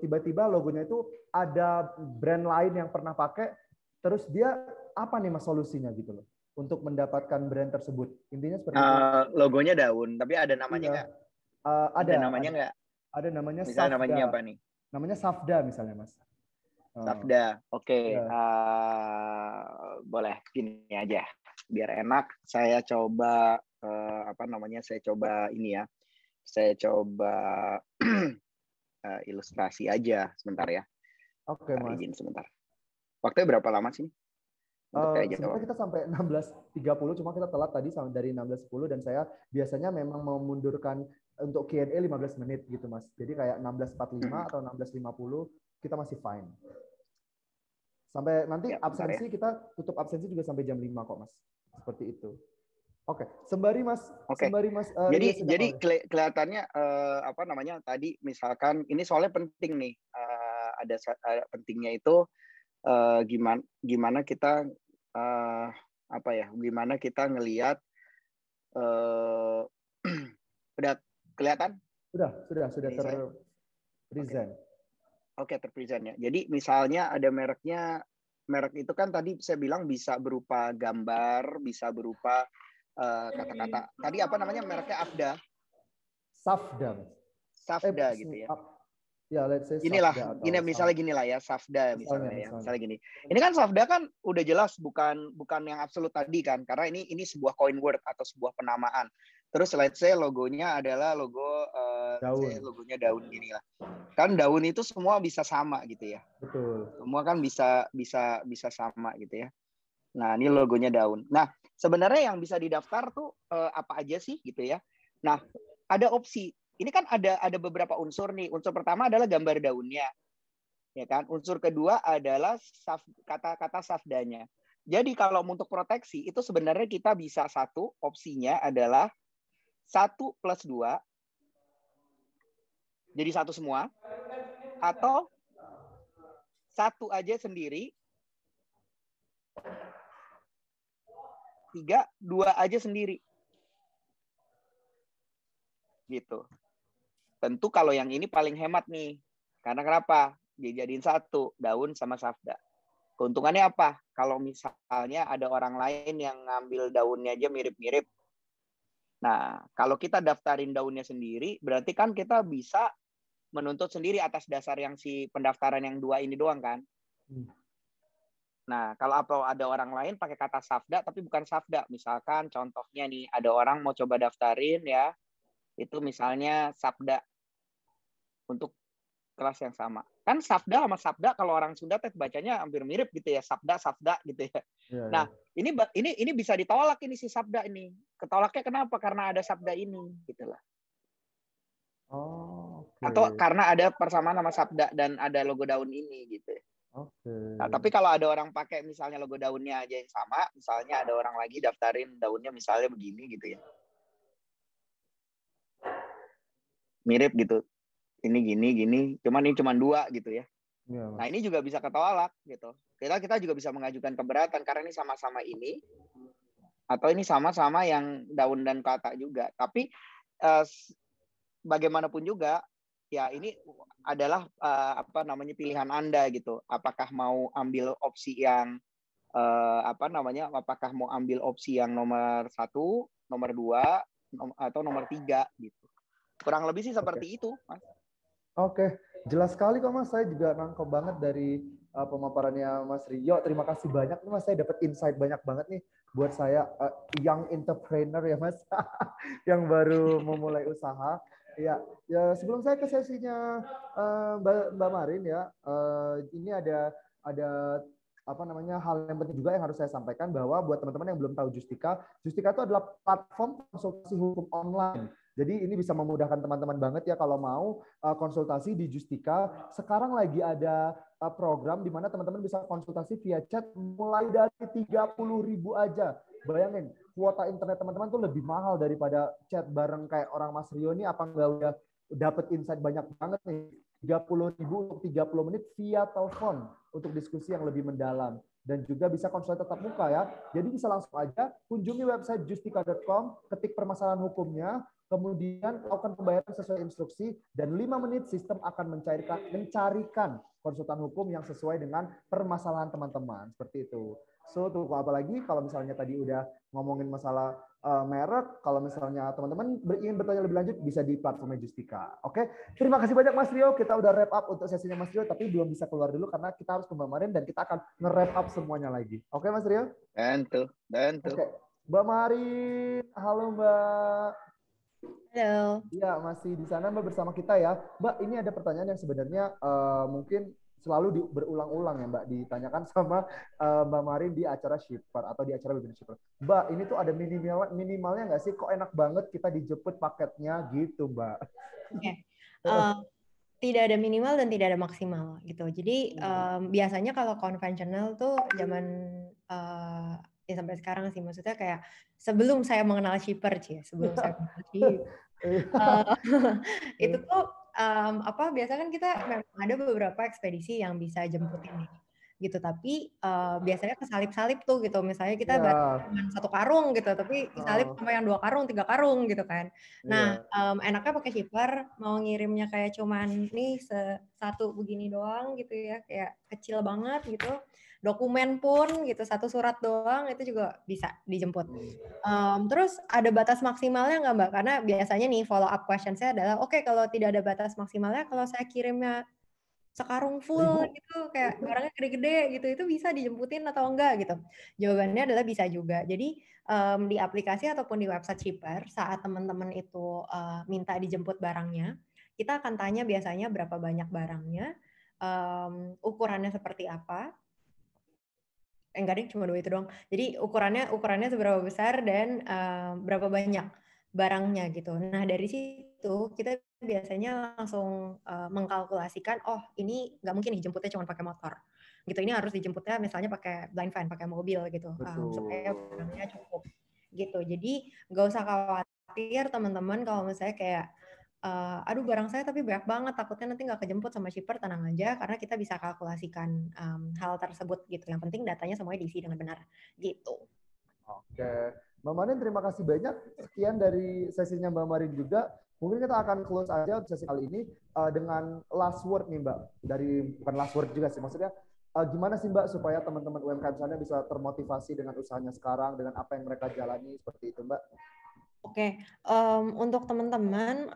tiba-tiba logonya itu ada brand lain yang pernah pakai, terus dia apa nih Mas solusinya gitu loh untuk mendapatkan brand tersebut? Intinya seperti itu. Logonya daun, tapi ada namanya nggak? Ada namanya nggak? Ada namanya misalnya Safda. Namanya apa nih? Namanya Safda misalnya Mas. Safda, oke. Boleh gini aja, biar enak. Saya coba saya coba ini ya. Saya coba ilustrasi aja sebentar ya. Oke, Mas. Izin sebentar. Waktunya berapa lama sih? Sebenarnya kita sampai 16.30, cuma kita telat tadi dari 16.10 dan saya biasanya memang memundurkan untuk Q&A 15 menit gitu Mas. Jadi kayak 16.45 atau 16.50 kita masih fine. Sampai nanti absensi kita tutup absensi juga sampai jam 5 kok Mas. Seperti itu. Oke, sembari Mas. Jadi kelihatannya tadi misalkan ini soalnya penting nih. Ada pentingnya itu gimana kita gimana kita ngelihat udah kelihatan? Sudah terpresent. Oke, terpresent ya. Jadi misalnya ada merek itu kan tadi saya bilang bisa berupa gambar, bisa berupa kata-kata. Tadi apa namanya mereknya Afda? Safda gitu ya. Ya, let's say ini misalnya gini lah ya, Safda misalnya. Misalnya gini. Ini kan Safda kan udah jelas bukan yang absolut tadi kan, karena ini sebuah coin word atau sebuah penamaan. Terus let's say logonya adalah logo daun. Logonya daun gini lah. Kan daun itu semua bisa sama gitu ya. Betul. Semua kan bisa sama gitu ya. Nah, ini logonya daun. Nah, sebenarnya yang bisa didaftar tuh apa aja sih gitu ya. Nah, ada opsi. Ini kan ada beberapa unsur nih. Unsur pertama adalah gambar daunnya. Ya kan? Unsur kedua adalah kata-kata safdanya. Jadi kalau untuk proteksi itu sebenarnya kita bisa opsinya adalah 1+2. Jadi 1 semua. Atau 1 aja sendiri. 3, 2 aja sendiri. Gitu. Tentu kalau yang ini paling hemat nih. Karena kenapa? Dijadiin 1, daun sama Safda. Keuntungannya apa? Kalau misalnya ada orang lain yang ngambil daunnya aja mirip-mirip. Nah, kalau kita daftarin daunnya sendiri, berarti kan kita bisa menuntut sendiri atas dasar yang si pendaftaran yang 2 ini doang kan. Nah, kalau ada orang lain pakai kata Safda tapi bukan Safda. Misalkan contohnya nih, ada orang mau coba daftarin ya, itu misalnya Safda untuk kelas yang sama. Kan sabda sama sabda kalau orang Sunda teh bacanya hampir mirip gitu ya, sabda gitu ya. Nah, ini bisa ditolak ini si sabda ini. Ketolaknya kenapa? Karena ada sabda ini gitu lah. Atau karena ada persamaan nama sabda dan ada logo daun ini gitu. Nah, tapi kalau ada orang pakai misalnya logo daunnya aja yang sama, misalnya ada orang lagi daftarin daunnya misalnya begini gitu ya. Mirip gitu. Ini gini, cuman ini cuma 2 gitu ya. Nah, ini juga bisa ketolak gitu. Kita juga bisa mengajukan keberatan karena ini sama-sama ini atau ini sama-sama yang daun dan kata juga. Tapi bagaimanapun juga ya ini adalah pilihan Anda gitu. Apakah mau ambil opsi yang apakah mau ambil opsi yang nomor 1, nomor 2 atau nomor 3 gitu. Kurang lebih sih seperti itu, Mas. Oke, jelas sekali kok Mas. Saya juga nangkep banget dari pemaparannya Mas Rio. Terima kasih banyak nih Mas. Saya dapat insight banyak banget nih buat saya young entrepreneur ya Mas, yang baru memulai usaha. Ya, sebelum saya ke sesinya Mbak Marin ya, ini ada hal yang penting juga yang harus saya sampaikan bahwa buat teman-teman yang belum tahu Justika itu adalah platform konsultasi hukum online. Jadi ini bisa memudahkan teman-teman banget ya kalau mau konsultasi di Justika. Sekarang lagi ada program di mana teman-teman bisa konsultasi via chat mulai dari 30.000 aja. Bayangin, kuota internet teman-teman tuh lebih mahal daripada chat bareng kayak orang Mas Rio nih. Apa nggak udah dapat insight banyak banget nih. 30.000 untuk 30 menit via telepon untuk diskusi yang lebih mendalam. Dan juga bisa konsultasi tatap muka ya. Jadi bisa langsung aja kunjungi website justika.com, ketik permasalahan hukumnya, kemudian lakukan pembayaran sesuai instruksi, dan 5 menit sistem akan mencarikan konsultan hukum yang sesuai dengan permasalahan teman-teman. Seperti itu. So, tunggu apa lagi kalau misalnya tadi udah ngomongin masalah merek, kalau misalnya teman-teman ingin bertanya lebih lanjut bisa di platform Justika. Oke, terima kasih banyak Mas Rio. Kita udah wrap up untuk sesinya Mas Rio, tapi belum bisa keluar dulu karena kita harus ke Mbak Marin dan kita akan nge-wrap up semuanya lagi. Oke Mas Rio? Bantu. Oke. Mbak Marin, halo Mbak. Halo. Iya, masih di sana Mbak bersama kita ya. Mbak, ini ada pertanyaan yang sebenarnya mungkin selalu berulang-ulang ya Mbak, ditanyakan sama Mbak Marin di acara Shipper atau di acara webinar Shipper. Mbak, ini tuh ada minimalnya nggak sih? Kok enak banget kita dijemput paketnya gitu Mbak? Oke. Tidak ada minimal dan tidak ada maksimal gitu. Jadi biasanya kalau konvensional tuh zaman ya sampai sekarang sih, maksudnya kayak sebelum saya mengenal Shipper sebelum saya mengenal Shipper, itu tuh biasanya kan kita memang ada beberapa ekspedisi yang bisa jemputin gitu, tapi biasanya kesalip-salip tuh gitu, misalnya kita cuma 1 karung gitu, tapi kesalip sama yang 2 karung, 3 karung gitu kan. Nah, enaknya pakai Shipper, mau ngirimnya kayak cuman nih 1 begini doang gitu ya, kayak kecil banget gitu. Dokumen pun gitu 1 surat doang itu juga bisa dijemput. Terus ada batas maksimalnya nggak Mbak? Karena biasanya nih follow up question saya adalah, oke, kalau tidak ada batas maksimalnya, kalau saya kirimnya sekarung full gitu, kayak barangnya gede-gede gitu, itu bisa dijemputin atau enggak gitu? Jawabannya adalah bisa juga. Jadi di aplikasi ataupun di website Shipper, saat teman-teman itu minta dijemput barangnya, kita akan tanya biasanya berapa banyak barangnya, ukurannya seperti apa. Enggak deh, cuma 2 itu doang. Jadi ukurannya seberapa besar dan berapa banyak barangnya gitu. Nah, dari situ kita biasanya langsung mengkalkulasikan, oh ini nggak mungkin dijemputnya cuma pakai motor gitu, ini harus dijemputnya misalnya pakai blind van, pakai mobil gitu, supaya barangnya cukup gitu. Jadi nggak usah khawatir teman-teman kalau misalnya kayak aduh barang saya tapi banyak banget, takutnya nanti nggak kejemput sama shipper, tenang aja karena kita bisa kalkulasikan hal tersebut gitu. Yang penting datanya semuanya diisi dengan benar gitu. Oke, Mbak Marin terima kasih banyak. Sekian dari sesinya Mbak Marin juga. Mungkin kita akan close aja sesi kali ini dengan last word nih Mbak. Bukan last word juga sih, maksudnya gimana sih Mbak supaya teman-teman UMKM sana bisa termotivasi dengan usahanya sekarang, dengan apa yang mereka jalani seperti itu Mbak? Oke, untuk teman-teman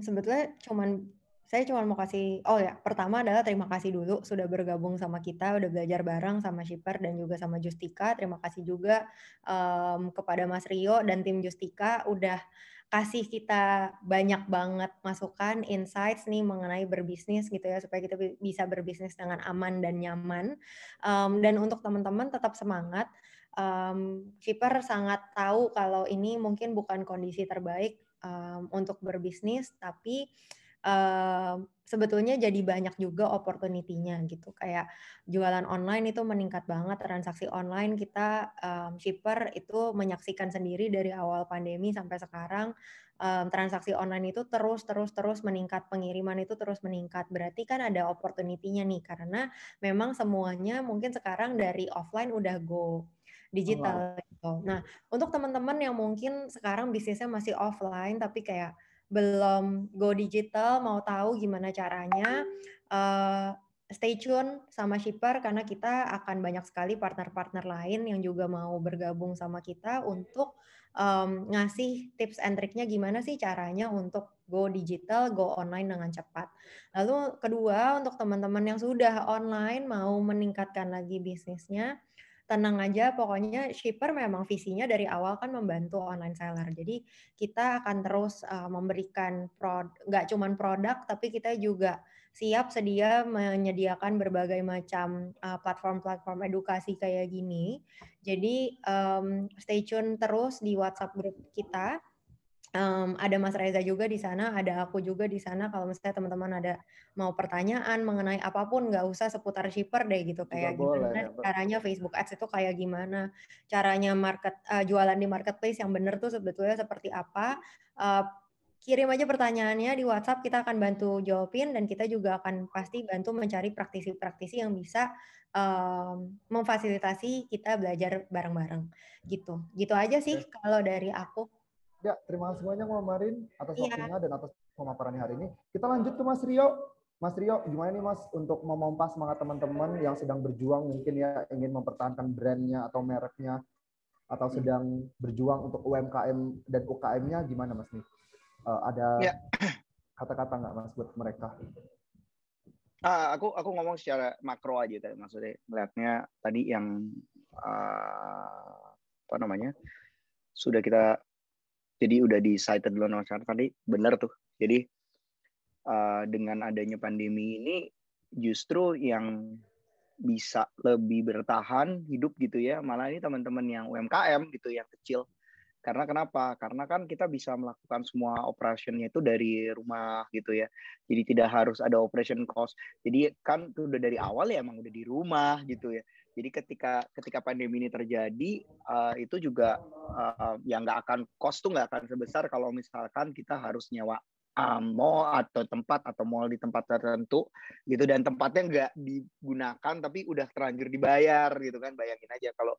sebetulnya cuman Saya cuma mau kasih, pertama adalah terima kasih dulu sudah bergabung sama kita, udah belajar bareng sama Shipper dan juga sama Justika. Terima kasih juga kepada Mas Rio dan tim Justika udah kasih kita banyak banget masukan, insights nih mengenai berbisnis gitu ya, supaya kita bisa berbisnis dengan aman dan nyaman. Dan untuk teman-teman tetap semangat. Shipper sangat tahu kalau ini mungkin bukan kondisi terbaik untuk berbisnis, tapi sebetulnya jadi banyak juga opportunity-nya gitu. Kayak jualan online itu meningkat banget, transaksi online kita Shipper itu menyaksikan sendiri dari awal pandemi sampai sekarang transaksi online itu terus meningkat, pengiriman itu terus meningkat. Berarti kan ada opportunity-nya nih karena memang semuanya mungkin sekarang dari offline udah go digital gitu. Nah, untuk teman-teman yang mungkin sekarang bisnisnya masih offline tapi kayak belum go digital, mau tahu gimana caranya, stay tune sama Shipper karena kita akan banyak sekali partner-partner lain yang juga mau bergabung sama kita untuk ngasih tips and triknya gimana sih caranya untuk go digital, go online dengan cepat. Lalu kedua, untuk teman-teman yang sudah online mau meningkatkan lagi bisnisnya, tenang aja, pokoknya Shipper memang visinya dari awal kan membantu online seller. Jadi kita akan terus memberikan nggak cuma produk, tapi kita juga siap sedia menyediakan berbagai macam platform-platform edukasi kayak gini. Jadi stay tune terus di WhatsApp group kita. Ada Mas Reza juga di sana, ada aku juga di sana. Kalau misalnya teman-teman ada mau pertanyaan mengenai apapun, nggak usah seputar Shipper deh gitu. Kayak gimana caranya Facebook Ads itu kayak gimana, caranya jualan di marketplace yang benar tuh sebetulnya seperti apa. Kirim aja pertanyaannya di WhatsApp, kita akan bantu jawabin dan kita juga akan pasti bantu mencari praktisi-praktisi yang bisa memfasilitasi kita belajar bareng-bareng gitu. Gitu aja sih kalau dari aku. Ya, terima kasih banyak Mbak Marin atas waktunya dan atas pemaparannya hari ini. Kita lanjut ke Mas Rio. Mas Rio, gimana nih Mas untuk memompa semangat teman-teman yang sedang berjuang mungkin ya ingin mempertahankan brandnya atau mereknya atau sedang berjuang untuk UMKM dan UKM-nya gimana Mas nih? Ada kata-kata nggak Mas buat mereka? Aku ngomong secara makro aja tadi, maksudnya melihatnya tadi yang sudah kita jadi udah di cited dulu tadi benar tuh. Jadi dengan adanya pandemi ini justru yang bisa lebih bertahan hidup gitu ya, malah ini teman-teman yang UMKM gitu yang kecil. Karena kenapa? Karena kan kita bisa melakukan semua operationnya itu dari rumah gitu ya. Jadi tidak harus ada operation cost. Jadi kan itu udah dari awal ya emang udah di rumah gitu ya. Jadi ketika pandemi ini terjadi itu juga yang nggak akan cost tuh nggak akan sebesar kalau misalkan kita harus nyewa mall atau tempat atau mall di tempat tertentu gitu dan tempatnya nggak digunakan tapi udah terlanjur dibayar gitu kan. Bayangin aja kalau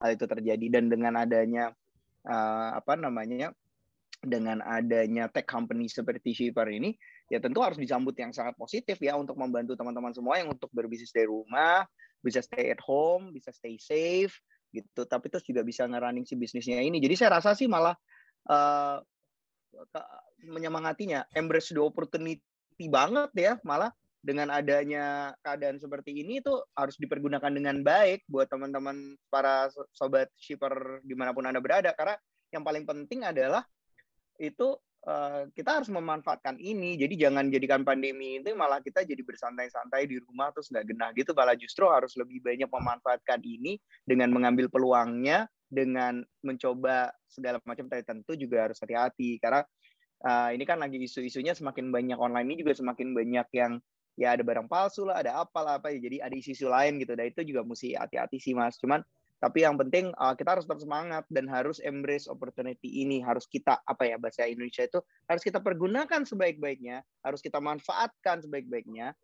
hal itu terjadi. Dan dengan adanya dengan adanya tech company seperti Shipper ini ya tentu harus disambut yang sangat positif ya untuk membantu teman-teman semua yang untuk berbisnis dari rumah, bisa stay at home, bisa stay safe gitu, tapi terus juga bisa nge-running si bisnisnya ini. Jadi saya rasa sih malah menyemangatinya, embrace the opportunity banget ya, malah dengan adanya keadaan seperti ini itu harus dipergunakan dengan baik buat teman-teman para sobat Shipper dimanapun Anda berada, karena yang paling penting adalah itu kita harus memanfaatkan ini. Jadi jangan jadikan pandemi itu malah kita jadi bersantai-santai di rumah terus nggak genah gitu, malah justru harus lebih banyak memanfaatkan ini dengan mengambil peluangnya, dengan mencoba segala macam. Tapi tentu juga harus hati-hati karena ini kan lagi isu-isunya semakin banyak online ini juga semakin banyak yang ya ada barang palsu lah, ada apa ya, jadi ada isu-isu lain gitu. Dan itu juga mesti hati-hati sih Mas. Cuman tapi yang penting kita harus tetap semangat dan harus embrace opportunity ini. Harus kita bahasa Indonesia itu harus kita pergunakan sebaik-baiknya, harus kita manfaatkan sebaik-baiknya.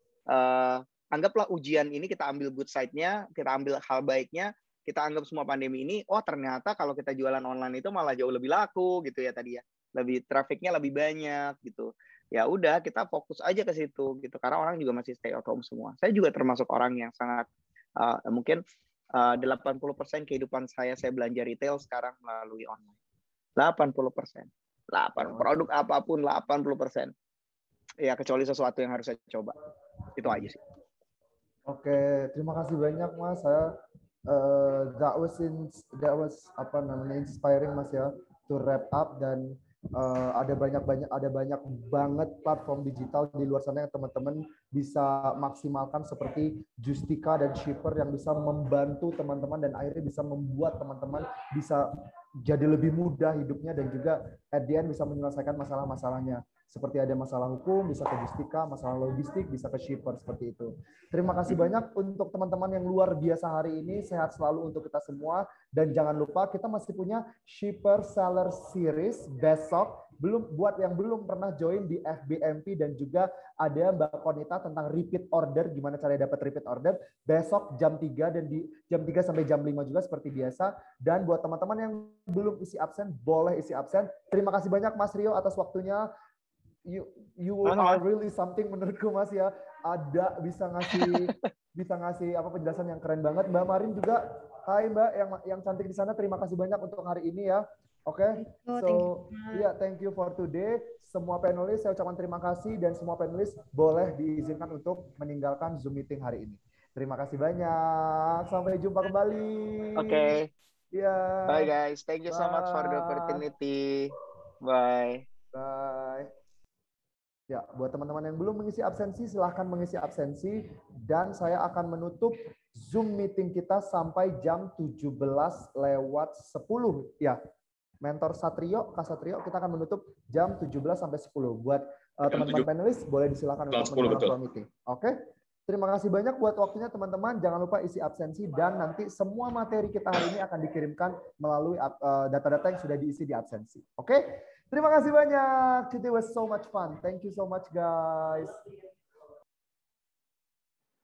Anggaplah ujian ini kita ambil good side-nya, kita ambil hal baiknya, kita anggap semua pandemi ini ternyata kalau kita jualan online itu malah jauh lebih laku gitu ya tadi ya. Lebih trafficnya lebih banyak gitu. Ya udah kita fokus aja ke situ gitu karena orang juga masih stay at home semua. Saya juga termasuk orang yang sangat mungkin 80% kehidupan saya belanja retail sekarang melalui online. 80%. Produk apapun 80%. ya kecuali sesuatu yang harus saya coba. Itu aja sih. Oke, terima kasih banyak Mas. Saya that was apa namanya inspiring Mas ya to wrap up, dan ada banyak banget platform digital di luar sana yang teman-teman bisa maksimalkan seperti Justika dan Shipper yang bisa membantu teman-teman dan akhirnya bisa membuat teman-teman bisa jadi lebih mudah hidupnya dan juga at the end bisa menyelesaikan masalah-masalahnya. Seperti ada masalah hukum, bisa ke Justika, masalah logistik, bisa ke Shipper, seperti itu. Terima kasih banyak untuk teman-teman yang luar biasa hari ini. Sehat selalu untuk kita semua. Dan jangan lupa kita masih punya Shipper Seller Series besok. Buat yang belum pernah join di FBMP, dan juga ada Mbak Konita tentang repeat order, gimana caranya dapat repeat order. Besok jam 3 dan di jam 3 sampai jam 5 juga seperti biasa. Dan buat teman-teman yang belum isi absen, boleh isi absen. Terima kasih banyak Mas Rio atas waktunya. You are really something menurutku Mas ya. Ada bisa ngasih apa penjelasan yang keren banget. Mbak Marin juga, hai Mbak yang cantik di sana, terima kasih banyak untuk hari ini ya. Oke. So, thank you for today. Semua panelis saya ucapkan terima kasih, dan semua panelis boleh diizinkan untuk meninggalkan Zoom meeting hari ini. Terima kasih banyak. Sampai jumpa kembali. Oke. Yeah. Bye guys. Thank you so much for the opportunity. Bye. Bye. Ya, buat teman-teman yang belum mengisi absensi, silahkan mengisi absensi. Dan saya akan menutup Zoom meeting kita sampai jam 17:10. Ya, Mentor Satrio, Kak Satrio, kita akan menutup jam 17 sampai 10. Buat teman-teman panelis, boleh disilakan untuk menonton meeting. Oke? Terima kasih banyak buat waktunya teman-teman. Jangan lupa isi absensi, dan nanti semua materi kita hari ini akan dikirimkan melalui data-data yang sudah diisi di absensi. Oke? Terima kasih banyak. It was so much fun. Thank you so much, guys.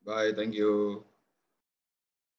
Bye, thank you.